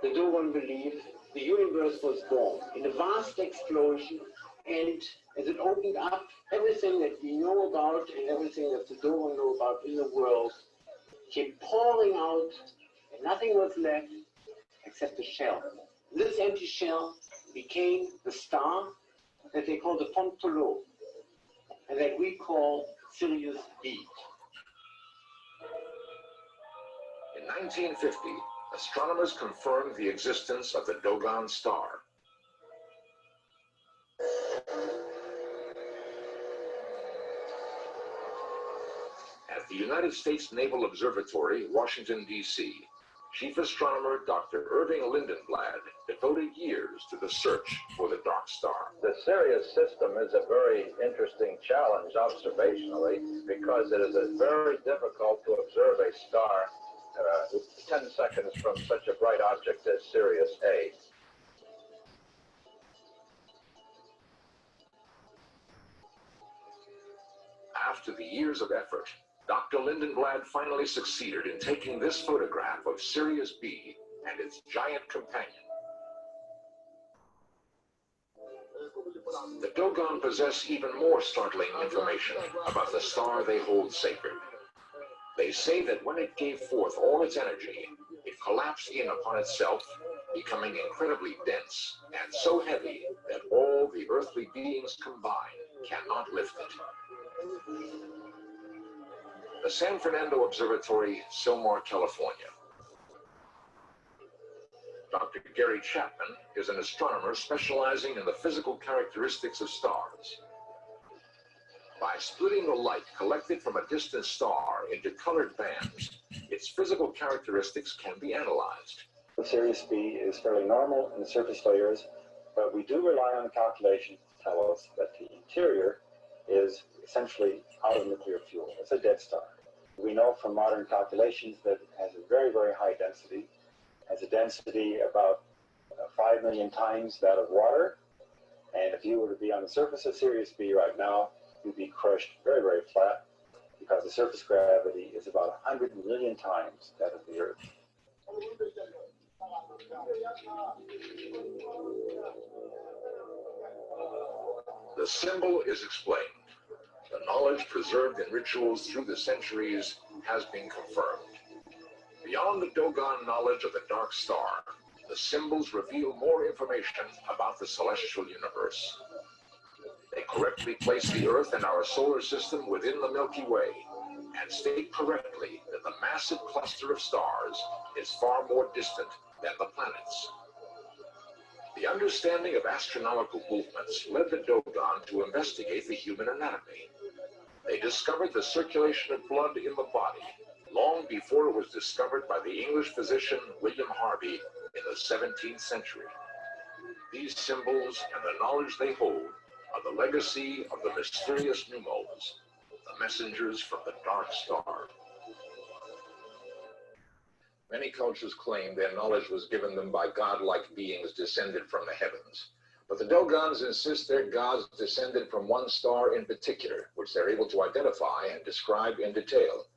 The Dogon believed the universe was born in a vast explosion, and as it opened up, everything that we know about and everything that the Dogon know about in the world came pouring out, and nothing was left except a shell. This empty shell became the star that they call the Fontolo, and that we call Sirius B. In 1950, astronomers confirmed the existence of the Dogon star. At the United States Naval Observatory, Washington, D.C., Chief Astronomer Dr. Irving Lindenblad devoted years to the search for the dark star. The Sirius system is a very interesting challenge observationally because it is very difficult to observe a star 10 seconds from such a bright object as Sirius A. After the years of effort, Dr. Lindenblad finally succeeded in taking this photograph of Sirius B and its giant companion. The Dogon possess even more startling information about the star they hold sacred. They say that when it gave forth all its energy, it collapsed in upon itself, becoming incredibly dense and so heavy that all the earthly beings combined cannot lift it. The San Fernando Observatory, Sylmar, California. Dr. Gary Chapman is an astronomer specializing in the physical characteristics of stars. By splitting the light collected from a distant star into colored bands, its physical characteristics can be analyzed. The Sirius B is fairly normal in the surface layers, but we do rely on the calculations to tell us that the interior is essentially out of nuclear fuel. It's a dead star. We know from modern calculations that it has a very, very high density. It has a density about 5 million times that of water. And if you were to be on the surface of Sirius B right now, you'd be crushed very, very flat because the surface gravity is about 100 million times that of the Earth. The symbol is explained. The knowledge preserved in rituals through the centuries has been confirmed. Beyond the Dogon knowledge of the dark star, the symbols reveal more information about the celestial universe. They correctly place the Earth and our solar system within the Milky Way and state correctly that the massive cluster of stars is far more distant than the planets. The understanding of astronomical movements led the Dogon to investigate the human anatomy. They discovered the circulation of blood in the body long before it was discovered by the English physician William Harvey in the 17th century. These symbols and the knowledge they hold are the legacy of the mysterious Numos, the messengers from the dark star. Many cultures claim their knowledge was given them by godlike beings descended from the heavens. But the Dogons insist their gods descended from one star in particular, which they're able to identify and describe in detail.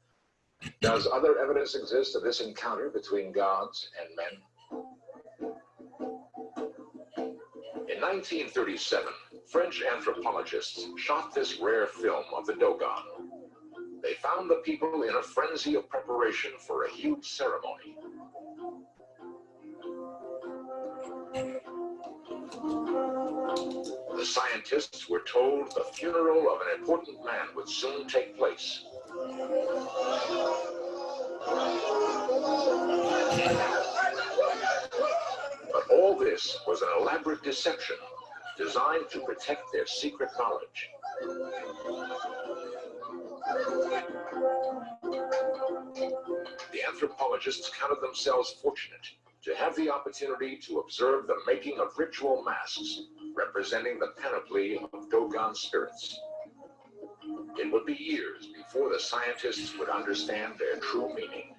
Does other evidence exist of this encounter between gods and men? In 1937, French anthropologists shot this rare film of the Dogon. They found the people in a frenzy of preparation for a huge ceremony. The scientists were told the funeral of an important man would soon take place. But all this was an elaborate deception designed to protect their secret knowledge. The anthropologists counted themselves fortunate to have the opportunity to observe the making of ritual masks representing the panoply of Dogon spirits. It would be years before the scientists would understand their true meaning.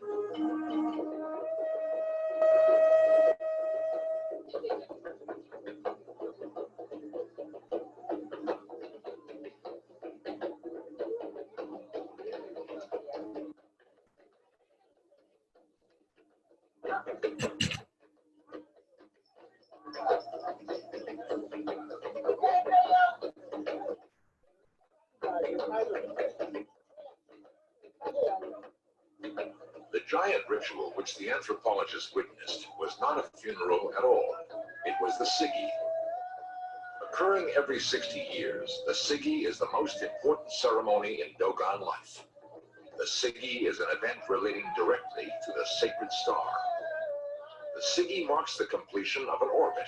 The giant ritual which the anthropologists witnessed was not a funeral at all. It was the Siggi. Occurring every 60 years, the Siggi is the most important ceremony in Dogon life. The Siggi is an event relating directly to the sacred star. The Siggi marks the completion of an orbit,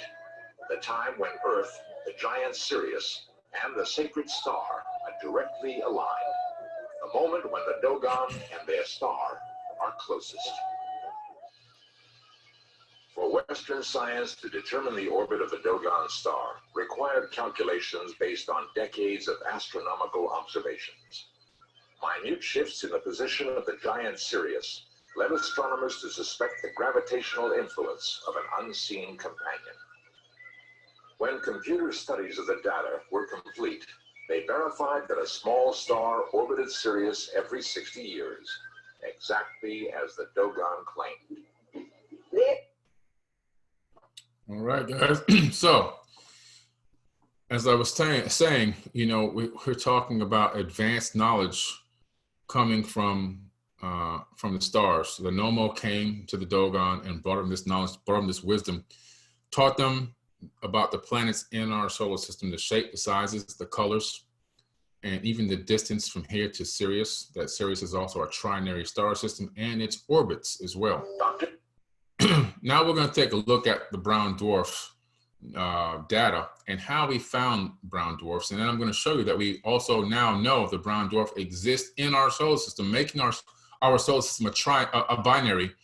the time when Earth, the giant Sirius, and the sacred star are directly aligned, the moment when the Dogon and their star are closest. For Western science to determine the orbit of the Dogon star required calculations based on decades of astronomical observations. Minute shifts in the position of the giant Sirius led astronomers to suspect the gravitational influence of an unseen companion. When computer studies of the data were complete, they verified that a small star orbited Sirius every 60 years, exactly as the Dogon claimed. All right, guys. So, as I was saying, you know, we're talking about advanced knowledge coming from the stars. The Nomo came to the Dogon and brought them this knowledge, brought them this wisdom, taught them about the planets in our solar system, the shape, the sizes, the colors, and even the distance from here to Sirius. That Sirius is also a trinary star system and its orbits as well. Now we're going to take a look at the brown dwarf data and how we found brown dwarfs. And then I'm going to show you that we also now know the brown dwarf exists in our solar system, making our solar system a binary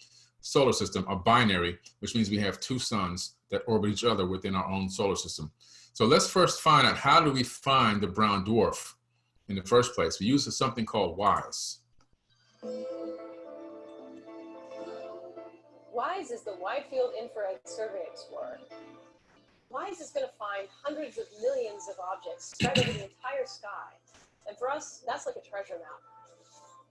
solar system, a binary, which means we have two suns that orbit each other within our own solar system. So let's first find out, how do we find the brown dwarf in the first place? We use something called WISE. WISE is the Wide Field Infrared Survey Explorer. WISE is going to find hundreds of millions of objects spread over the entire sky. And for us, that's like a treasure map.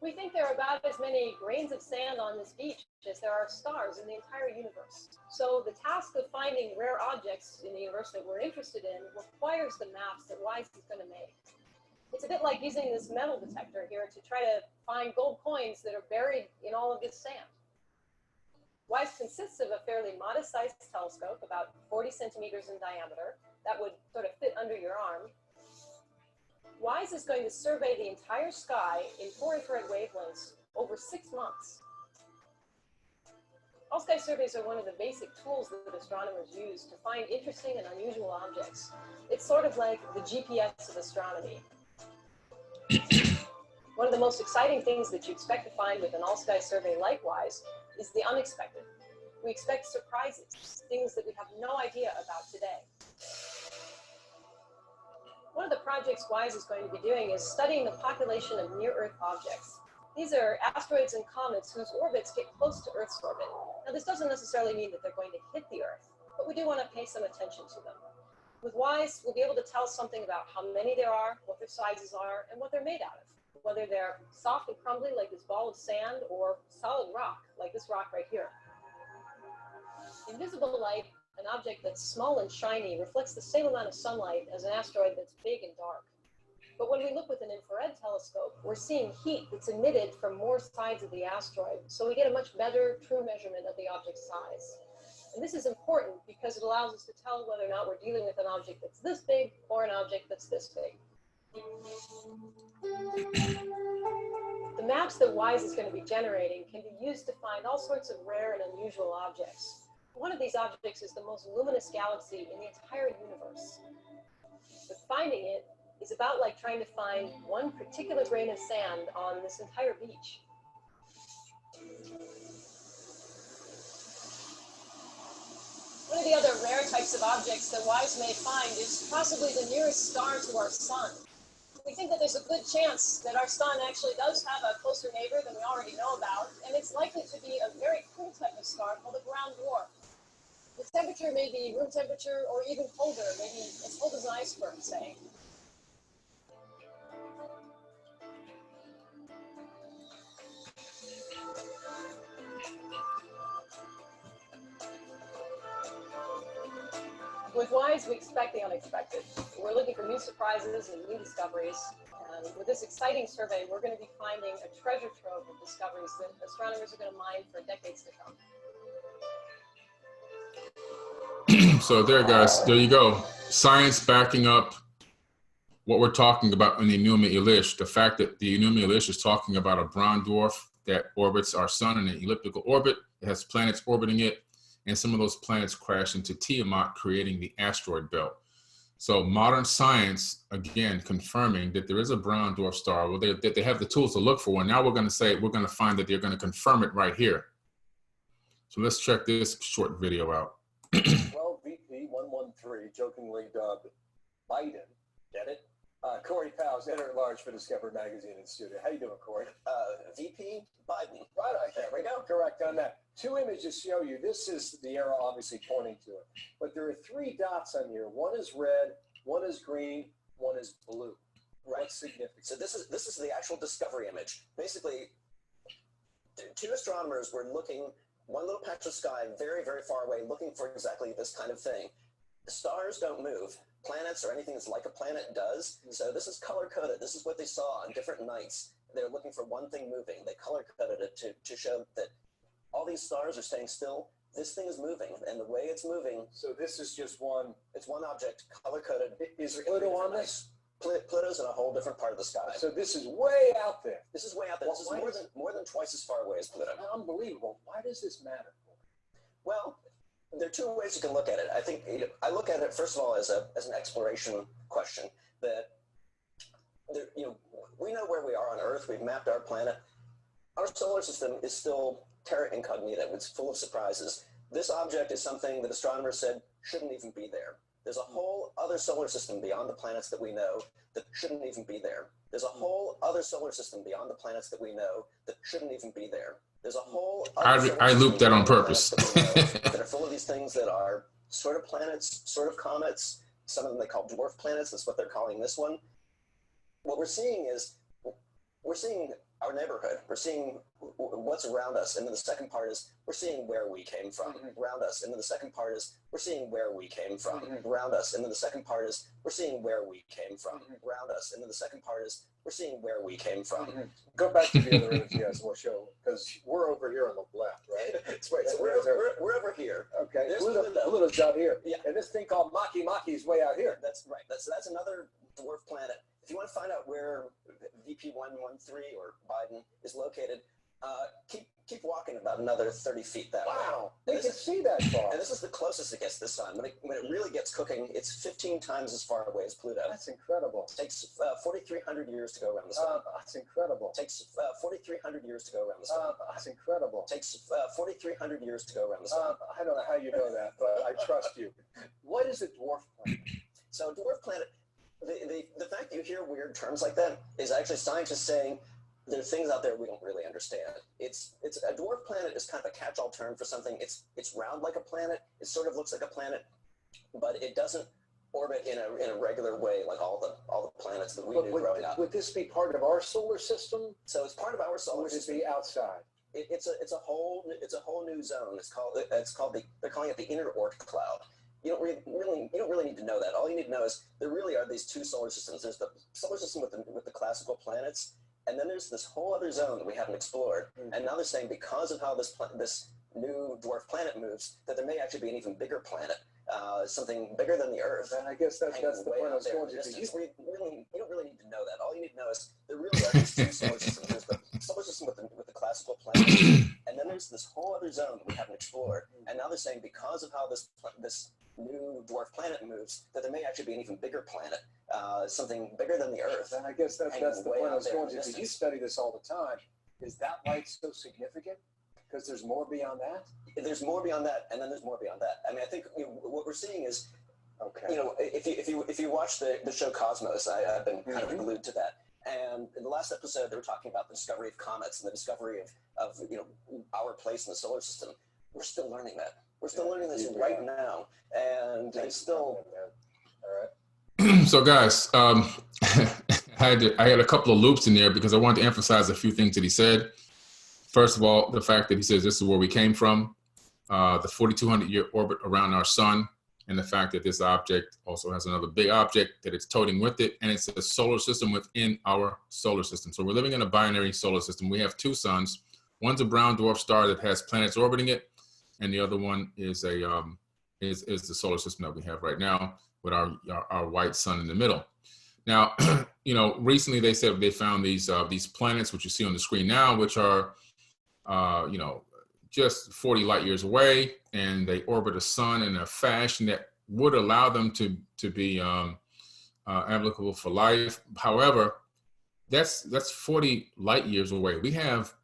We think there are about as many grains of sand on this beach as there are stars in the entire universe. So the task of finding rare objects in the universe that we're interested in requires the maps that WISE is going to make. It's a bit like using this metal detector here to try to find gold coins that are buried in all of this sand. WISE consists of a fairly modest-sized telescope, about 40 centimeters in diameter, that would sort of fit under your arm. WISE is going to survey the entire sky in 4 infrared wavelengths over 6 months. All-sky surveys are one of the basic tools that astronomers use to find interesting and unusual objects. It's sort of like the GPS of astronomy. One of the most exciting things that you expect to find with an all-sky survey like WISE is the unexpected. We expect surprises, things that we have no idea about today. One of the projects WISE is going to be doing is studying the population of near-Earth objects. These are asteroids and comets whose orbits get close to Earth's orbit. Now, this doesn't necessarily mean that they're going to hit the Earth, but we do want to pay some attention to them. With WISE, we'll be able to tell something about how many there are, what their sizes are, and what they're made out of. Whether they're soft and crumbly like this ball of sand or solid rock like this rock right here. In visible light, an object that's small and shiny reflects the same amount of sunlight as an asteroid that's big and dark. But when we look with an infrared telescope, we're seeing heat that's emitted from more sides of the asteroid, so we get a much better true measurement of the object's size. And this is important because it allows us to tell whether or not we're dealing with an object that's this big or an object that's this big. The maps that WISE is going to be generating can be used to find all sorts of rare and unusual objects. One of these objects is the most luminous galaxy in the entire universe. But finding it is about like trying to find one particular grain of sand on this entire beach. One of the other rare types of objects that WISE may find is possibly the nearest star to our sun. We think that there's a good chance that our sun actually does have a closer neighbor than we already know about, and it's likely to be a very cool type of star called a brown dwarf. The temperature may be room temperature or even colder, maybe as cold as an iceberg, say. With WISE, we expect the unexpected. We're looking for new surprises and new discoveries. And with this exciting survey, we're going to be finding a treasure trove of discoveries that astronomers are going to mine for decades to come. So there, guys, there you go. Science backing up what we're talking about in the Enuma Elish. The fact that the Enuma Elish is talking about a brown dwarf that orbits our sun in an elliptical orbit. It has planets orbiting it. And some of those planets crash into Tiamat, creating the asteroid belt. So modern science, again, confirming that there is a brown dwarf star. Well, that they have the tools to look for. And now we're going to say, we're going to find that they're going to confirm it right here. So let's check this short video out. Well, VP 113, jokingly dubbed Biden, get it? Corey Powell's editor-at-large for Discover Magazine in studio. How you doing, Corey? VP Biden. Right, there we go. Correct on that. Two images show you. This is the arrow obviously pointing to it. But there are three dots on here. One is red, one is green, one is blue. Right. What's significant? So this is the actual discovery image. Basically, two astronomers were looking one little patch of sky very, very far away, looking for exactly this kind of thing. The stars don't move. Planets or anything that's like a planet does. So this is color-coded. This is what they saw on different nights. They're looking for one thing moving. They color-coded it to show that all these stars are staying still. This thing is moving, and the way it's moving. So this is just one. It's one object, color-coded. Is Pluto on this? Pluto's in a whole different part of the sky. So this is way out there. This is way out there. This is more than twice as far away as Pluto. Unbelievable. Why does this matter? Well, there are two ways you can look at it. I think I look at it first of all as an exploration question. That we know where we are on Earth. We've mapped our planet. Our solar system is still terra incognita. It's full of surprises. This object is something that astronomers said shouldn't even be there. There's a whole other solar system beyond the planets that we know that shouldn't even be there. There's a whole other solar system beyond the planets that we know that shouldn't even be there. There's a whole other I looped that on purpose. that are full of these things that are sort of planets, sort of comets. Some of them they call dwarf planets. That's what they're calling this one. What we're seeing is our neighborhood. We're seeing what's around us. And then the second part is we're seeing where we came from around us. And then the second part is we're seeing where we came from around us. And then the second part is we're seeing where we came from around us. And then the second part is we're seeing where we came from. Go back to the other image, yes, we'll show, because we're over here on the left, right? That's right. So we're over here. Okay, There's Pluto's out here. Yeah. And this thing called Maki is way out here. That's right. That's another dwarf planet. If you want to find out where VP 113 or Biden is located, keep walking about another 30 feet that way. Wow, they can see that far. And this is the closest it gets this sun. When it really gets cooking, it's 15 times as far away as Pluto. That's incredible. It takes 4,300 years to go around the sun. That's incredible. It takes 4,300 years to go around the sun. That's incredible. It takes 4,300 years to go around the sun. I don't know how you know that, but I trust you. What is a dwarf planet? So dwarf planet, the fact that you hear weird terms like that is actually scientists saying there are things out there we don't really understand. It's a dwarf planet is kind of a catch-all term for something. It's round like a planet. It sort of looks like a planet, but it doesn't orbit in a regular way, like all the planets that we knew growing up. Would this be part of our solar system? So it's part of our solar system. Would it be outside? It's a whole new zone. They're calling it the inner Oort cloud. You don't really need to know that. All you need to know is there really are these two solar systems. There's the solar system with the classical planets, and then there's this whole other zone that we haven't explored. And now they're saying because of how this new dwarf planet moves, that there may actually be an even bigger planet, something bigger than the Earth. And I guess that's the point I was going to. You don't really need to know that. All you need to know is there really are these two solar systems. There's the solar system with the classical planets, and then there's this whole other zone that we haven't explored. And now they're saying because of how this new dwarf planet moves, that there may actually be an even bigger planet, something bigger than the Earth. And I guess that's the point I was going to. Because you study this all the time. Is that light so significant? Because there's more beyond that? There's more beyond that, and then there's more beyond that. I mean, I think what we're seeing is, if you watch the show Cosmos, I've been kind of glued to that. And in the last episode, they were talking about the discovery of comets and the discovery of our place in the solar system. We're still learning that. We're still learning this right now, and it's still. All right. So, guys, I had a couple of loops in there because I wanted to emphasize a few things that he said. First of all, the fact that he says this is where we came from, the 4,200-year orbit around our sun, and the fact that this object also has another big object that it's toting with it, and it's a solar system within our solar system. So we're living in a binary solar system. We have two suns. One's a brown dwarf star that has planets orbiting it, and the other one is is the solar system that we have right now with our white sun in the middle. Now, recently they said they found these planets, which you see on the screen now, which are just 40 light years away, and they orbit a sun in a fashion that would allow them to be applicable for life. However, that's 40 light years away. We have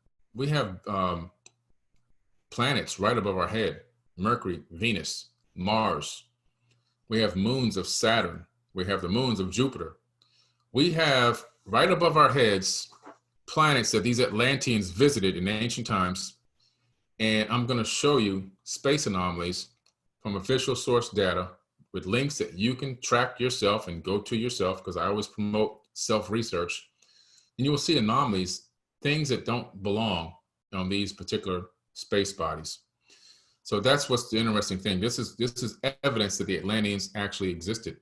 planets right above our head: Mercury, Venus, Mars. We have moons of Saturn. We have the moons of Jupiter. We have right above our heads planets that these Atlanteans visited in ancient times. And I'm going to show you space anomalies from official source data with links that you can track yourself and go to yourself, because I always promote self-research. And you will see anomalies, things that don't belong on these particular space bodies. So that's what's the interesting thing. This is evidence that the Atlanteans actually existed.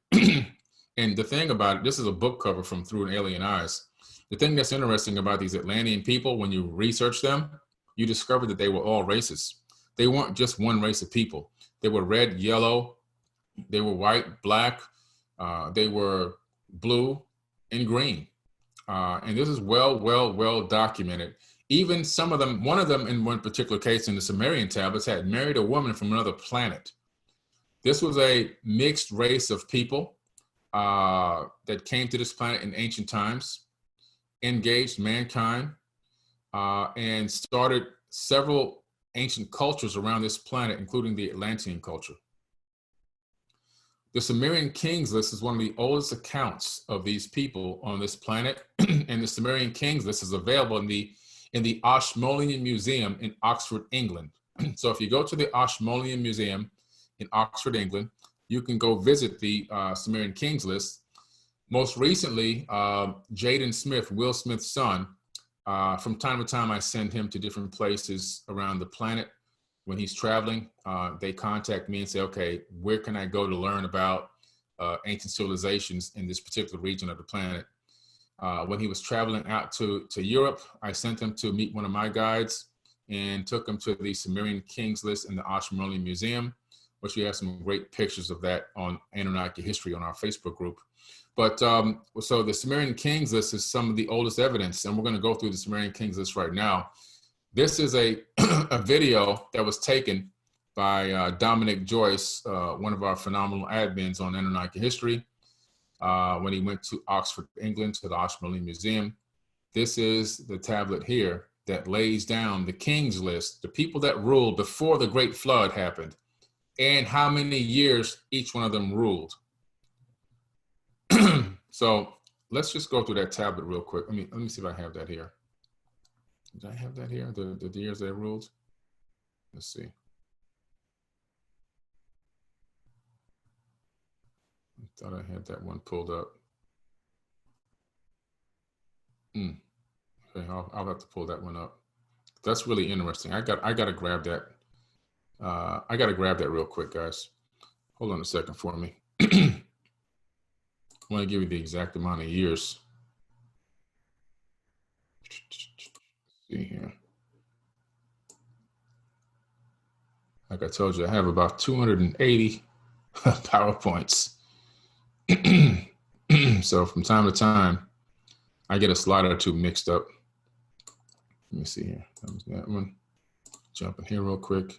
And the thing about it, this is a book cover from Through an Alien Eyes. The thing that's interesting about these Atlantean people, when you research them, you discover that they were all races. They weren't just one race of people. They were red, yellow, they were white, black, they were blue and green. And this is well documented. Even some of them, one of them in one particular case in the Sumerian tablets had married a woman from another planet. This was a mixed race of people that came to this planet in ancient times, engaged mankind, and started several ancient cultures around this planet, including the Atlantean culture. The Sumerian Kings List is one of the oldest accounts of these people on this planet, and the Sumerian Kings List is available in the Ashmolean Museum in Oxford, England. So if you go to the Ashmolean Museum in Oxford, England, you can go visit the Sumerian Kings List. Most recently, Jaden Smith, Will Smith's son, from time to time I send him to different places around the planet. When he's traveling, they contact me and say, okay, where can I go to learn about ancient civilizations in this particular region of the planet? When he was traveling out to Europe, I sent him to meet one of my guides and took him to the Sumerian Kings List in the Ashmolean Museum, which we have some great pictures of that on Anunnaki History on our Facebook group. But so the Sumerian Kings List is some of the oldest evidence, and we're going to go through the Sumerian Kings List right now. This is a video that was taken by Dominic Joyce, one of our phenomenal admins on Anunnaki History, when he went to Oxford, England, to the Ashmolean Museum. This is the tablet here that lays down the Kings List, the people that ruled before the Great Flood happened, and how many years each one of them ruled. So let's just go through that tablet real quick. Let me see if I have that here. Did I have that here? The years they ruled? Let's see. Thought I had that one pulled up. Okay, I'll have to pull that one up. That's really interesting. I gotta grab that. I gotta grab that real quick, guys. Hold on a second for me. I want to give you the exact amount of years. Let's see here. Like I told you, I have about 280 PowerPoints. So from time to time, I get a slide or two mixed up. Let me see here. That was that one. Jump in here real quick.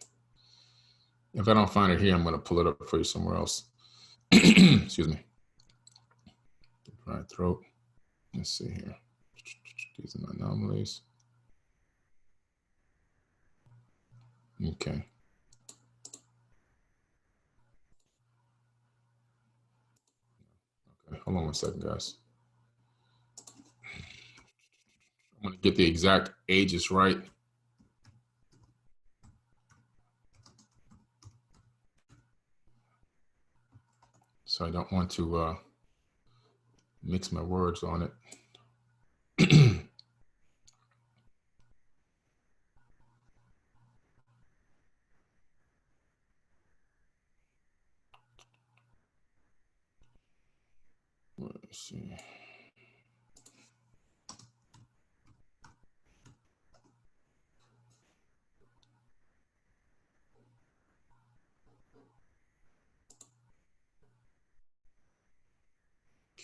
If I don't find it here, I'm going to pull it up for you somewhere else. Excuse me. Dry throat. Let's see here. These are my anomalies. Okay. Okay, hold on one second, guys. I'm going to get the exact ages right. So I don't want to mix my words on it. Let's see.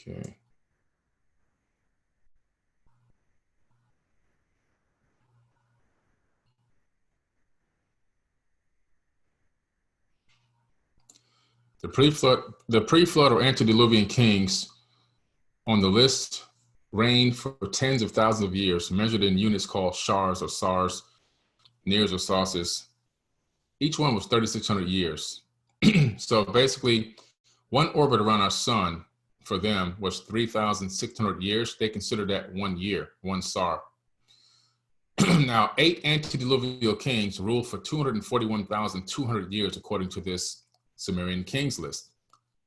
Okay. The pre-flood or antediluvian kings on the list reigned for tens of thousands of years, measured in units called shars or sars, nears or sauces. Each one was 3,600 years. So basically, one orbit around our sun for them was 3,600 years. They consider that 1 year, one sar. Now, 8 antediluvial kings ruled for 241,200 years, according to this Sumerian kings list.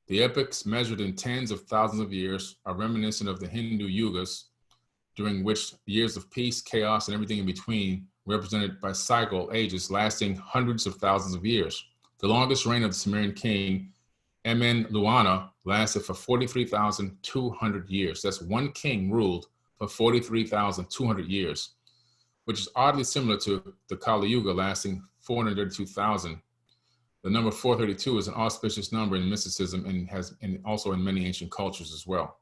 The epochs, measured in tens of thousands of years, are reminiscent of the Hindu yugas, during which years of peace, chaos, and everything in between, represented by cycle ages lasting hundreds of thousands of years. The longest reign of the Sumerian king, Emen-Luana, lasted for 43,200 years. That's one king ruled for 43,200 years, which is oddly similar to the Kali Yuga lasting 432,000. The number 432 is an auspicious number in mysticism and also in many ancient cultures as well.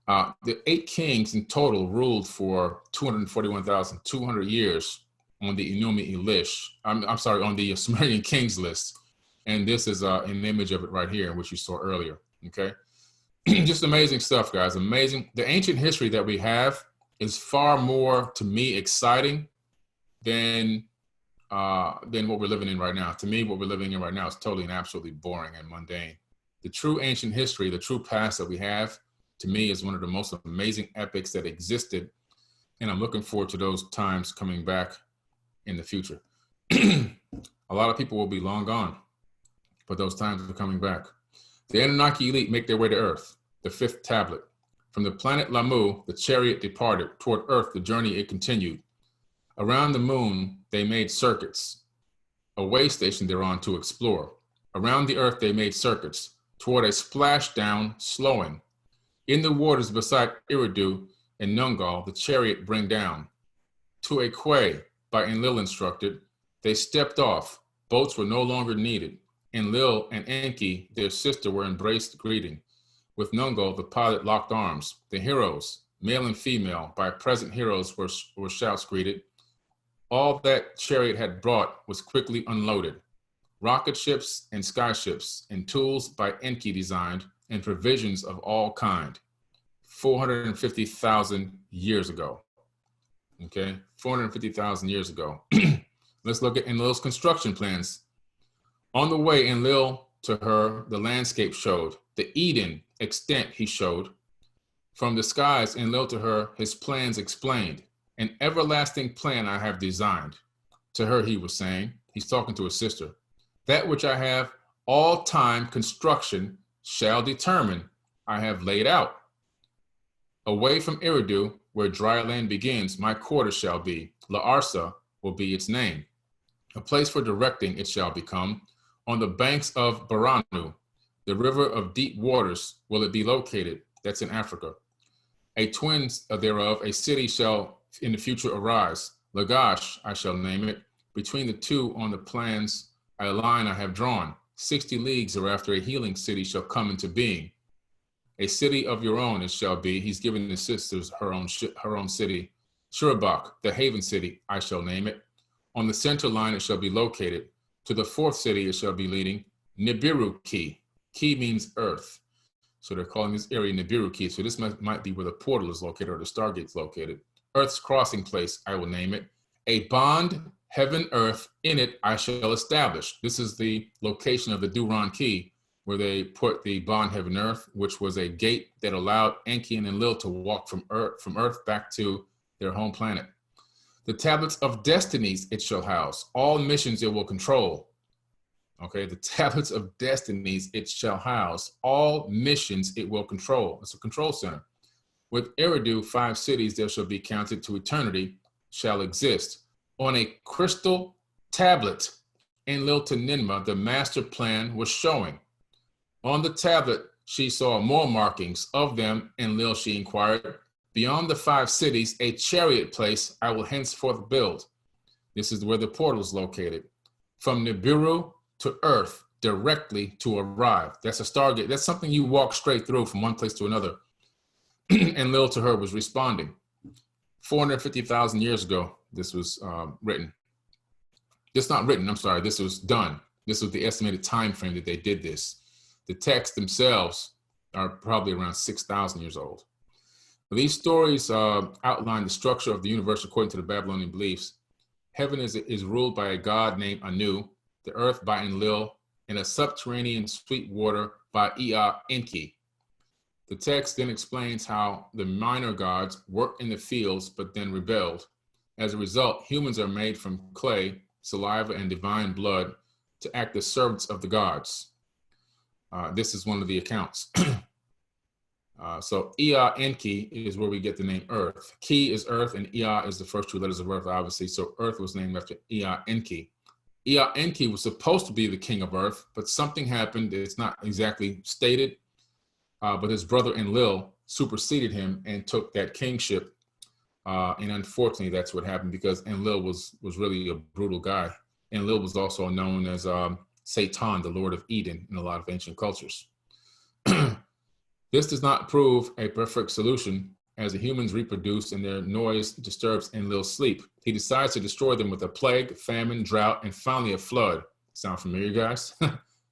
The 8 kings in total ruled for 241,200 years on the Enuma Elish. I'm sorry, on the Sumerian kings list. And this is an image of it right here, which you saw earlier, okay? Just amazing stuff, guys, amazing. The ancient history that we have is far more, to me, exciting than what we're living in right now. To me, what we're living in right now is totally and absolutely boring and mundane. The true ancient history, the true past that we have, to me, is one of the most amazing epics that existed. And I'm looking forward to those times coming back in the future. A lot of people will be long gone, but those times are coming back. The Anunnaki elite make their way to Earth, the 5th tablet. From the planet Lamu, the chariot departed. Toward Earth, the journey it continued. Around the moon, they made circuits, a way station they're on to explore. Around the Earth, they made circuits. Toward a splashdown, slowing. In the waters beside Eridu and Nungal, the chariot bring down. To a quay, by Enlil instructed, they stepped off. Boats were no longer needed. Enlil and Enki, their sister, were embraced greeting. With Nungal, the pilot locked arms. The heroes, male and female, by present heroes were shouts greeted. All that chariot had brought was quickly unloaded. Rocket ships and skyships and tools by Enki designed and provisions of all kind. 450,000 years ago. Okay, 450,000 years ago. Let's look at Enlil's construction plans. On the way, Enlil to her, the landscape showed. The Eden extent he showed. From the skies, Enlil to her, his plans explained. An everlasting plan I have designed. To her, he was saying, he's talking to his sister. That which I have all time construction shall determine, I have laid out. Away from Eridu, where dry land begins, my quarter shall be. La Arsa will be its name. A place for directing it shall become. On the banks of Baranu, the river of deep waters, will it be located. That's in Africa. A twin thereof, a city shall in the future arise. Lagash, I shall name it. Between the two on the plans, a line I have drawn. 60 leagues or after a healing city shall come into being. A city of your own it shall be. He's given his sisters her own city. Shurabak, the haven city, I shall name it. On the center line it shall be located. To the fourth city it shall be leading. Nibiru Ki. Ki means earth. So they're calling this area Nibiru Ki. So this might be where the portal is located or the Stargate is located. Earth's crossing place, I will name it. A bond, heaven, earth, in it I shall establish. This is the location of the Duran Key, where they put the bond, heaven, earth, which was a gate that allowed Enki and Enlil to walk from earth back to their home planet. The tablets of destinies it shall house. All missions it will control. Okay, the tablets of destinies it shall house. All missions it will control. It's a control center. With Eridu, 5 cities there shall be counted to eternity shall exist. On a crystal tablet, Enlil to Ninmah, the master plan was showing. On the tablet, she saw more markings of them. Enlil, she inquired, beyond the 5 cities, a chariot place I will henceforth build. This is where the portal is located. From Nibiru to Earth, directly to arrive. That's a Stargate. That's something you walk straight through from one place to another. Enlil to her was responding. 450,000 years ago, this was written. It's not written, I'm sorry, this was done. This was the estimated time frame that they did this. The texts themselves are probably around 6,000 years old. These stories outline the structure of the universe according to the Babylonian beliefs. Heaven is ruled by a god named Anu, the earth by Enlil, and a subterranean sweet water by Ea Enki. The text then explains how the minor gods worked in the fields but then rebelled. As a result, humans are made from clay, saliva, and divine blood to act as servants of the gods. This is one of the accounts. So Ea Enki is where we get the name Earth. Ki is Earth, and Ea is the first 2 letters of Earth, obviously. So Earth was named after Ea Enki. Ea Enki was supposed to be the king of Earth, but something happened. It's not exactly stated, but his brother Enlil superseded him and took that kingship. And unfortunately, that's what happened because Enlil was really a brutal guy. Enlil was also known as Satan, the Lord of Eden, in a lot of ancient cultures. This does not prove a perfect solution, as the humans reproduce and their noise disturbs Enlil's sleep. He decides to destroy them with a plague, famine, drought, and finally a flood. Sound familiar, guys?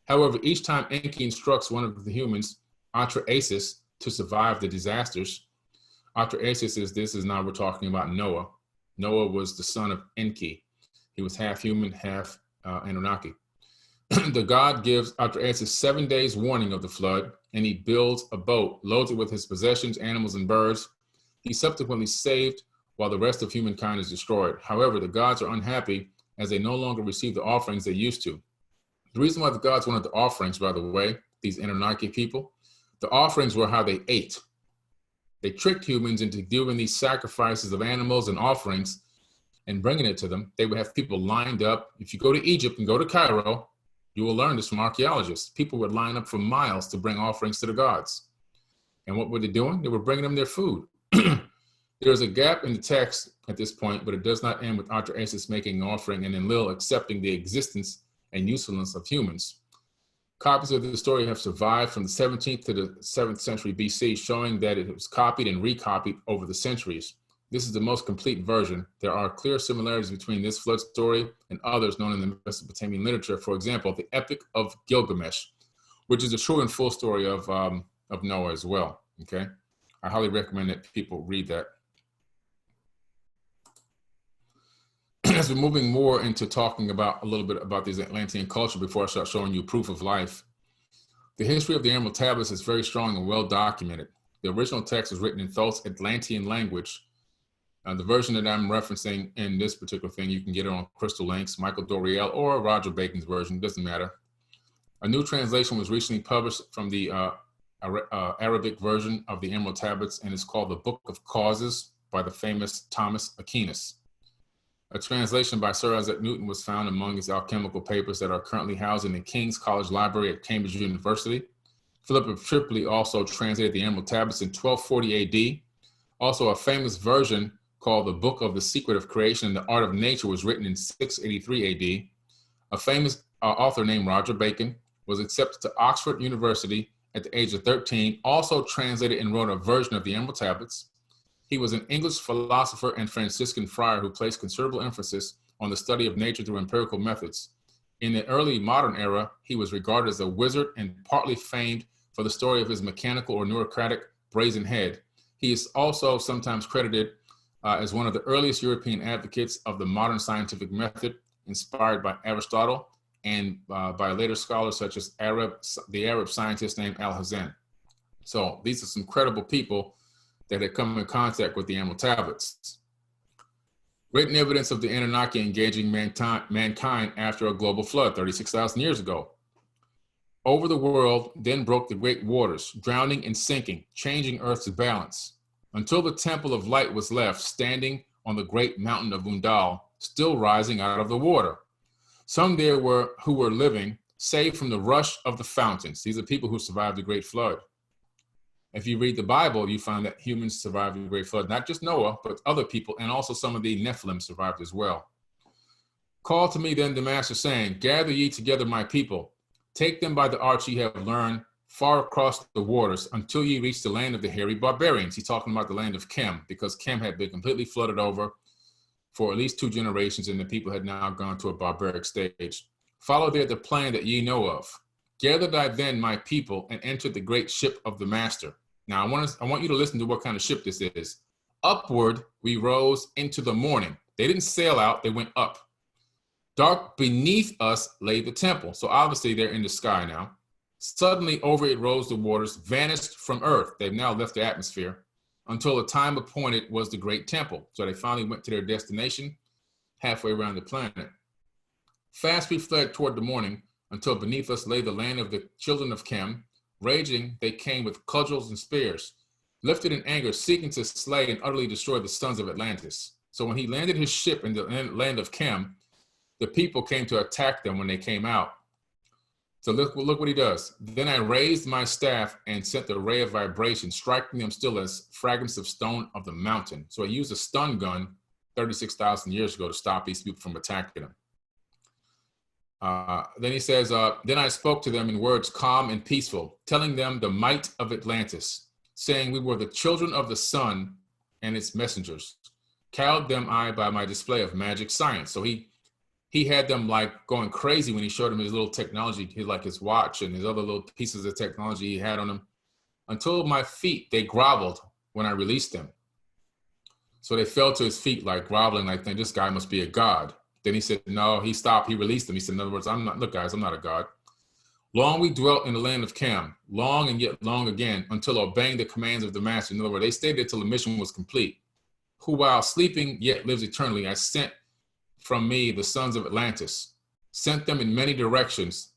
However, each time Enki instructs one of the humans, Atrahasis, to survive the disasters. Atrahasis is now we're talking about Noah. Noah was the son of Enki. He was half human, half Anunnaki. The god gives Atrahasis 7 days warning of the flood, and he builds a boat, loads it with his possessions, animals, and birds. He's subsequently saved while the rest of humankind is destroyed. However, the gods are unhappy as they no longer receive the offerings they used to. The reason why the gods wanted the offerings, by the way, these Anunnaki people, the offerings were how they ate. They tricked humans into doing these sacrifices of animals and offerings and bringing it to them. They would have people lined up. If you go to Egypt and go to Cairo, you will learn this from archaeologists. People would line up for miles to bring offerings to the gods. And what were they doing? They were bringing them their food. There's a gap in the text at this point, but it does not end with Atrahasis making an offering and Enlil accepting the existence and usefulness of humans. Copies of the story have survived from the 17th to the 7th century BC, showing that it was copied and recopied over the centuries. This is the most complete version. There are clear similarities between this flood story and others known in the Mesopotamian literature. For example, the Epic of Gilgamesh, which is a true and full story of Noah as well, okay? I highly recommend that people read that. As we're moving more into talking about a little bit about this Atlantean culture before I start showing you proof of life, the history of the Emerald Tablets is very strong and well documented. The original text was written in Thoth's Atlantean language. The version that I'm referencing in this particular thing, you can get it on Crystal Links, Michael Doriel, or Roger Bacon's version, doesn't matter. A new translation was recently published from the Arabic version of the Emerald Tablets, and is called the Book of Causes by the famous Thomas Aquinas. A translation by Sir Isaac Newton was found among his alchemical papers that are currently housed in the King's College Library at Cambridge University. Philip of Tripoli also translated the Emerald Tablets in 1240 AD. Also, a famous version called the Book of the Secret of Creation and the Art of Nature was written in 683 AD. A famous author named Roger Bacon was accepted to Oxford University at the age of 13, also translated and wrote a version of the Emerald Tablets. He was an English philosopher and Franciscan friar who placed considerable emphasis on the study of nature through empirical methods. In the early modern era, he was regarded as a wizard and partly famed for the story of his mechanical or neurocratic brazen head. He is also sometimes credited as one of the earliest European advocates of the modern scientific method, inspired by Aristotle and by later scholars such as the Arab scientist named Al-Hazen. So these are some credible people that had come in contact with the Emerald Tablets. Written evidence of the Anunnaki engaging mankind after a global flood 36,000 years ago. Over the world then broke the great waters, drowning and sinking, changing Earth's balance, until the temple of light was left standing on the great mountain of Undal, still rising out of the water. Some there were who were living, saved from the rush of the fountains. These are people who survived the great flood. If you read the Bible, you find that humans survived the great flood, not just Noah, but other people, and also some of the Nephilim survived as well. Call to me then the master, saying, gather ye together my people, take them by the arts ye have learned, far across the waters, until ye reach the land of the hairy barbarians. He's talking about the land of Chem, because Chem had been completely flooded over for at least 2 generations, and the people had now gone to a barbaric stage. Follow there the plan that ye know of. Gather thy then my people, and enter the great ship of the master. Now I want you to listen to what kind of ship this is. Upward we rose into the morning. They didn't sail out, they went up. Dark beneath us lay the temple. So obviously they're in the sky now. Suddenly over it rose the waters, vanished from earth. They've now left the atmosphere, until the time appointed was the great temple. So they finally went to their destination, halfway around the planet. Fast we fled toward the morning, until beneath us lay the land of the children of Chem. Raging, they came with cudgels and spears, lifted in anger, seeking to slay and utterly destroy the sons of Atlantis. So when he landed his ship in the land of Chem, the people came to attack them when they came out. So look what he does. Then I raised my staff and sent the ray of vibration, striking them still as fragments of stone of the mountain. So he used a stun gun 36,000 years ago to stop these people from attacking him. Then he says, then I spoke to them in words calm and peaceful, telling them the might of Atlantis, saying we were the children of the sun and its messengers. Cowed them I by my display of magic science. So he had them like going crazy when he showed them his little technology, his watch and his other little pieces of technology he had on him. Until my feet, they groveled when I released them. So they fell to his feet like groveling, like this guy must be a god. Then he said, no, he stopped, he released them. He said, in other words, look guys, I'm not a god. Long we dwelt in the land of Chem, long and yet long again, until obeying the commands of the master. In other words, they stayed there till the mission was complete. Who while sleeping yet lives eternally, I sent from me the sons of Atlantis, sent them in many directions,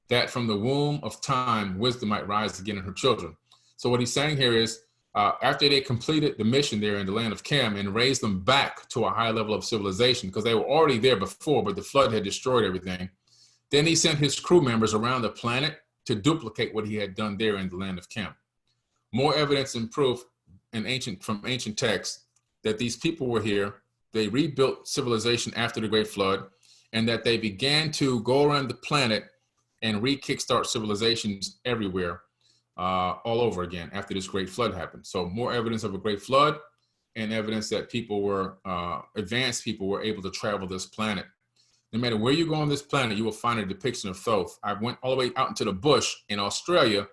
that from the womb of time, wisdom might rise again in her children. So what he's saying here is, after they completed the mission there in the land of Chem and raised them back to a high level of civilization, because they were already there before, but the flood had destroyed everything. Then he sent his crew members around the planet to duplicate what he had done there in the land of Chem. More evidence and proof from ancient texts that these people were here. They rebuilt civilization after the great flood, and that they began to go around the planet and re-kickstart civilizations everywhere. All over again after this great flood happened. So more evidence of a great flood and evidence that people were, advanced people were able to travel this planet. No matter where you go on this planet, you will find a depiction of Thoth. I went all the way out into the bush in Australia,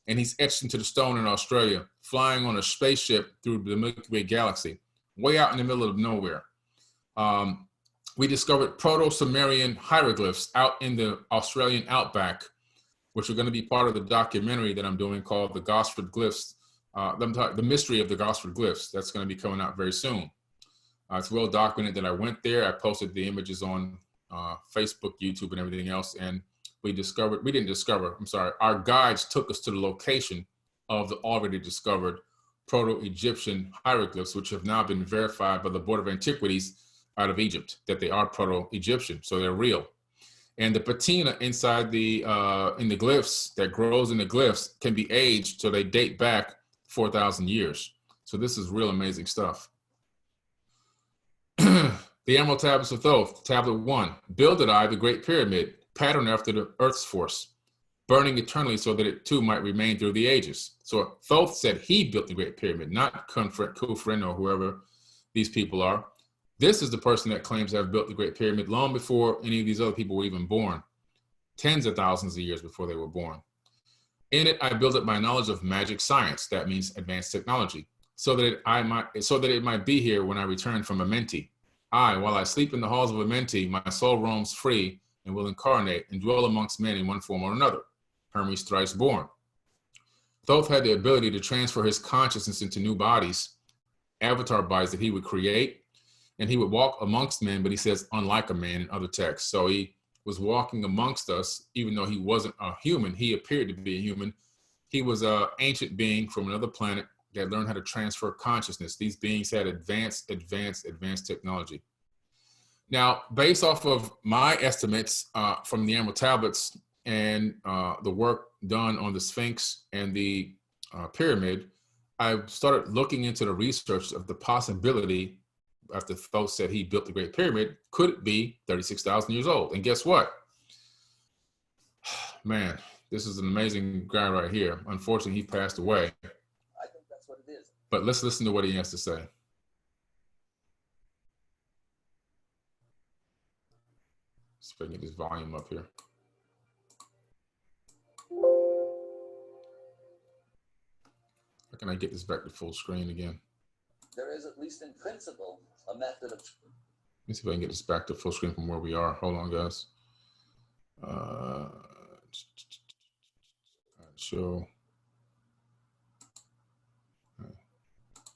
and he's etched into the stone in Australia, flying on a spaceship through the Milky Way galaxy, way out in the middle of nowhere. We discovered Proto-Sumerian hieroglyphs out in the Australian outback, which are going to be part of the documentary that I'm doing called The Gosford Glyphs, The Mystery of the Gosford Glyphs. That's going to be coming out very soon. It's well documented that I went there. I posted the images on Facebook, YouTube, and everything else. And we didn't discover, I'm sorry, our guides took us to the location of the already discovered Proto-Egyptian hieroglyphs, which have now been verified by the Board of Antiquities out of Egypt, that they are Proto-Egyptian, so they're real. And the patina inside the in the glyphs that grows in the glyphs can be aged so they date back 4,000 years. So this is real amazing stuff. The Emerald Tablets of Thoth, Tablet 1. Builded I the Great Pyramid, patterned after the Earth's force, burning eternally so that it too might remain through the ages. So Thoth said he built the Great Pyramid, not Khufren or whoever these people are. This is the person that claims to have built the Great Pyramid long before any of these other people were even born, tens of thousands of years before they were born. In it, I built it by knowledge of magic science, that means advanced technology, so that it might be here when I return from Amenti. While I sleep in the halls of Amenti, my soul roams free and will incarnate and dwell amongst men in one form or another. Hermes thrice born. Thoth had the ability to transfer his consciousness into new bodies, avatar bodies that he would create, and he would walk amongst men, but he says, unlike a man in other texts. So he was walking amongst us, even though he wasn't a human. He appeared to be a human. He was an ancient being from another planet that learned how to transfer consciousness. These beings had advanced technology. Now, based off of my estimates from the Emerald Tablets and the work done on the Sphinx and the pyramid, I started looking into the research of the possibility, after Thoth said he built the Great Pyramid, could it be 36,000 years old? And guess what? Man, this is an amazing guy right here. Unfortunately, he passed away. I think that's what it is. But let's listen to what he has to say. See if I can get this volume up here. How can I get this back to full screen again? There is, at least in principle, a method of... Let me see if I can get this back to full screen from where we are. Hold on, guys. Show.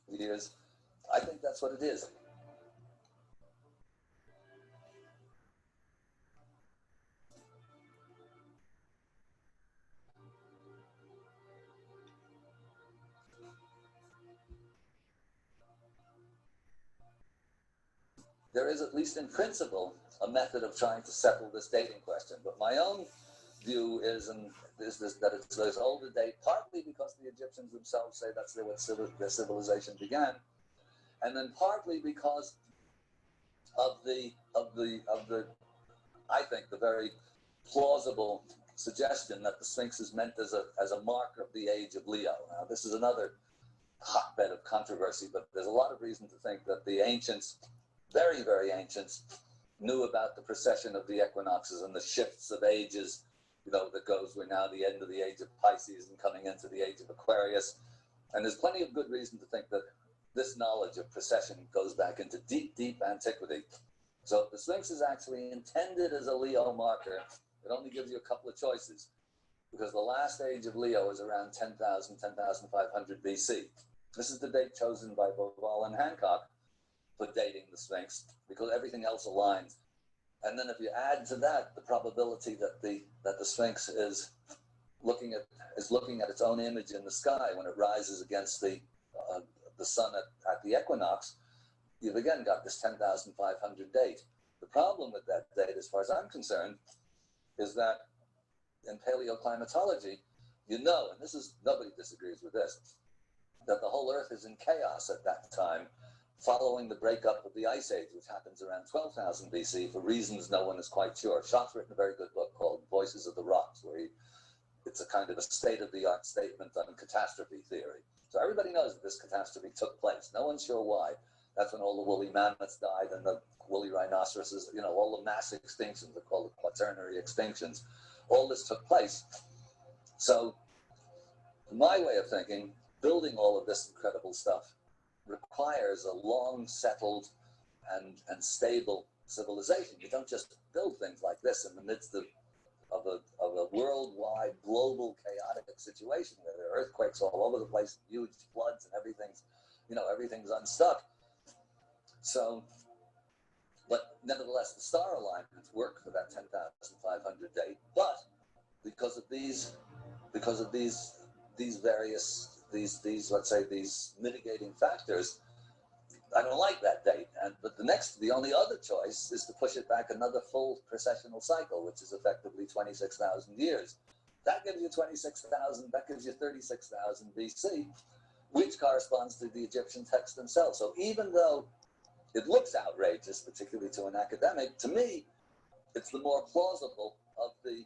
Years. I think that's what it is. There is, at least in principle, a method of trying to settle this dating question. But my own view is that it's this older date, partly because the Egyptians themselves say that's where their civilization began, and then partly because of the I think the very plausible suggestion that the Sphinx is meant as a marker of the age of Leo. Now, this is another hotbed of controversy, but there's a lot of reason to think that the ancients, very, very ancients, knew about the precession of the equinoxes and the shifts of ages, that goes, we're now the end of the age of Pisces and coming into the age of Aquarius. And there's plenty of good reason to think that this knowledge of precession goes back into deep, deep antiquity. So if the Sphinx is actually intended as a Leo marker, it only gives you a couple of choices, because the last age of Leo is around 10,000, 10,500 BC. This is the date chosen by Bovall and Hancock for dating the Sphinx, because everything else aligns. And then if you add to that the probability that the Sphinx is looking at its own image in the sky when it rises against the sun at the equinox, you've again got this 10,500 date. The problem with that date, as far as I'm concerned, is that in paleoclimatology, and this is, nobody disagrees with this, that the whole Earth is in chaos at that time, following the breakup of the Ice Age, which happens around 12,000 BC for reasons no one is quite sure. Schott's written a very good book called Voices of the Rocks, where it's a kind of a state-of-the-art statement on catastrophe theory. So everybody knows that this catastrophe took place. No one's sure why. That's when all the woolly mammoths died and the woolly rhinoceroses, all the mass extinctions, they're called the quaternary extinctions. All this took place. So, my way of thinking, building all of this incredible stuff requires a long settled and stable civilization. You don't just build things like this in the midst of a worldwide, global, chaotic situation where there are earthquakes all over the place, huge floods, and everything's unstuck. So, but nevertheless, the star alignments work for that 10,500 date. But these various, let's say, these mitigating factors, I don't like that date. But the only other choice is to push it back another full precessional cycle, which is effectively 26,000 years. That gives you 26,000, that gives you 36,000 BC, which corresponds to the Egyptian texts themselves. So even though it looks outrageous, particularly to an academic, to me, it's the more plausible of the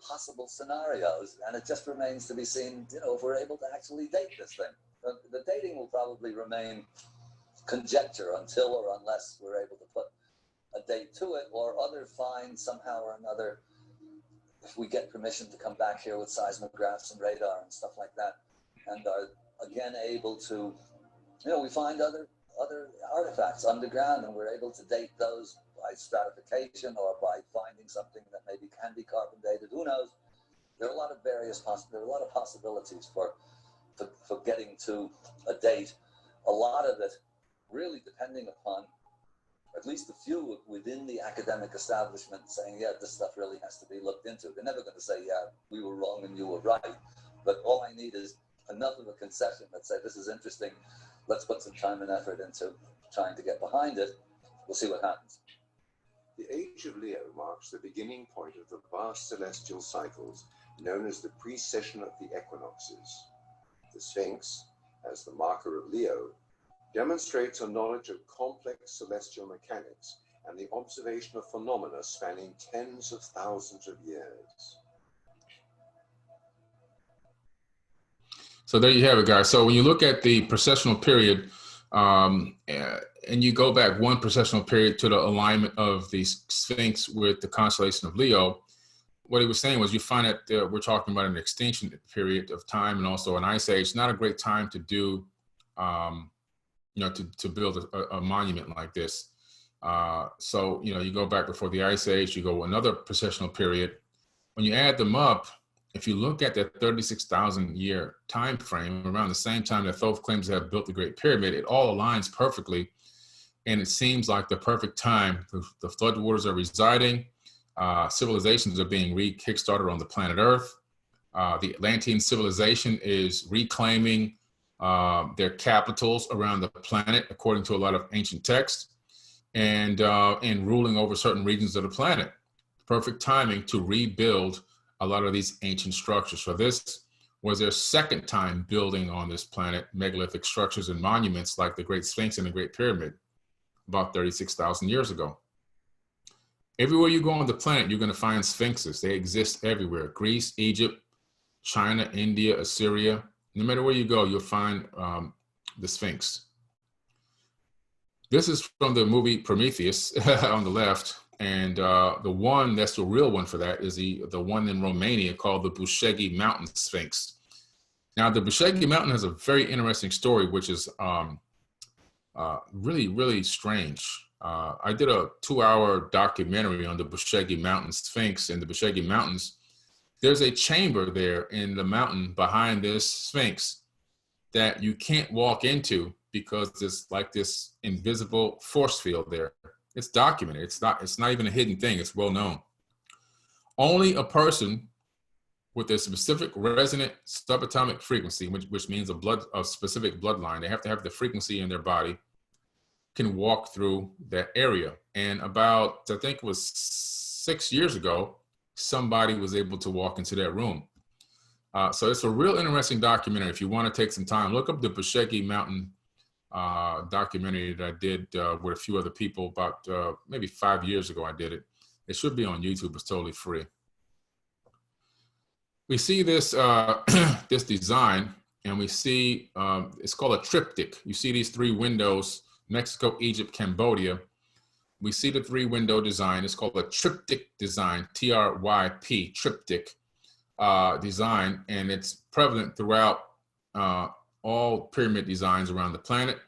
possible scenarios, and it just remains to be seen, if we're able to actually date this thing. The dating will probably remain conjecture until or unless we're able to put a date to it, or other find somehow or another, if we get permission to come back here with seismographs and radar and stuff like that, and are again able to, we find other artifacts underground, and we're able to date those by stratification or by finding something that maybe can be carbon dated. Who knows? There are a lot of possibilities for getting to a date. A lot of it really depending upon at least a few within the academic establishment saying, yeah, this stuff really has to be looked into. They're never going to say, yeah, we were wrong and you were right. But all I need is enough of a concession that say, this is interesting. Let's put some time and effort into trying to get behind it. We'll see what happens. The age of Leo marks the beginning point of the vast celestial cycles known as the precession of the equinoxes. The Sphinx, as the marker of Leo, demonstrates a knowledge of complex celestial mechanics and the observation of phenomena spanning tens of thousands of years. So there you have it, guys. So when you look at the precessional period, and you go back one precessional period to the alignment of the Sphinx with the constellation of Leo, what he was saying was you find that we're talking about an extinction period of time and also an ice age. Not a great time to do, to build a monument like this. So, you go back before the ice age, you go another precessional period. When you add them up, if you look at that 36,000 year time frame, around the same time that Thoth claims to have built the Great Pyramid, it all aligns perfectly. And it seems like the perfect time. The floodwaters are residing. Civilizations are being kickstarted on the planet Earth. The Atlantean civilization is reclaiming their capitals around the planet, according to a lot of ancient texts, and ruling over certain regions of the planet. Perfect timing to rebuild a lot of these ancient structures. So this was their second time building on this planet megalithic structures and monuments like the Great Sphinx and the Great Pyramid about 36,000 years ago. Everywhere you go on the planet, you're going to find sphinxes. They exist everywhere. Greece, Egypt, China, India, Assyria. No matter where you go, you'll find the Sphinx. This is from the movie Prometheus on the left. And the one that's the real one for that is the one in Romania called the Bushegi Mountain Sphinx. Now, the Bushegi Mountain has a very interesting story, which is really, really strange. I did a 2-hour documentary on the Bushegi Mountain Sphinx in the Bushegi Mountains. There's a chamber there in the mountain behind this Sphinx that you can't walk into because there's like this invisible force field there. It's documented. It's not even a hidden thing. It's well known. Only a person with a specific resonant subatomic frequency, which means a specific bloodline, they have to have the frequency in their body, can walk through that area. And about, I think it was 6 years ago, somebody was able to walk into that room. So it's a real interesting documentary. If you want to take some time, look up the Bushegi Mountain documentary that I did with a few other people about maybe 5 years ago. I did it. It should be on YouTube. It's totally free. We see this this design, and we see it's called a triptych. You see these 3 windows: Mexico, Egypt, Cambodia. We see the 3-window design. It's called a triptych design, TRYP, triptych design, and it's prevalent throughout all pyramid designs around the planet.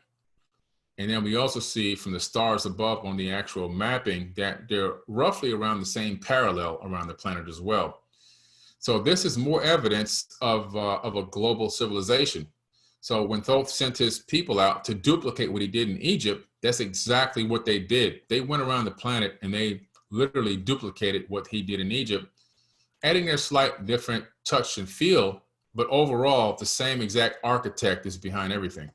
And then we also see from the stars above on the actual mapping that they're roughly around the same parallel around the planet as well. So this is more evidence of a global civilization. So when Thoth sent his people out to duplicate what he did in Egypt, that's exactly what they did. They went around the planet and they literally duplicated what he did in Egypt. adding their slight different touch and feel, but overall, the same exact architect is behind everything.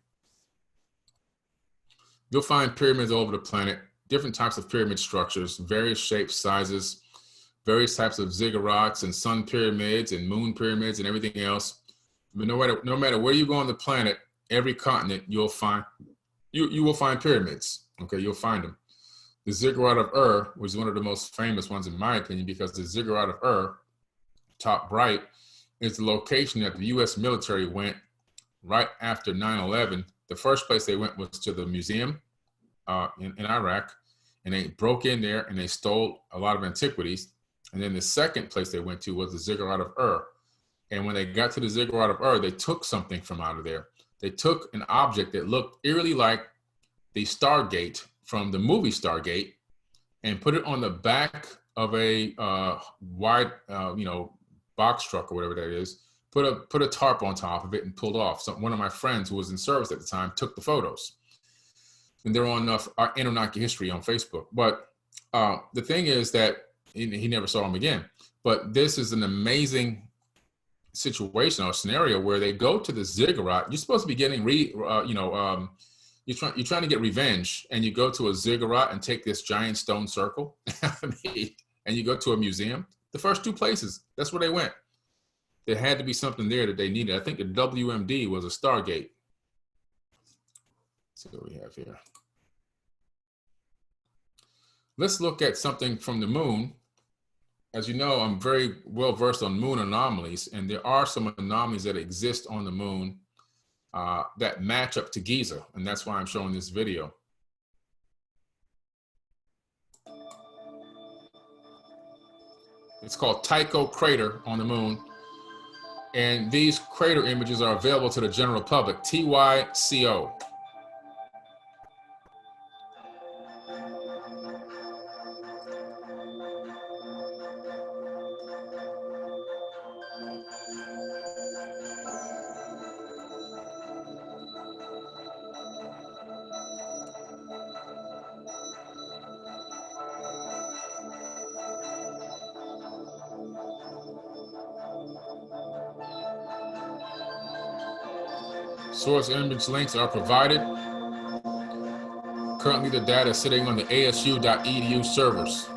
You'll find pyramids all over the planet, different types of pyramid structures, various shapes, sizes, various types of ziggurats and sun pyramids and moon pyramids and everything else. But no matter where you go on the planet, every continent, you will find pyramids. Okay, you'll find them. The Ziggurat of Ur was one of the most famous ones in my opinion, because the Ziggurat of Ur, top right, is the location that the US military went right after 9/11. The first place they went was to the museum in Iraq, and they broke in there and they stole a lot of antiquities. And then the second place they went to was the Ziggurat of Ur. And when they got to the Ziggurat of Ur, they took something from out of there. They took an object that looked eerily like the Stargate from the movie Stargate and put it on the back of a wide, box truck or whatever that is, put a tarp on top of it and pulled off. So one of my friends who was in service at the time took the photos. And they're on our Anunnaki history on Facebook. But the thing is that he never saw them again. But this is an amazing situation or scenario where they go to the ziggurat. You're supposed to be getting, you're trying to get revenge, and you go to a ziggurat and take this giant stone circle, and you go to a museum. The first two places, that's where they went. There had to be something there that they needed. I think the WMD was a Stargate. Let's see what we have here. Let's look at something from the moon. As you know, I'm very well versed on moon anomalies, and there are some anomalies that exist on the moon that match up to Giza, and that's why I'm showing this video. It's called Tycho crater on the moon, and these crater images are available to the general public. TYCO. Source image links are provided. Currently, the data is sitting on the asu.edu servers.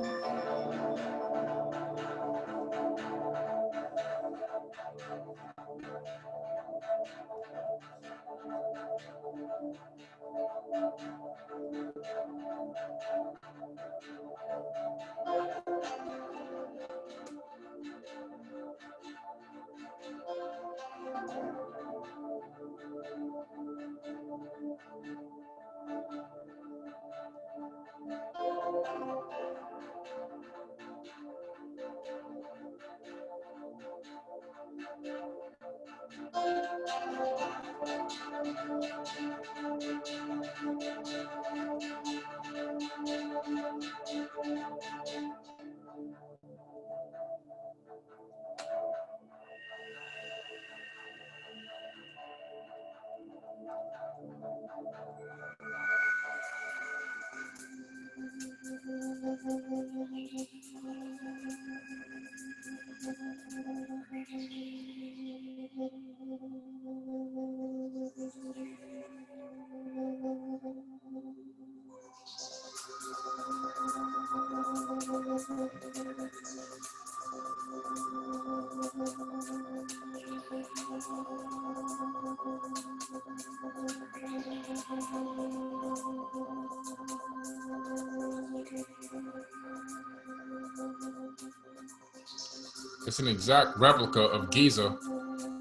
It's an exact replica of Giza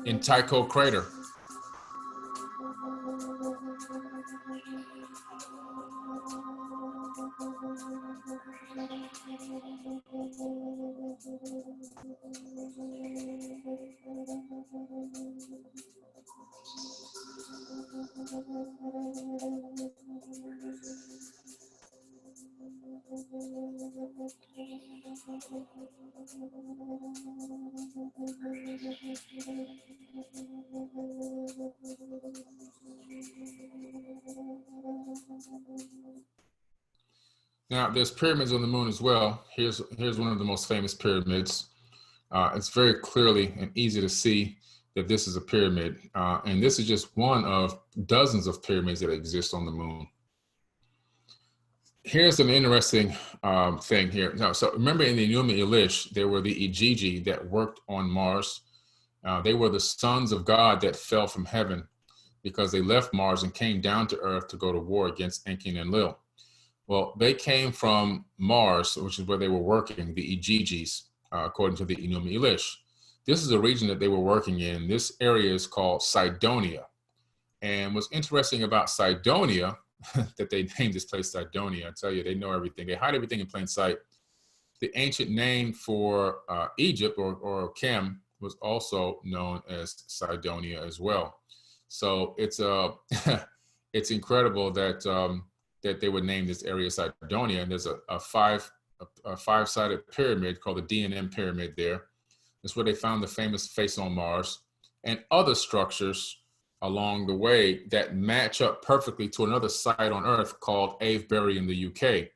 in Tycho crater. Now, there's pyramids on the moon as well. Here's one of the most famous pyramids. it's very clearly and easy to see that this is a pyramid. And this is just one of dozens of pyramids that exist on the moon. Here's an interesting thing here. Now, so remember in the Enuma Elish, there were the Igigi that worked on Mars. They were the sons of God that fell from heaven because they left Mars and came down to Earth to go to war against Enki and Enlil. Well, they came from Mars, which is where they were working, the Igigis, according to the Enuma Elish. This is a region that they were working in. This area is called Cydonia. And what's interesting about Cydonia, that they named this place Cydonia, I tell you, they know everything. They hide everything in plain sight. The ancient name for Egypt or Kem was also known as Cydonia as well. So it's it's incredible that that they would name this area Cydonia. And there's a five-sided pyramid called the D&M pyramid there. That's where they found the famous face on Mars and other structures along the way that match up perfectly to another site on Earth called Avebury in the UK,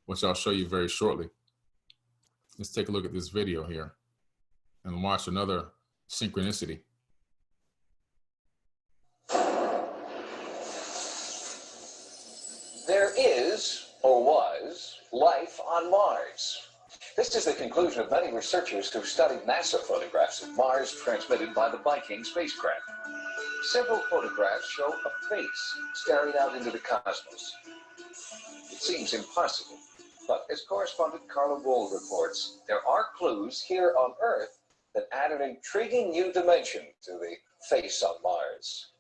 which I'll show you very shortly. Let's take a look at this video here and watch another synchronicity. There is, or was, life on Mars. This is the conclusion of many researchers who studied NASA photographs of Mars transmitted by the Viking spacecraft. Several photographs show a face staring out into the cosmos. It seems impossible, but as correspondent Carla Wold reports, there are clues here on Earth that add an intriguing new dimension to the face on Mars.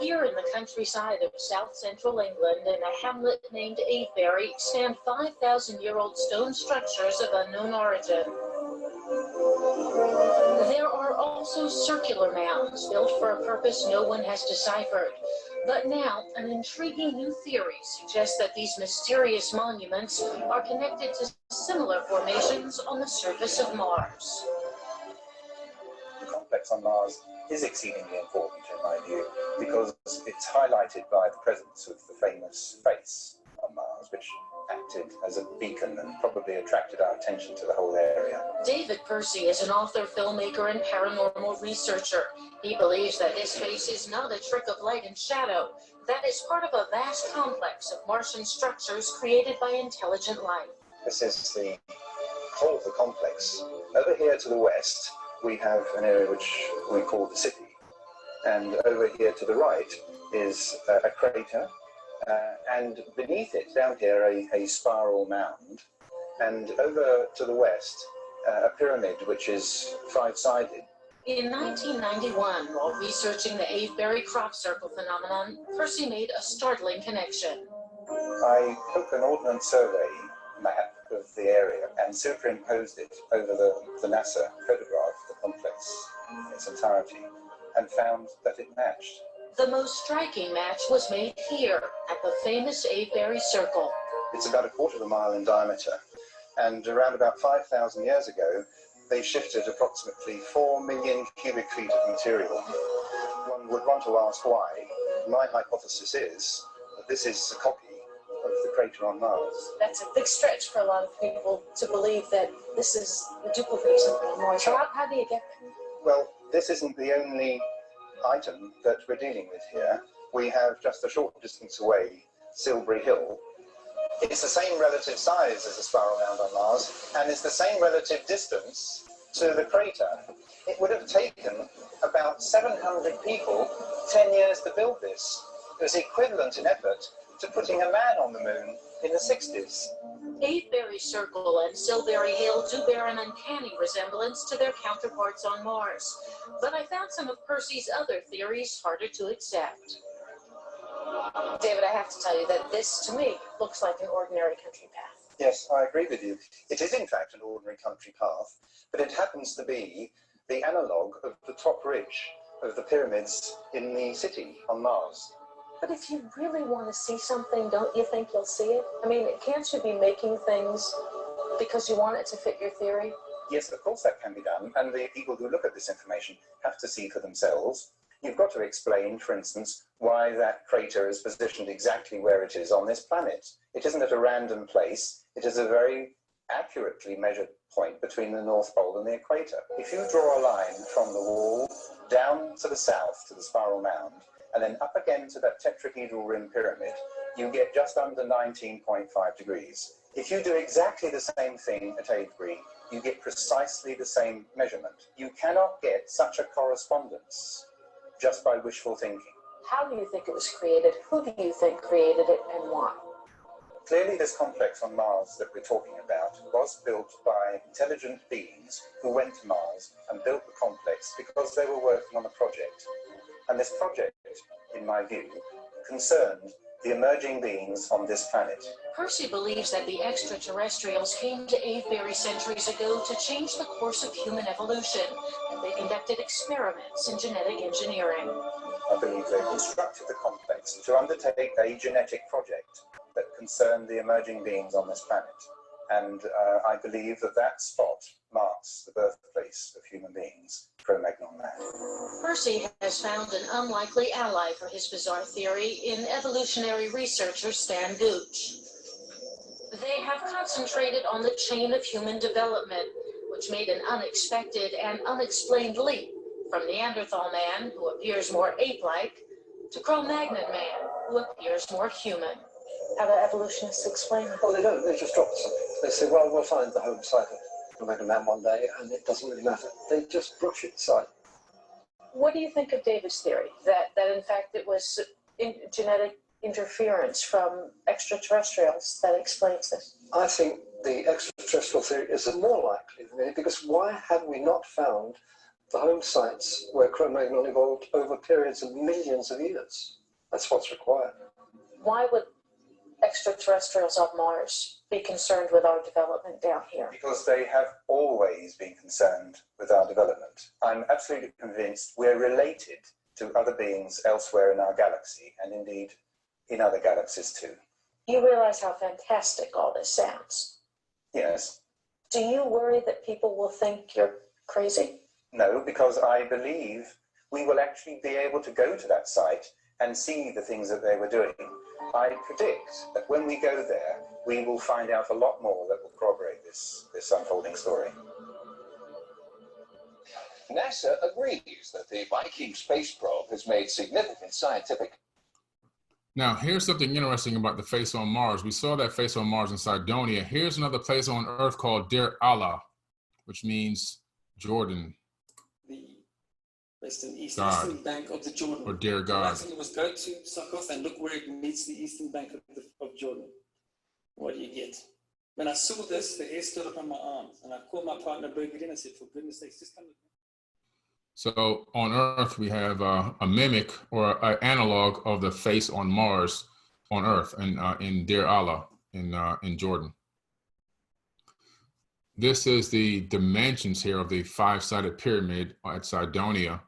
Here in the countryside of south-central England, in a hamlet named Avebury, stand 5,000-year-old stone structures of unknown origin. There are also circular mounds built for a purpose no one has deciphered. But now, an intriguing new theory suggests that these mysterious monuments are connected to similar formations on the surface of Mars. The complex on Mars is exceedingly important in my view because it's highlighted by the presence of the famous face on Mars, which acted as a beacon and probably attracted our attention to the whole area. David Percy is an author, filmmaker, and paranormal researcher. He believes that this face is not a trick of light and shadow, that is part of a vast complex of Martian structures created by intelligent life. This is the whole of the complex. Over here to the west, we have an area which we call the city. And over here to the right is a crater. And beneath it, down here, a spiral mound. And over to the west, a pyramid which is five-sided. In 1991, while researching the Avebury crop circle phenomenon, Percy made a startling connection. I took an Ordnance Survey map of the area and superimposed it over the NASA photograph of the complex in its entirety and found that it matched. The most striking match was made here at the famous Avebury Circle. It's about 1/4 mile in diameter, and around about 5,000 years ago, they shifted approximately 4 million cubic feet of material. One would want to ask why. My hypothesis is that this is a copy of the crater on Mars. That's a big stretch for a lot of people to believe that this is a duplicate of something on Mars. So how do you get there? Well, this isn't the only item that we're dealing with here. We have just a short distance away, Silbury Hill. It's the same relative size as the spiral mound on Mars, and it's the same relative distance to the crater. It would have taken about 700 people 10 years to build this. It was equivalent in effort to putting a man on the moon in the 60s. Avebury Circle and Silbury Hill do bear an uncanny resemblance to their counterparts on Mars. But I found some of Percy's other theories harder to accept. David, I have to tell you that this, to me, looks like an ordinary country path. Yes, I agree with you. It is, in fact, an ordinary country path, but it happens to be the analogue of the top ridge of the pyramids in the city on Mars. But if you really want to see something, don't you think you'll see it? I mean, can't you be making things because you want it to fit your theory? Yes, of course that can be done, and the people who look at this information have to see for themselves. You've got to explain, for instance, why that crater is positioned exactly where it is on this planet. It isn't at a random place. It is a very accurately measured point between the North Pole and the equator. If you draw a line from the wall down to the south to the spiral mound, and then up again to that tetrahedral rim pyramid, you get just under 19.5 degrees. If you do exactly the same thing at Avebury, you get precisely the same measurement. You cannot get such a correspondence just by wishful thinking. How do you think it was created? Who do you think created it, and why? Clearly, this complex on Mars that we're talking about was built by intelligent beings who went to Mars and built the complex because they were working on a project. And this project, in my view, concerned the emerging beings on this planet. Percy believes that the extraterrestrials came to Avebury centuries ago to change the course of human evolution, and they conducted experiments in genetic engineering. I believe they constructed the complex to undertake a genetic project that concerned the emerging beings on this planet. And I believe that that spot marks the birthplace of human beings, Cro-Magnon man. Percy has found an unlikely ally for his bizarre theory in evolutionary researcher Stan Gooch. They have concentrated on the chain of human development, which made an unexpected and unexplained leap from Neanderthal man, who appears more ape-like, to Cro-Magnon man, who appears more human. How do evolutionists explain it? Well, they don't. They just drop something. They say, well, we'll find the home site of Cro-Magnon man one day, and it doesn't really matter. They just brush it aside. What do you think of David's theory, that in fact it was genetic interference from extraterrestrials that explains this? I think the extraterrestrial theory is more likely than any, because why have we not found the home sites where Cro-Magnon evolved over periods of millions of years? That's what's required. Why would extraterrestrials on Mars be concerned with our development down here? Because they have always been concerned with our development. I'm absolutely convinced we're related to other beings elsewhere in our galaxy, and indeed in other galaxies too. You realize how fantastic all this sounds? Yes. Do you worry that people will think you're crazy? No, because I believe we will actually be able to go to that site and see the things that they were doing. I predict that when we go there, we will find out a lot more that will corroborate this unfolding story. NASA agrees that the Viking space probe has made significant scientific. Now, here's something interesting about the face on Mars. We saw that face on Mars in Cydonia. Here's another place on Earth called Deir Allah, which means Jordan. The eastern bank of the Jordan. Or Dear God. The thing was go to Succoth and look where it meets the eastern bank of Jordan. What do you get? When I saw this, the hair stood up on my arms, and I called my partner Birgit and I said, for goodness sakes, just come with me. So on Earth, we have a mimic or an analog of the face on Mars on Earth, and in Deir Allah in Jordan. This is the dimensions here of the five-sided pyramid at Cydonia.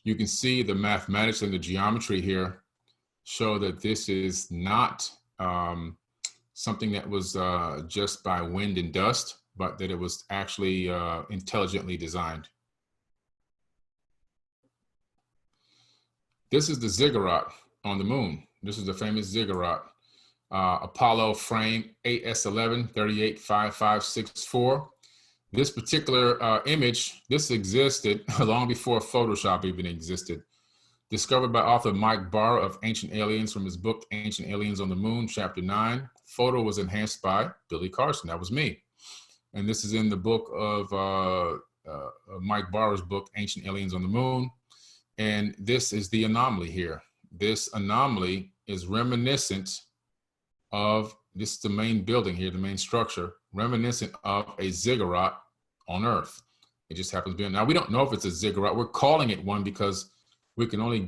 You can see the mathematics and the geometry here show that this is not something that was just by wind and dust, but that it was actually intelligently designed. This is the ziggurat on the moon. This is the famous ziggurat. Apollo frame 8S11 385564. This particular image, this existed long before Photoshop even existed. Discovered by author Mike Barr of Ancient Aliens from his book, Ancient Aliens on the Moon, Chapter 9. Photo was enhanced by Billy Carson, that was me. And this is in the book of Mike Barr's book, Ancient Aliens on the Moon. And this is the anomaly here. This anomaly is reminiscent of, this is the main building here, the main structure, reminiscent of a ziggurat on Earth. It just happens to be, now we don't know if it's a ziggurat. We're calling it one because we can only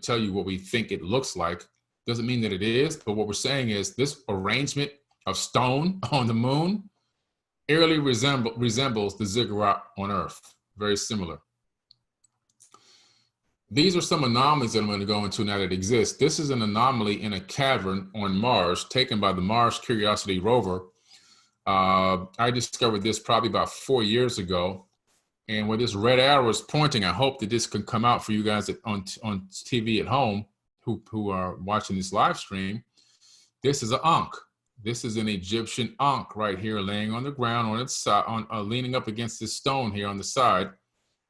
tell you what we think it looks like. Doesn't mean that it is, but what we're saying is this arrangement of stone on the moon eerily resembles the ziggurat on Earth. Very similar. These are some anomalies that I'm going to go into now that exist. This is an anomaly in a cavern on Mars taken by the Mars Curiosity rover. I discovered this probably about 4 years ago. And where this red arrow is pointing, I hope that this can come out for you guys on TV at home who are watching this live stream. This is an Ankh. This is an Egyptian Ankh right here, laying on the ground on its side, leaning up against this stone here on the side,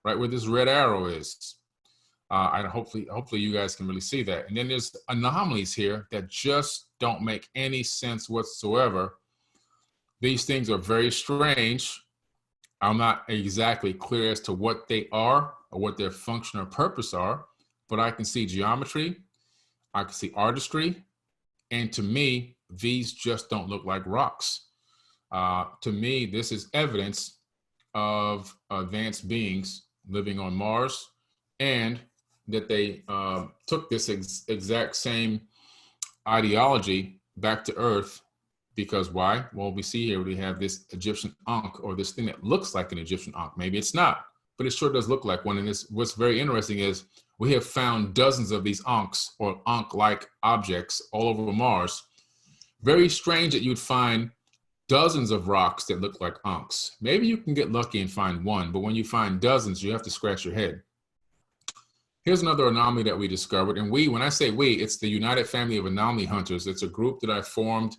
right where this red arrow is. And hopefully you guys can really see that. And then there's anomalies here that just don't make any sense whatsoever. These things are very strange. I'm not exactly clear as to what they are or what their function or purpose are, but I can see geometry, I can see artistry, and to me, these just don't look like rocks. To me, this is evidence of advanced beings living on Mars, and that they took this exact same ideology back to Earth. Because why? Well, we see here we have this Egyptian Ankh, or this thing that looks like an Egyptian Ankh. Maybe it's not, but it sure does look like one. And what's very interesting is we have found dozens of these Ankhs or Ankh-like objects all over Mars. Very strange that you'd find dozens of rocks that look like Ankhs. Maybe you can get lucky and find one, but when you find dozens, you have to scratch your head. Here's another anomaly that we discovered. And when I say we, it's the United Family of Anomaly Hunters. It's a group that I formed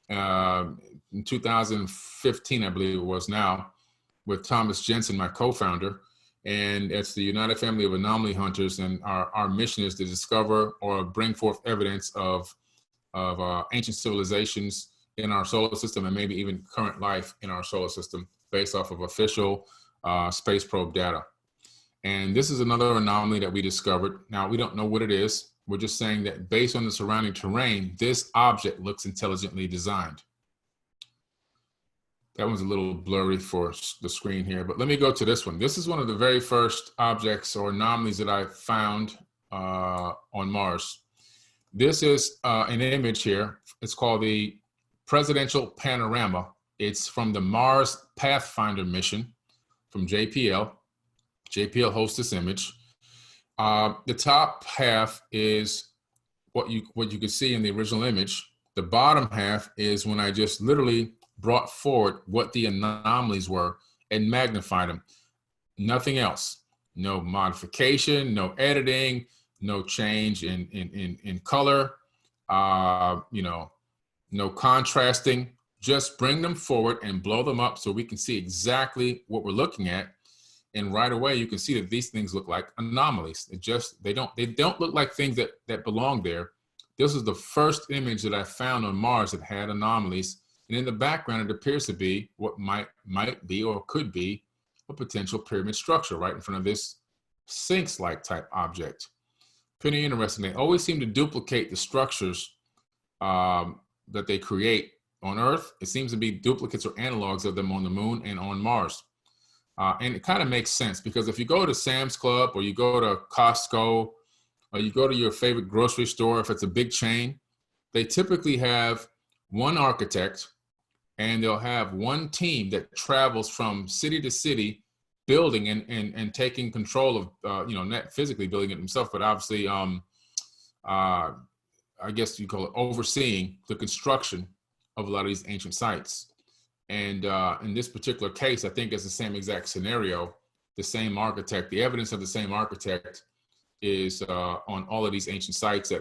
in 2015, I believe it was now, with Thomas Jensen, my co-founder. And it's the United Family of Anomaly Hunters. And our mission is to discover or bring forth evidence of ancient civilizations in our solar system, and maybe even current life in our solar system based off of official space probe data. And this is another anomaly that we discovered. Now, we don't know what it is. We're just saying that based on the surrounding terrain, this object looks intelligently designed. That one's a little blurry for the screen here, but let me go to this one. This is one of the very first objects or anomalies that I found on Mars. This is an image here. It's called the Presidential Panorama. It's from the Mars Pathfinder mission from JPL. JPL hosts this image. The top half is what you could see in the original image. The bottom half is when I just literally brought forward what the anomalies were and magnified them. Nothing else. No modification, no editing, no change in color, no contrasting. Just bring them forward and blow them up so we can see exactly what we're looking at. And right away, you can see that these things look like anomalies. They don't look like things that belong there. This is the first image that I found on Mars that had anomalies. And in the background, it appears to be what might be or could be a potential pyramid structure right in front of this Sphinx-like type object. Pretty interesting. They always seem to duplicate the structures that they create on Earth. It seems to be duplicates or analogs of them on the Moon and on Mars. And it kind of makes sense, because if you go to Sam's Club or you go to Costco or you go to your favorite grocery store, if it's a big chain, they typically have one architect and they'll have one team that travels from city to city building and taking control of, not physically building it themselves, but obviously, I guess you call it overseeing the construction of a lot of these ancient sites. And in this particular case, I think it's the same exact scenario. The same architect, the evidence of the same architect is on all of these ancient sites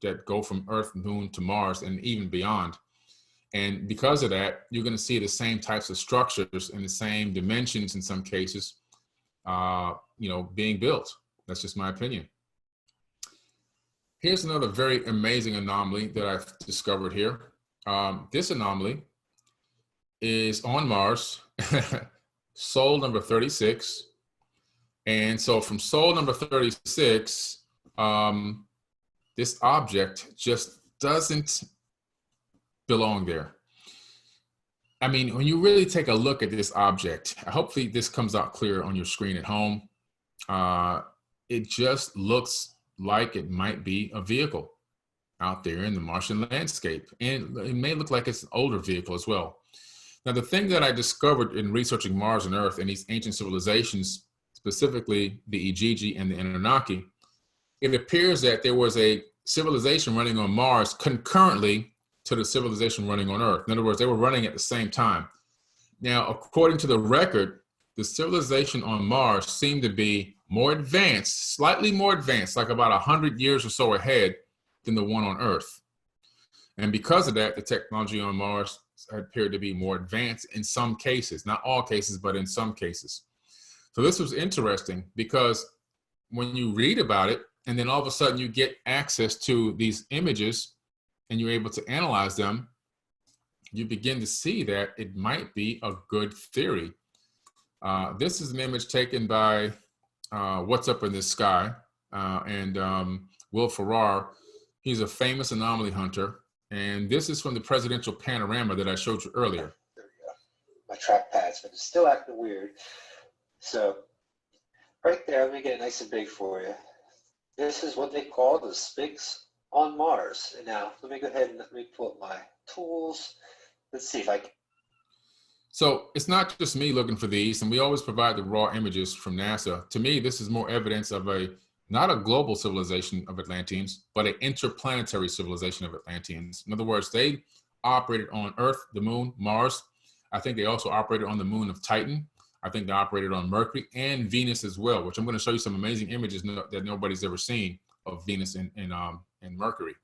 that go from Earth, Moon to Mars and even beyond. And because of that, you're going to see the same types of structures and the same dimensions in some cases, being built. That's just my opinion. Here's another very amazing anomaly that I've discovered here. This anomaly is on Mars, Sol number 36. And so from Sol number 36, this object just doesn't belong there. I mean, when you really take a look at this object, hopefully this comes out clear on your screen at home. It just looks like it might be a vehicle out there in the Martian landscape. And it may look like it's an older vehicle as well. Now, the thing that I discovered in researching Mars and Earth and these ancient civilizations, specifically the Igigi and the Anunnaki, it appears that there was a civilization running on Mars concurrently to the civilization running on Earth. In other words, they were running at the same time. Now, according to the record, the civilization on Mars seemed to be more advanced, slightly more advanced, like about 100 years or so ahead than the one on Earth. And because of that, the technology on Mars appeared to be more advanced in some cases, not all cases, but in some cases. So this was interesting because when you read about it, and then all of a sudden you get access to these images and you're able to analyze them, you begin to see that it might be a good theory. This is an image taken by What's Up in the Sky and Will Ferrar. He's a famous anomaly hunter. And this is from the presidential panorama that I showed you earlier. There we go. My trackpad's but it's still acting weird. So right there, let me get it nice and big for you. This is what they call the Sphinx on Mars. And now let me go ahead and let me pull up my tools. Let's see if I can. So it's not just me looking for these, and we always provide the raw images from NASA. To me, this is more evidence of not a global civilization of Atlanteans, but an interplanetary civilization of Atlanteans. In other words, they operated on Earth, the Moon, Mars. I think they also operated on the moon of Titan. I think they operated on Mercury and Venus as well, which I'm going to show you some amazing images that nobody's ever seen of Venus and Mercury.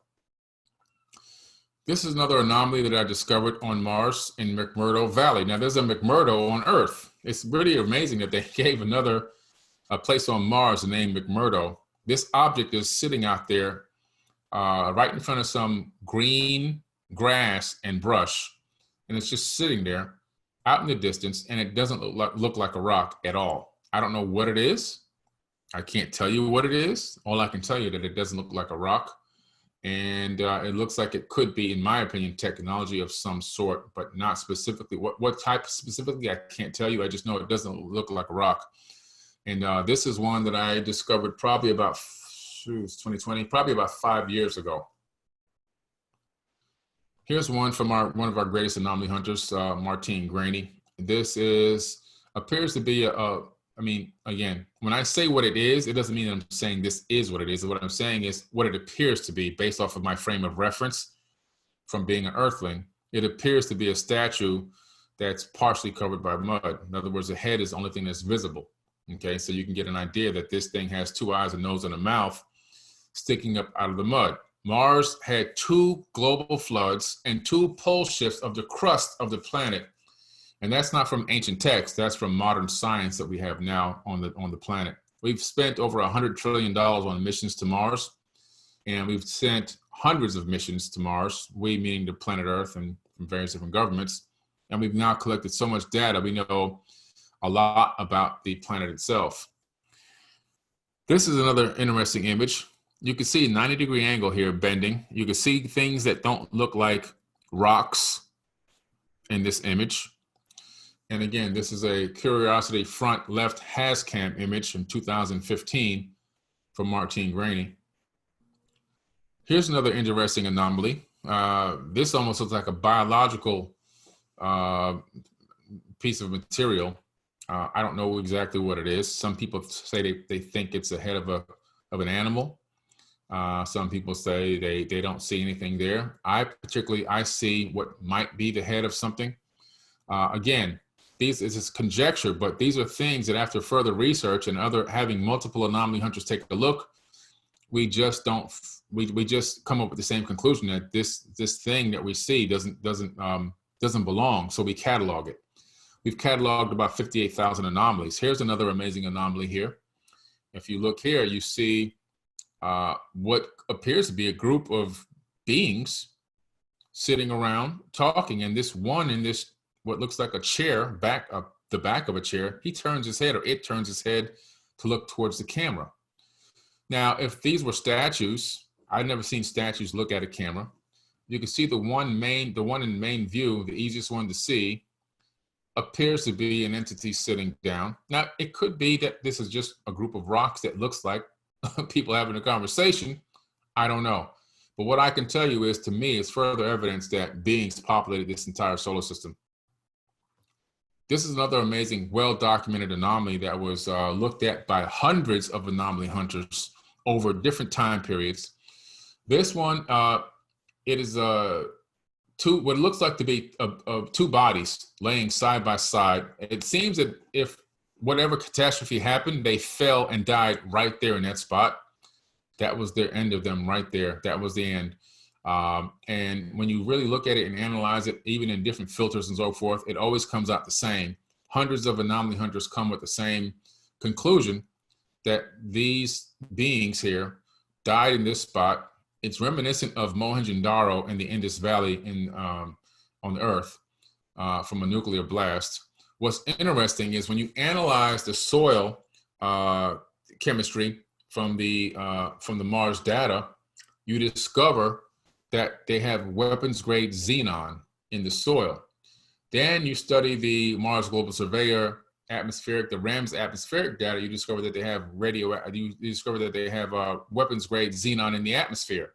This is another anomaly that I discovered on Mars in McMurdo Valley. Now, there's a McMurdo on Earth. It's really amazing that they gave a place on Mars the name McMurdo. This object is sitting out there right in front of some green grass and brush, and it's just sitting there out in the distance, and it doesn't look like a rock at all. I don't know what it is. I can't tell you what it is. All I can tell you that it doesn't look like a rock, and it looks like it could be, in my opinion, technology of some sort, but not specifically. What type specifically, I can't tell you. I just know it doesn't look like a rock. And this is one that I discovered probably about, 2020, probably about 5 years ago. Here's one from one of our greatest anomaly hunters, Martine Graney. This appears to be I mean, again, when I say what it is, it doesn't mean I'm saying this is what it is. What I'm saying is what it appears to be based off of my frame of reference from being an earthling. It appears to be a statue that's partially covered by mud. In other words, the head is the only thing that's visible. Okay, so you can get an idea that this thing has 2 eyes, a nose, and a mouth sticking up out of the mud. Mars had 2 global floods and 2 pole shifts of the crust of the planet. And that's not from ancient texts, that's from modern science that we have now on the planet. We've spent over $100 trillion on missions to Mars, and we've sent hundreds of missions to Mars, we meaning the planet Earth and from various different governments. And we've now collected so much data, we know a lot about the planet itself. This is another interesting image. You can see a 90-degree angle here bending. You can see things that don't look like rocks in this image. And again, this is a Curiosity front left HazCam image from 2015 from Martine Graney. Here's another interesting anomaly. This almost looks like a biological piece of material. I don't know exactly what it is. Some people say they think it's the head of an animal. Some people say they don't see anything there. I see what might be the head of something. Again, this is conjecture, but these are things that after further research and having multiple anomaly hunters take a look, we just come up with the same conclusion that this thing that we see doesn't belong. So we catalog it. We've cataloged about 58,000 anomalies. Here's another amazing anomaly here. If you look here, you see what appears to be a group of beings sitting around talking, and this one in this what looks like a chair, the back of a chair, he turns his head, or it turns its head to look towards the camera. Now, if these were statues, I've never seen statues look at a camera. You can see the one in main view, the easiest one to see, appears to be an entity sitting down. Now, it could be that this is just a group of rocks that looks like people having a conversation. I don't know. But what I can tell you is, to me, it's further evidence that beings populated this entire solar system. This is another amazing, well-documented anomaly that was looked at by hundreds of anomaly hunters over different time periods. This one, it is what looks like to be 2 bodies laying side by side. It seems that if whatever catastrophe happened, they fell and died right there in that spot. That was the end of them right there. That was the end. And when you really look at it and analyze it, even in different filters and so forth, it always comes out the same. Hundreds of anomaly hunters come with the same conclusion, that these beings here died in this spot. It's reminiscent of Mohenjo-Daro in the Indus Valley on the Earth from a nuclear blast. What's interesting is when you analyze the soil chemistry from the Mars data, you discover that they have weapons-grade xenon in the soil. Then you study the Mars Global Surveyor the RAMS atmospheric data, you discover that they have weapons-grade xenon in the atmosphere.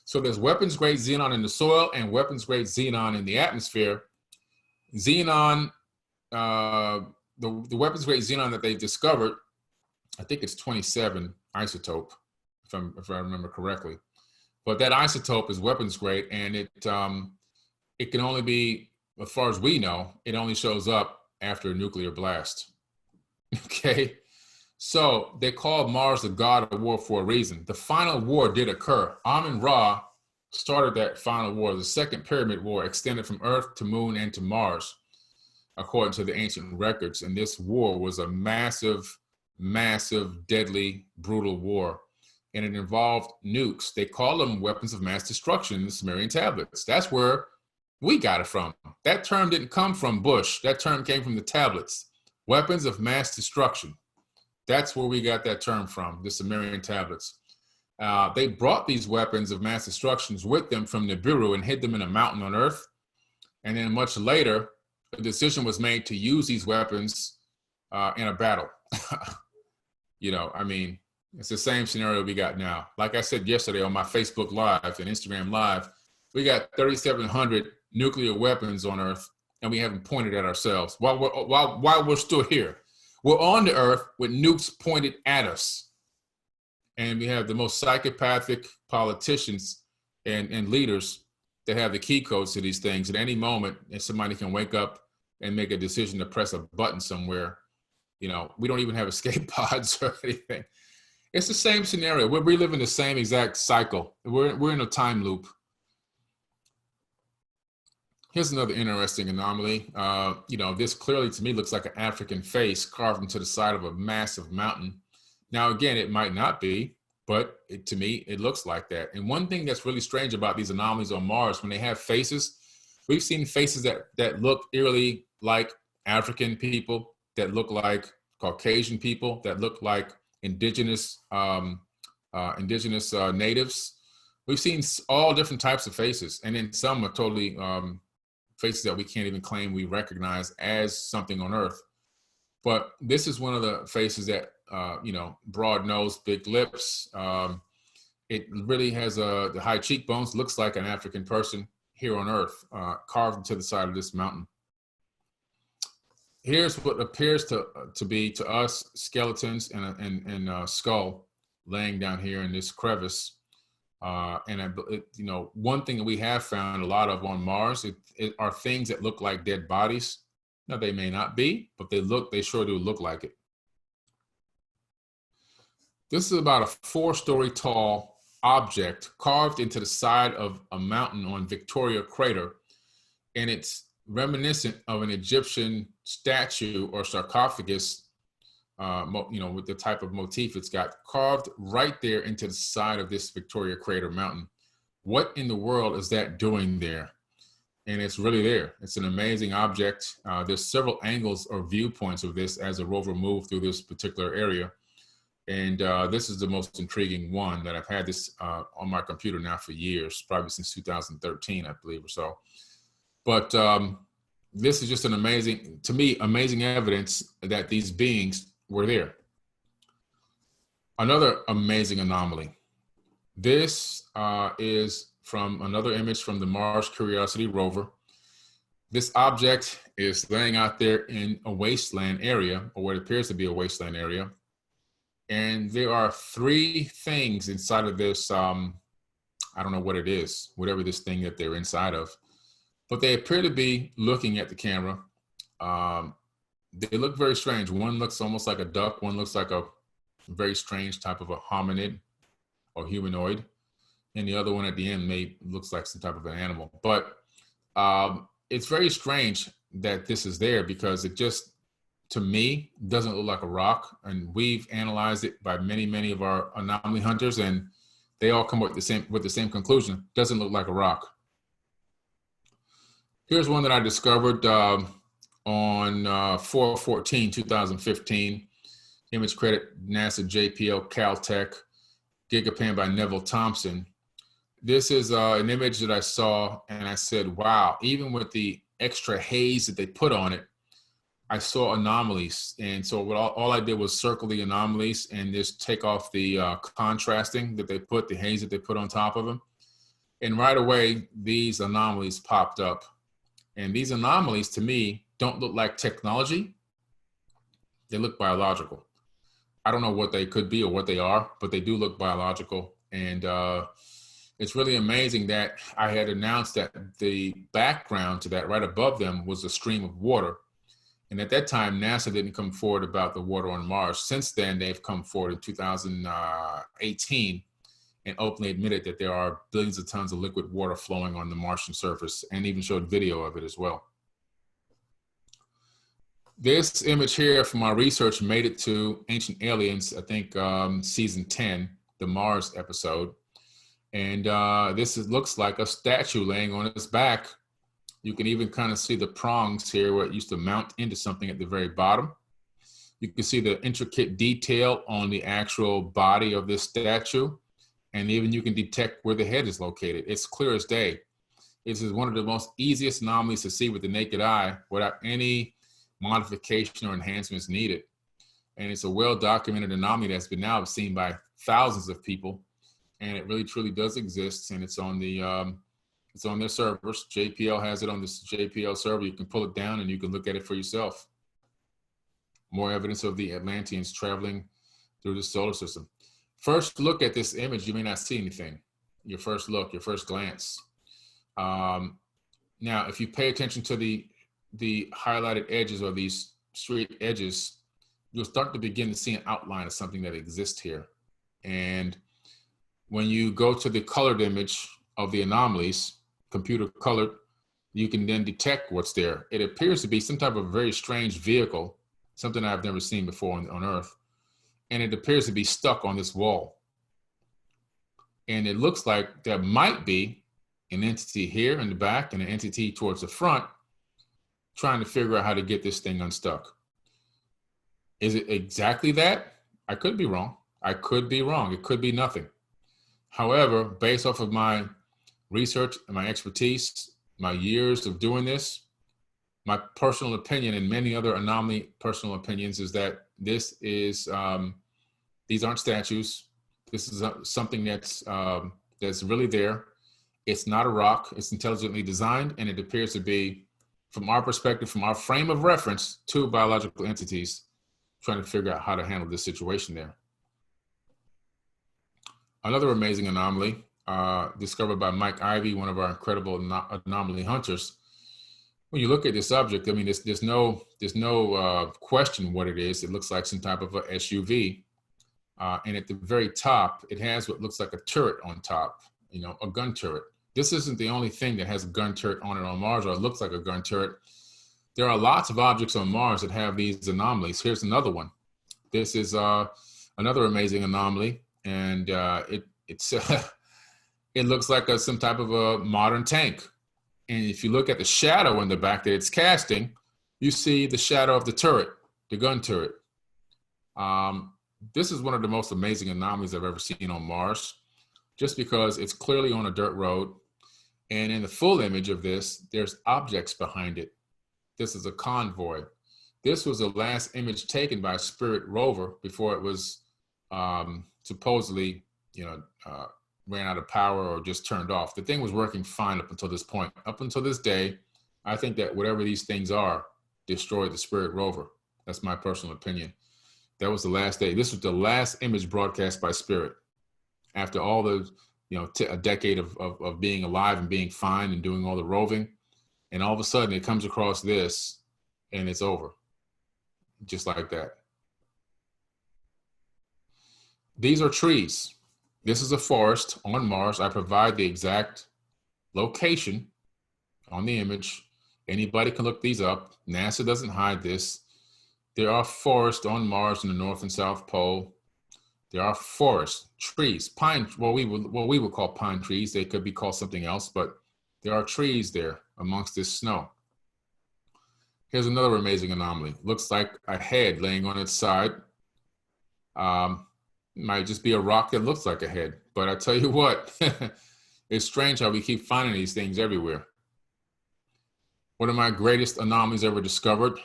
So there's weapons-grade xenon in the soil and weapons-grade xenon in the atmosphere. Xenon, the weapons-grade xenon that they discovered, I think it's 27 isotope, if I remember correctly. But that isotope is weapons grade, and it can only be, as far as we know, it only shows up after a nuclear blast. Okay, so they called Mars the god of war for a reason. The final war did occur. Amun-Ra started that final war. The second pyramid war extended from Earth to Moon and to Mars, according to the ancient records. And this war was a massive, massive, deadly, brutal war. And it involved nukes. They call them weapons of mass destruction in the Sumerian tablets. That's where we got it from. That term didn't come from Bush. That term came from the tablets. Weapons of mass destruction. That's where we got that term from, the Sumerian tablets. They brought these weapons of mass destruction with them from Nibiru and hid them in a mountain on Earth. And then much later, a decision was made to use these weapons in a battle. You know, I mean, it's the same scenario we got now. Like I said yesterday on my Facebook Live and Instagram Live, we got 3,700 nuclear weapons on Earth, and we haven't pointed at ourselves while we're still here. We're on the Earth with nukes pointed at us. And we have the most psychopathic politicians and leaders that have the key codes to these things. At any moment, and somebody can wake up and make a decision to press a button somewhere. You know, we don't even have escape pods or anything. It's the same scenario. We're reliving the same exact cycle. We're in a time loop. Here's another interesting anomaly. You know, this clearly to me looks like an African face carved into the side of a massive mountain. Now, again, it might not be, but to me, it looks like that. And one thing that's really strange about these anomalies on Mars, when they have faces, we've seen faces that look eerily like African people, that look like Caucasian people, that look like indigenous natives. We've seen all different types of faces, and then some are totally faces that we can't even claim we recognize as something on Earth. But this is one of the faces that, you know, broad nose, big lips. It really has the high cheekbones, looks like an African person here on Earth, carved into the side of this mountain. Here's what appears to be to us skeletons and a skull laying down here in this crevice. You know, one thing that we have found a lot of on Mars it are things that look like dead bodies. Now they may not be, but they sure do look like it. This is about a 4-story tall object carved into the side of a mountain on Victoria Crater, and it's reminiscent of an Egyptian statue or sarcophagus, you know, with the type of motif it's got, carved right there into the side of this Victoria Crater mountain. What in the world is that doing there? And it's really there. It's an amazing object. There's several angles or viewpoints of this as a rover moved through this particular area. And this is the most intriguing one that I've had this on my computer now for years, probably since 2013, I believe, or so. But this is just an amazing, to me, amazing evidence that these beings were there. Another amazing anomaly. This is from another image from the Mars Curiosity rover. This object is laying out there in a wasteland area, or what appears to be a wasteland area. And there are 3 things inside of this, I don't know what it is, whatever this thing that they're inside of. But they appear to be looking at the camera. they look very strange. One looks almost like a duck. One looks like a very strange type of a hominid or humanoid. And the other one at the end looks like some type of an animal. But it's very strange that this is there, because it just, to me, doesn't look like a rock. And we've analyzed it by many of our anomaly hunters, and they all come up with the same conclusion. Doesn't look like a rock. Here's one that I discovered on 4/14/2015. Image credit NASA, JPL, Caltech, Gigapan by Neville Thompson. This is an image that I saw, and I said, wow, even with the extra haze that they put on it, I saw anomalies. And so all I did was circle the anomalies and just take off the contrasting that they put, the haze that they put on top of them. And right away, these anomalies popped up. And these anomalies, to me, don't look like technology. They look biological. I don't know what they could be or what they are, but they do look biological. And it's really amazing that I had announced that the background to that right above them was a stream of water. And at that time, NASA didn't come forward about the water on Mars. Since then, they've come forward in 2018 and openly admitted that there are billions of tons of liquid water flowing on the Martian surface, and even showed video of it as well. This image here from our research made it to Ancient Aliens, I think season 10, the Mars episode. And looks like a statue laying on its back. You can even kind of see the prongs here where it used to mount into something at the very bottom. You can see the intricate detail on the actual body of this statue. And even you can detect where the head is located. It's clear as day. This is one of the most easiest anomalies to see with the naked eye without any modification or enhancements needed. And it's a well-documented anomaly that's been now seen by thousands of people. And it really truly does exist. And it's on it's on their servers. JPL has it on this JPL server. You can pull it down and you can look at it for yourself. More evidence of the Atlanteans traveling through the solar system. First look at this image, you may not see anything. Your first look, your first glance. Now, if you pay attention to the highlighted edges or these straight edges, you'll start to begin to see an outline of something that exists here. And when you go to the colored image of the anomalies, computer colored, you can then detect what's there. It appears to be some type of very strange vehicle, something I've never seen before on Earth. And it appears to be stuck on this wall. And it looks like there might be an entity here in the back and an entity towards the front trying to figure out how to get this thing unstuck. Is it exactly that? I could be wrong. I could be wrong. It could be nothing. However, based off of my research and my expertise, my years of doing this, my personal opinion and many other anomaly personal opinions is that this is, these aren't statues. This is something that's really there. It's not a rock. It's intelligently designed, and it appears to be, from our perspective, from our frame of reference, two biological entities trying to figure out how to handle this situation there. Another amazing anomaly discovered by Mike Ivey, one of our incredible anomaly hunters. When you look at this object, I mean, there's no question what it is. It looks like some type of a SUV. And at the very top, it has what looks like a turret on top, you know, a gun turret. This isn't the only thing that has a gun turret on it on Mars, or it looks like a gun turret. There are lots of objects on Mars that have these anomalies. Here's another one. This is another amazing anomaly. And it looks like some type of a modern tank. And if you look at the shadow in the back that it's casting, you see the shadow of the turret, the gun turret. This is one of the most amazing anomalies I've ever seen on Mars, just because it's clearly on a dirt road. And in the full image of this, there's objects behind it. This is a convoy. This was the last image taken by Spirit rover before it was supposedly, ran out of power or just turned off. The thing was working fine up until this point. Up until this day, I think that whatever these things are, destroyed the Spirit rover. That's my personal opinion. That was the last day. This was the last image broadcast by Spirit. After all the, a decade of being alive and being fine and doing all the roving. And all of a sudden it comes across this and it's over. just like that. These are trees. This is a forest on Mars. I provide the exact location on the image. Anybody can look these up. NASA doesn't hide this. There are forests on Mars in the North and South Pole. There are forests, trees, pine, what we would call pine trees. They could be called something else, but there are trees there amongst this snow. Here's another amazing anomaly. Looks like a head laying on its side. Might just be a rock that looks like a head, but I tell you what, it's strange how we keep finding these things everywhere. One of my greatest anomalies ever discovered.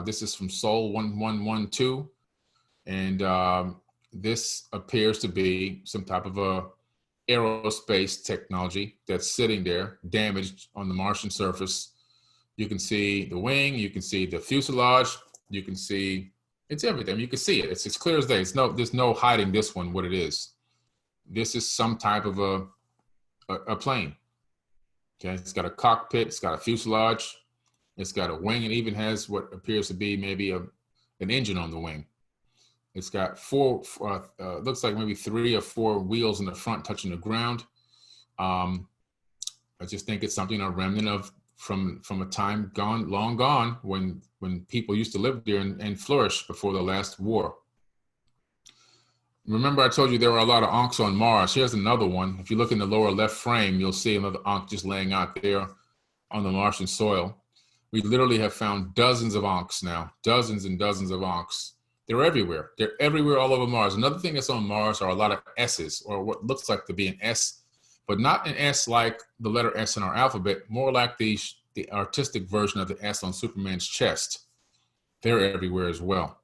This is from Sol 1112, and this appears to be some type of a aerospace technology that's sitting there, damaged on the Martian surface. You can see the wing, you can see the fuselage, you can see, it's everything. You can see it. It's as clear as day. There's no hiding this one, what it is. This is some type of a plane. Okay, it's got a cockpit, it's got a fuselage, it's got a wing, and even has what appears to be maybe an engine on the wing. It's got looks like maybe 3 or 4 wheels in the front touching the ground. I just think it's something, a remnant of from a time long gone when people used to live there and flourish before the last war. Remember I told you there were a lot of Ankhs on Mars. Here's another one. If you look in the lower left frame, you'll see another Ankh just laying out there on the Martian soil. We literally have found dozens of Ankhs now, dozens and dozens of Ankhs. They're everywhere. They're everywhere all over Mars. Another thing that's on Mars are a lot of S's, or what looks like to be an S, but not an S like the letter S in our alphabet, more like the artistic version of the S on Superman's chest. They're everywhere as well.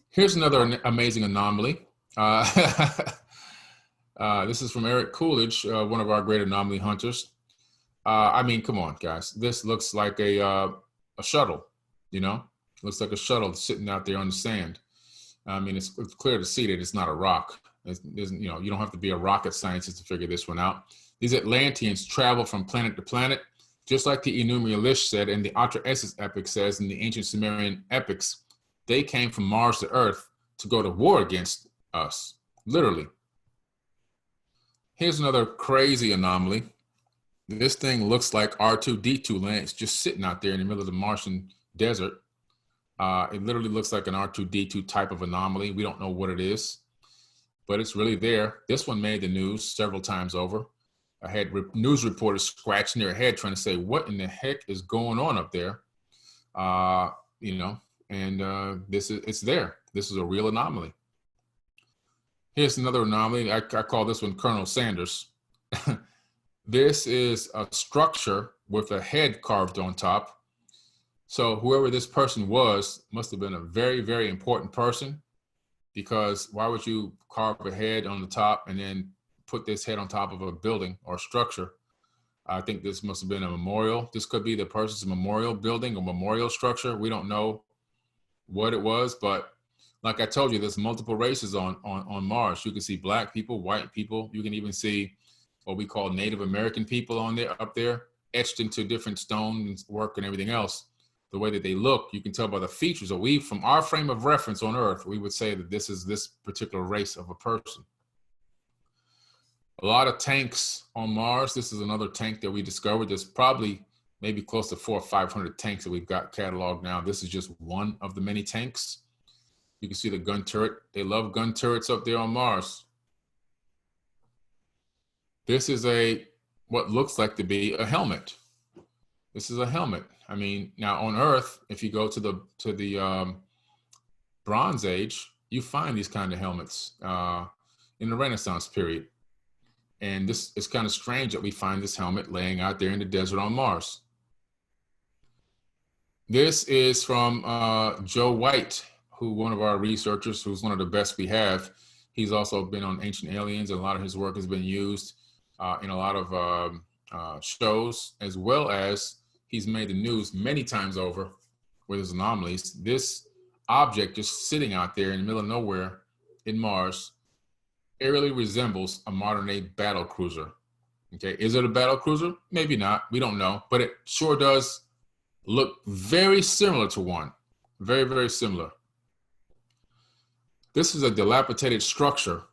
Here's another amazing anomaly. This is from Eric Coolidge, one of our great anomaly hunters. I mean, come on, guys. This looks like a shuttle, you know? Looks like a shuttle sitting out there on the sand. I mean, it's clear to see that it's not a rock. You know, you don't have to be a rocket scientist to figure this one out. These Atlanteans travel from planet to planet, just like the Enuma Elish said, and the Atlantis epic says in the ancient Sumerian epics. They came from Mars to Earth to go to war against us, literally. Here's another crazy anomaly. This thing looks like R2-D2 land. It's just sitting out there in the middle of the Martian desert. It literally looks like an R2-D2 type of anomaly. We don't know what it is, but it's really there. This one made the news several times over. I had news reporters scratching their head trying to say, what in the heck is going on up there? You know, and it's there. This is a real anomaly. Here's another anomaly. I call this one Colonel Sanders. This is a structure with a head carved on top. So whoever this person was must have been a very, very important person, because why would you carve a head on the top and then put this head on top of a building or structure? I think this must have been a memorial. This could be the person's memorial building or memorial structure. We don't know what it was, but like I told you, there's multiple races on Mars. You can see black people, white people. You can even see what we call Native American people up there, etched into different stone work and everything else. The way that they look, you can tell by the features. So from our frame of reference on Earth, we would say that this is this particular race of a person. A lot of tanks on Mars. This is another tank that we discovered. There's probably maybe close to 400 or 500 tanks that we've got cataloged now. This is just one of the many tanks. You can see the gun turret. They love gun turrets up there on Mars. This is what looks like to be a helmet. This is a helmet. I mean, now on Earth, if you go to the Bronze Age, you find these kind of helmets in the Renaissance period. And this is kind of strange that we find this helmet laying out there in the desert on Mars. This is from Joe White, one of our researchers, who's one of the best we have. He's also been on Ancient Aliens, and a lot of his work has been used in a lot of shows, as well as he's made the news many times over with his anomalies. This object just sitting out there in the middle of nowhere in Mars eerily resembles a modern day battle cruiser. Okay, is it a battle cruiser? Maybe not, we don't know, but it sure does look very similar to one. Very, very similar. This is a dilapidated structure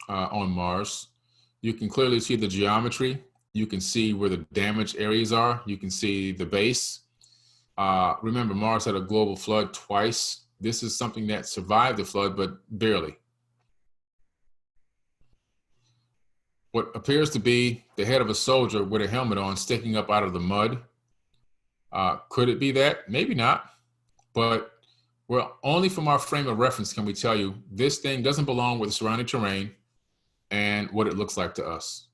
on Mars. You can clearly see the geometry. You can see where the damaged areas are. You can see the base. Remember, Mars had a global flood twice. This is something that survived the flood, but barely. What appears to be the head of a soldier with a helmet on sticking up out of the mud. Could it be that? Maybe not. But well, only from our frame of reference can we tell you this thing doesn't belong with the surrounding terrain and what it looks like to us.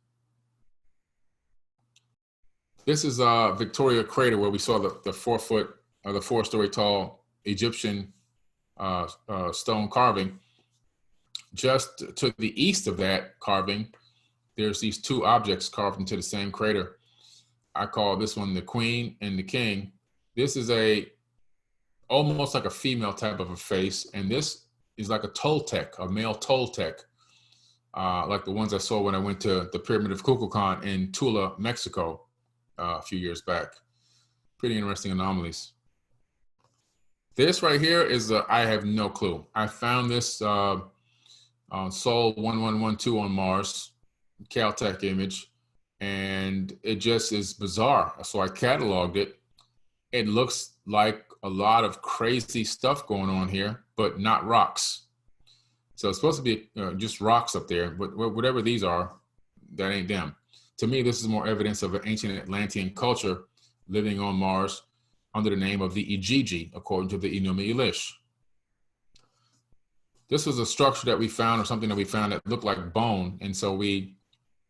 This is Victoria Crater, where we saw the 4-foot or the 4-story tall Egyptian stone carving. Just to the east of that carving, there's these two objects carved into the same crater. I call this one the Queen and the King. This is almost like a female type of a face, and this is like a Toltec, a male Toltec, like the ones I saw when I went to the Pyramid of Kukulkan in Tula, Mexico, a few years back. Pretty interesting anomalies. This right here is I have no clue. I found this on Sol 1112 on Mars, Caltech image, and it just is bizarre. So I cataloged it. It looks like a lot of crazy stuff going on here, but not rocks. So it's supposed to be just rocks up there, but whatever these are, that ain't them. To me, this is more evidence of an ancient Atlantean culture living on Mars under the name of the Ijiji, according to the Enuma Elish. This was a structure that we found, or something that we found that looked like bone, and so we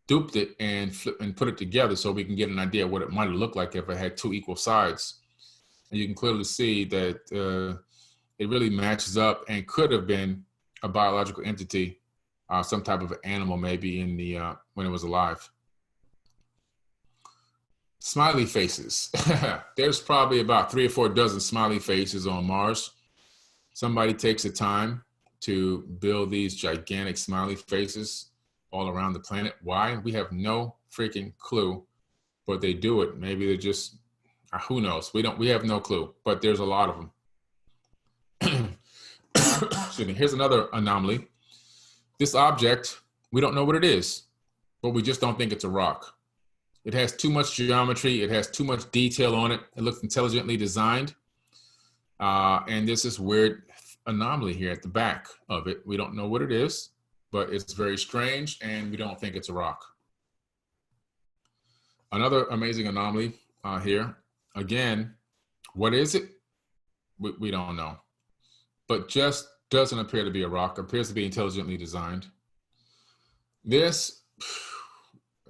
duped it and put it together so we can get an idea of what it might have looked like if it had two equal sides. And you can clearly see that it really matches up and could have been a biological entity, some type of animal maybe in the when it was alive. Smiley faces. There's probably about 3 or 4 dozen smiley faces on Mars. Somebody takes the time to build these gigantic smiley faces all around the planet. Why? We have no freaking clue, but they do it. Maybe they're just, who knows? We have no clue, but there's a lot of them. Excuse me. Here's another anomaly. This object, we don't know what it is, but we just don't think it's a rock. It has too much geometry. It has too much detail on it. It looks intelligently designed. And there's this weird anomaly here at the back of it. We don't know what it is, but it's very strange, and we don't think it's a rock. Another amazing anomaly here. Again, what is it? We don't know, but just doesn't appear to be a rock. Appears to be intelligently designed. This,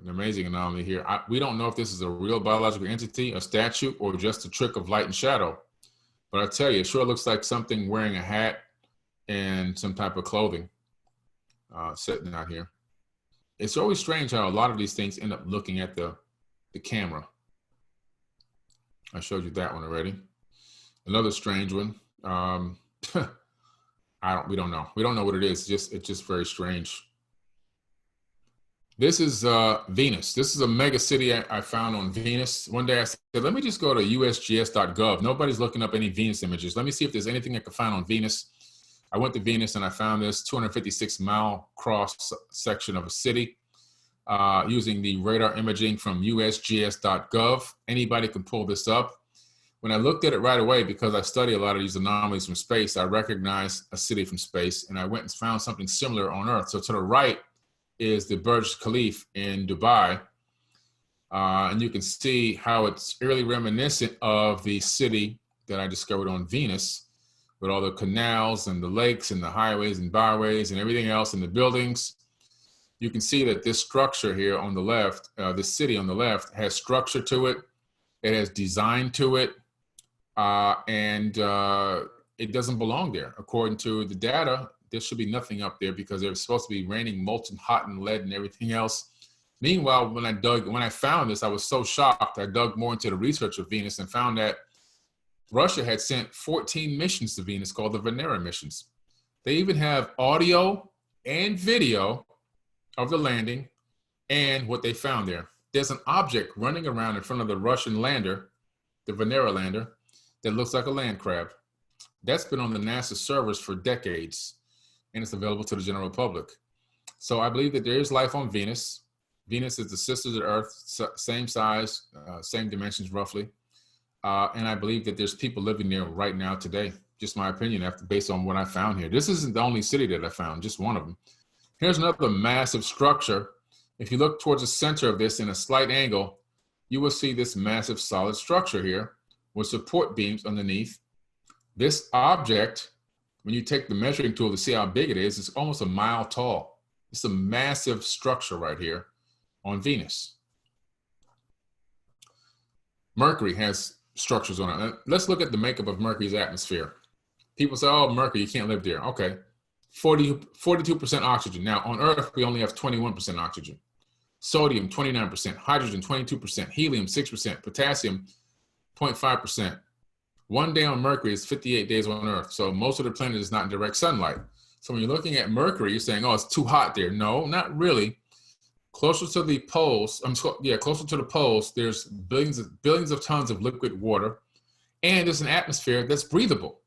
an amazing anomaly here. We don't know if this is a real biological entity, a statue, or just a trick of light and shadow. But I tell you, it sure looks like something wearing a hat and some type of clothing sitting out here. It's always strange how a lot of these things end up looking at the camera. I showed you that one already. Another strange one. We don't know. We don't know what it is. It's just very strange. This is Venus. This is a mega city I found on Venus. One day I said, let me just go to usgs.gov. Nobody's looking up any Venus images. Let me see if there's anything I can find on Venus. I went to Venus and I found this 256-mile cross section of a city using the radar imaging from usgs.gov. Anybody can pull this up. When I looked at it right away, because I study a lot of these anomalies from space, I recognized a city from space, and I went and found something similar on Earth. So to the right is the Burj Khalifa in Dubai. And you can see how it's eerily reminiscent of the city that I discovered on Venus, with all the canals and the lakes and the highways and byways and everything else in the buildings. You can see that this structure here on the left, this city on the left, has structure to it. It has design to it. And it doesn't belong there. According to the data, there should be nothing up there because there's supposed to be raining molten hot and lead and everything else. Meanwhile, when I found this, I was so shocked. I dug more into the research of Venus and found that Russia had sent 14 missions to Venus called the Venera missions. They even have audio and video of the landing and what they found there. There's an object running around in front of the Russian lander, the Venera lander, that looks like a land crab. That's been on the NASA servers for decades, and it's available to the general public. So I believe that there is life on Venus. Venus is the sister of the Earth, same size, same dimensions roughly. And I believe that there's people living there right now today. Just my opinion, based on what I found here. This isn't the only city that I found, just one of them. Here's another massive structure. If you look towards the center of this in a slight angle, you will see this massive solid structure here with support beams underneath. This object, when you take the measuring tool to see how big it is, it's almost a mile tall. It's a massive structure right here on Venus. Mercury has structures on it. Let's look at the makeup of Mercury's atmosphere. People say, oh, Mercury, you can't live there. Okay, 42% oxygen. Now, on Earth, we only have 21% oxygen. Sodium, 29%. Hydrogen, 22%. Helium, 6%. Potassium, 0.5%. 1 day on Mercury is 58 days on Earth. So most of the planet is not in direct sunlight. So when you're looking at Mercury, you're saying, oh, it's too hot there. No, not really. Closer to the poles, closer to the poles, there's billions of tons of liquid water, and there's an atmosphere that's breathable.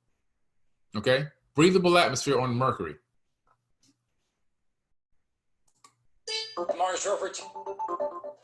Okay, breathable atmosphere on Mercury. The Mars rover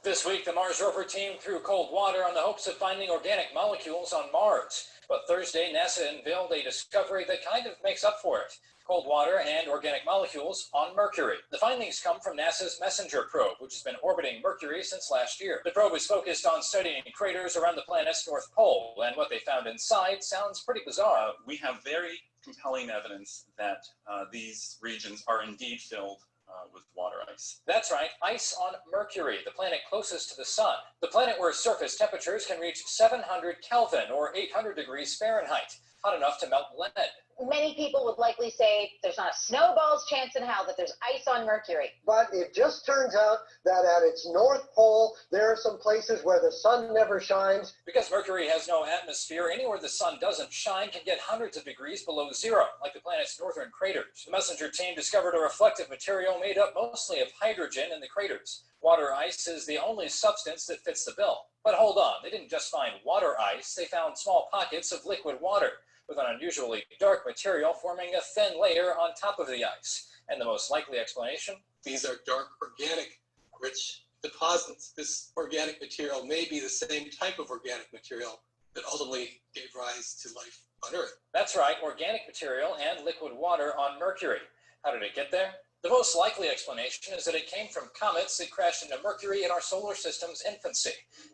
this week, the Mars rover team threw cold water on the hopes of finding organic molecules on Mars. But Thursday, NASA unveiled a discovery that kind of makes up for it. Cold water and organic molecules on Mercury. The findings come from NASA's MESSENGER probe, which has been orbiting Mercury since last year. The probe is focused on studying craters around the planet's North Pole, and what they found inside sounds pretty bizarre. We have very compelling evidence that these regions are indeed filled with water ice. That's right, ice on Mercury, the planet closest to the sun. The planet where surface temperatures can reach 700 Kelvin or 800 degrees Fahrenheit, hot enough to melt lead. Many people would likely say there's not a snowball's chance in hell that there's ice on Mercury. But it just turns out that at its North Pole, there are some places where the sun never shines. Because Mercury has no atmosphere, anywhere the sun doesn't shine can get hundreds of degrees below zero, like the planet's northern craters. The MESSENGER team discovered a reflective material made up mostly of hydrogen in the craters. Water ice is the only substance that fits the bill. But hold on, they didn't just find water ice, they found small pockets of liquid water, with an unusually dark material forming a thin layer on top of the ice. And the most likely explanation? These are dark, organic, rich deposits. This organic material may be the same type of organic material that ultimately gave rise to life on Earth. That's right, organic material and liquid water on Mercury. How did it get there? The most likely explanation is that it came from comets that crashed into Mercury in our solar system's infancy.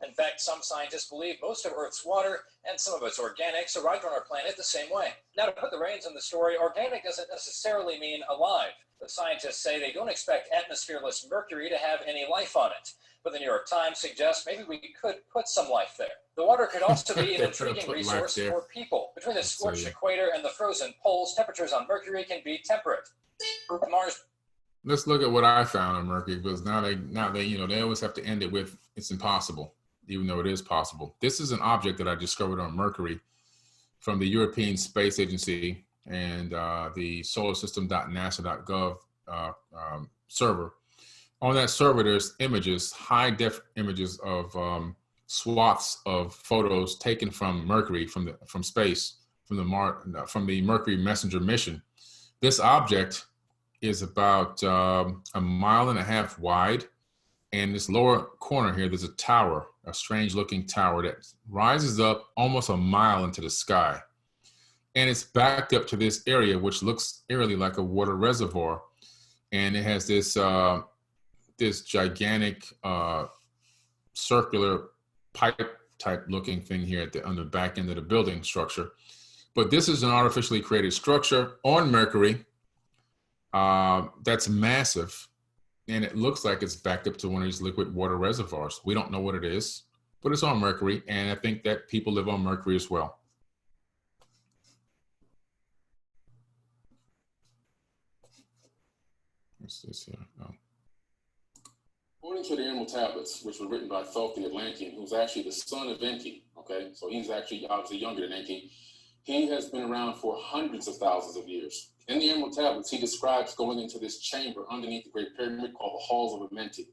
In fact, some scientists believe most of Earth's water and some of its organics arrived on our planet the same way. Now, to put the reins on the story, organic doesn't necessarily mean alive. The scientists say they don't expect atmosphereless Mercury to have any life on it. But the New York Times suggests maybe we could put some life there. The water could also be an intriguing resource for people. Between the scorched equator and the frozen poles, temperatures on Mercury can be temperate. Mars. Let's look at what I found on Mercury, because now they always have to end it with it's impossible, even though it is possible. This is an object that I discovered on Mercury from the European Space Agency and the solarsystem.nasa.gov server. On that server, there's images, high-def images of swaths of photos taken from Mercury, from space, from the Mercury Messenger mission. This object is about 1.5 miles wide, and this lower corner here, there's a tower, a strange-looking tower that rises up almost a mile into the sky, and it's backed up to this area, which looks eerily like a water reservoir, and it has this this gigantic circular pipe-type looking thing here on the back end of the building structure. But this is an artificially created structure on Mercury. That's massive, and it looks like it's backed up to one of these liquid water reservoirs. We don't know what it is, but it's on Mercury, and I think that people live on Mercury as well. What's this here? Oh. According to the Emerald Tablets, which were written by Thoth the Atlantean, who's actually the son of Enki, okay? So he's actually obviously younger than Enki. He has been around for hundreds of thousands of years. In the Emerald Tablets, he describes going into this chamber underneath the Great Pyramid called the Halls of Amenti.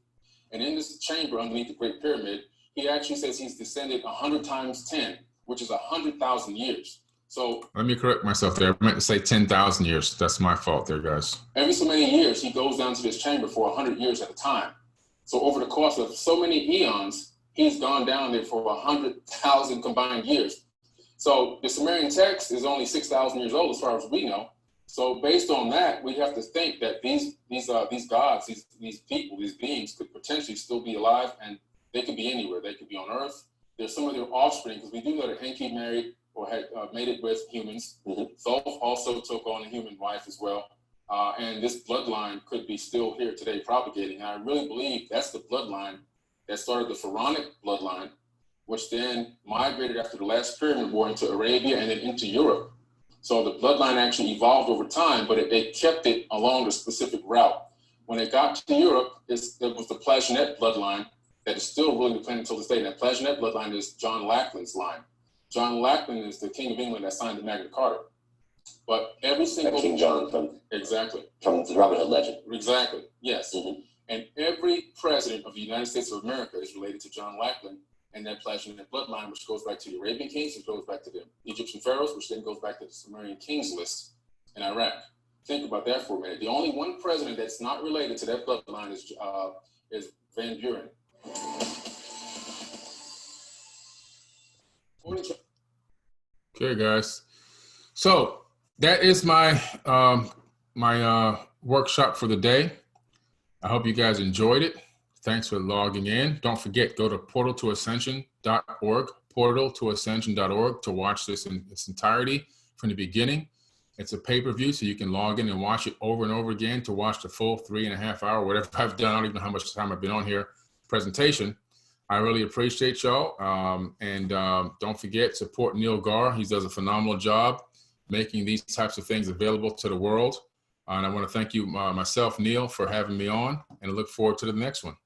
And in this chamber underneath the Great Pyramid, he actually says he's descended 100 times 10, which is 100,000 years. So let me correct myself there. I meant to say 10,000 years. That's my fault there, guys. Every so many years, he goes down to this chamber for 100 years at a time. So over the course of so many eons, he's gone down there for 100,000 combined years. So the Sumerian text is only 6,000 years old as far as we know. So based on that, we have to think that these gods, these people, these beings could potentially still be alive, and they could be anywhere. They could be on Earth. There's some of their offspring, because we do know that Enki married or had mated with humans. Thoth also took on a human wife as well. And this bloodline could be still here today propagating. And I really believe that's the bloodline that started the pharaonic bloodline, which then migrated after the last pyramid war into Arabia and then into Europe. So the bloodline actually evolved over time, but they kept it along a specific route. When it got to Europe, it was the Pleiadian bloodline that is still ruling the planet until this day. And that Pleiadian bloodline is John Lackland's line. John Lackland is the King of England that signed the Magna Carta. But every single King John from the Robin Hood legend. Exactly. Yes. And every president of the United States of America is related to John Lackland and that Pleiadian bloodline, which goes back to the Arabian kings, which goes back to the Egyptian pharaohs, which then goes back to the Sumerian kings list in Iraq. Think about that for a minute. The only one president that's not related to that bloodline is Van Buren. Okay, guys. So that is my workshop for the day. I hope you guys enjoyed it. Thanks for logging in. Don't forget, go to portaltoascension.org, portaltoascension.org to watch this in its entirety from the beginning. It's a pay-per-view, so you can log in and watch it over and over again to watch the full 3.5 hour, whatever I've done. I don't even know how much time I've been on here, presentation. I really appreciate y'all. Don't forget, support Neil Gar. He does a phenomenal job making these types of things available to the world. And I want to thank you, myself, Neil, for having me on, and I look forward to the next one.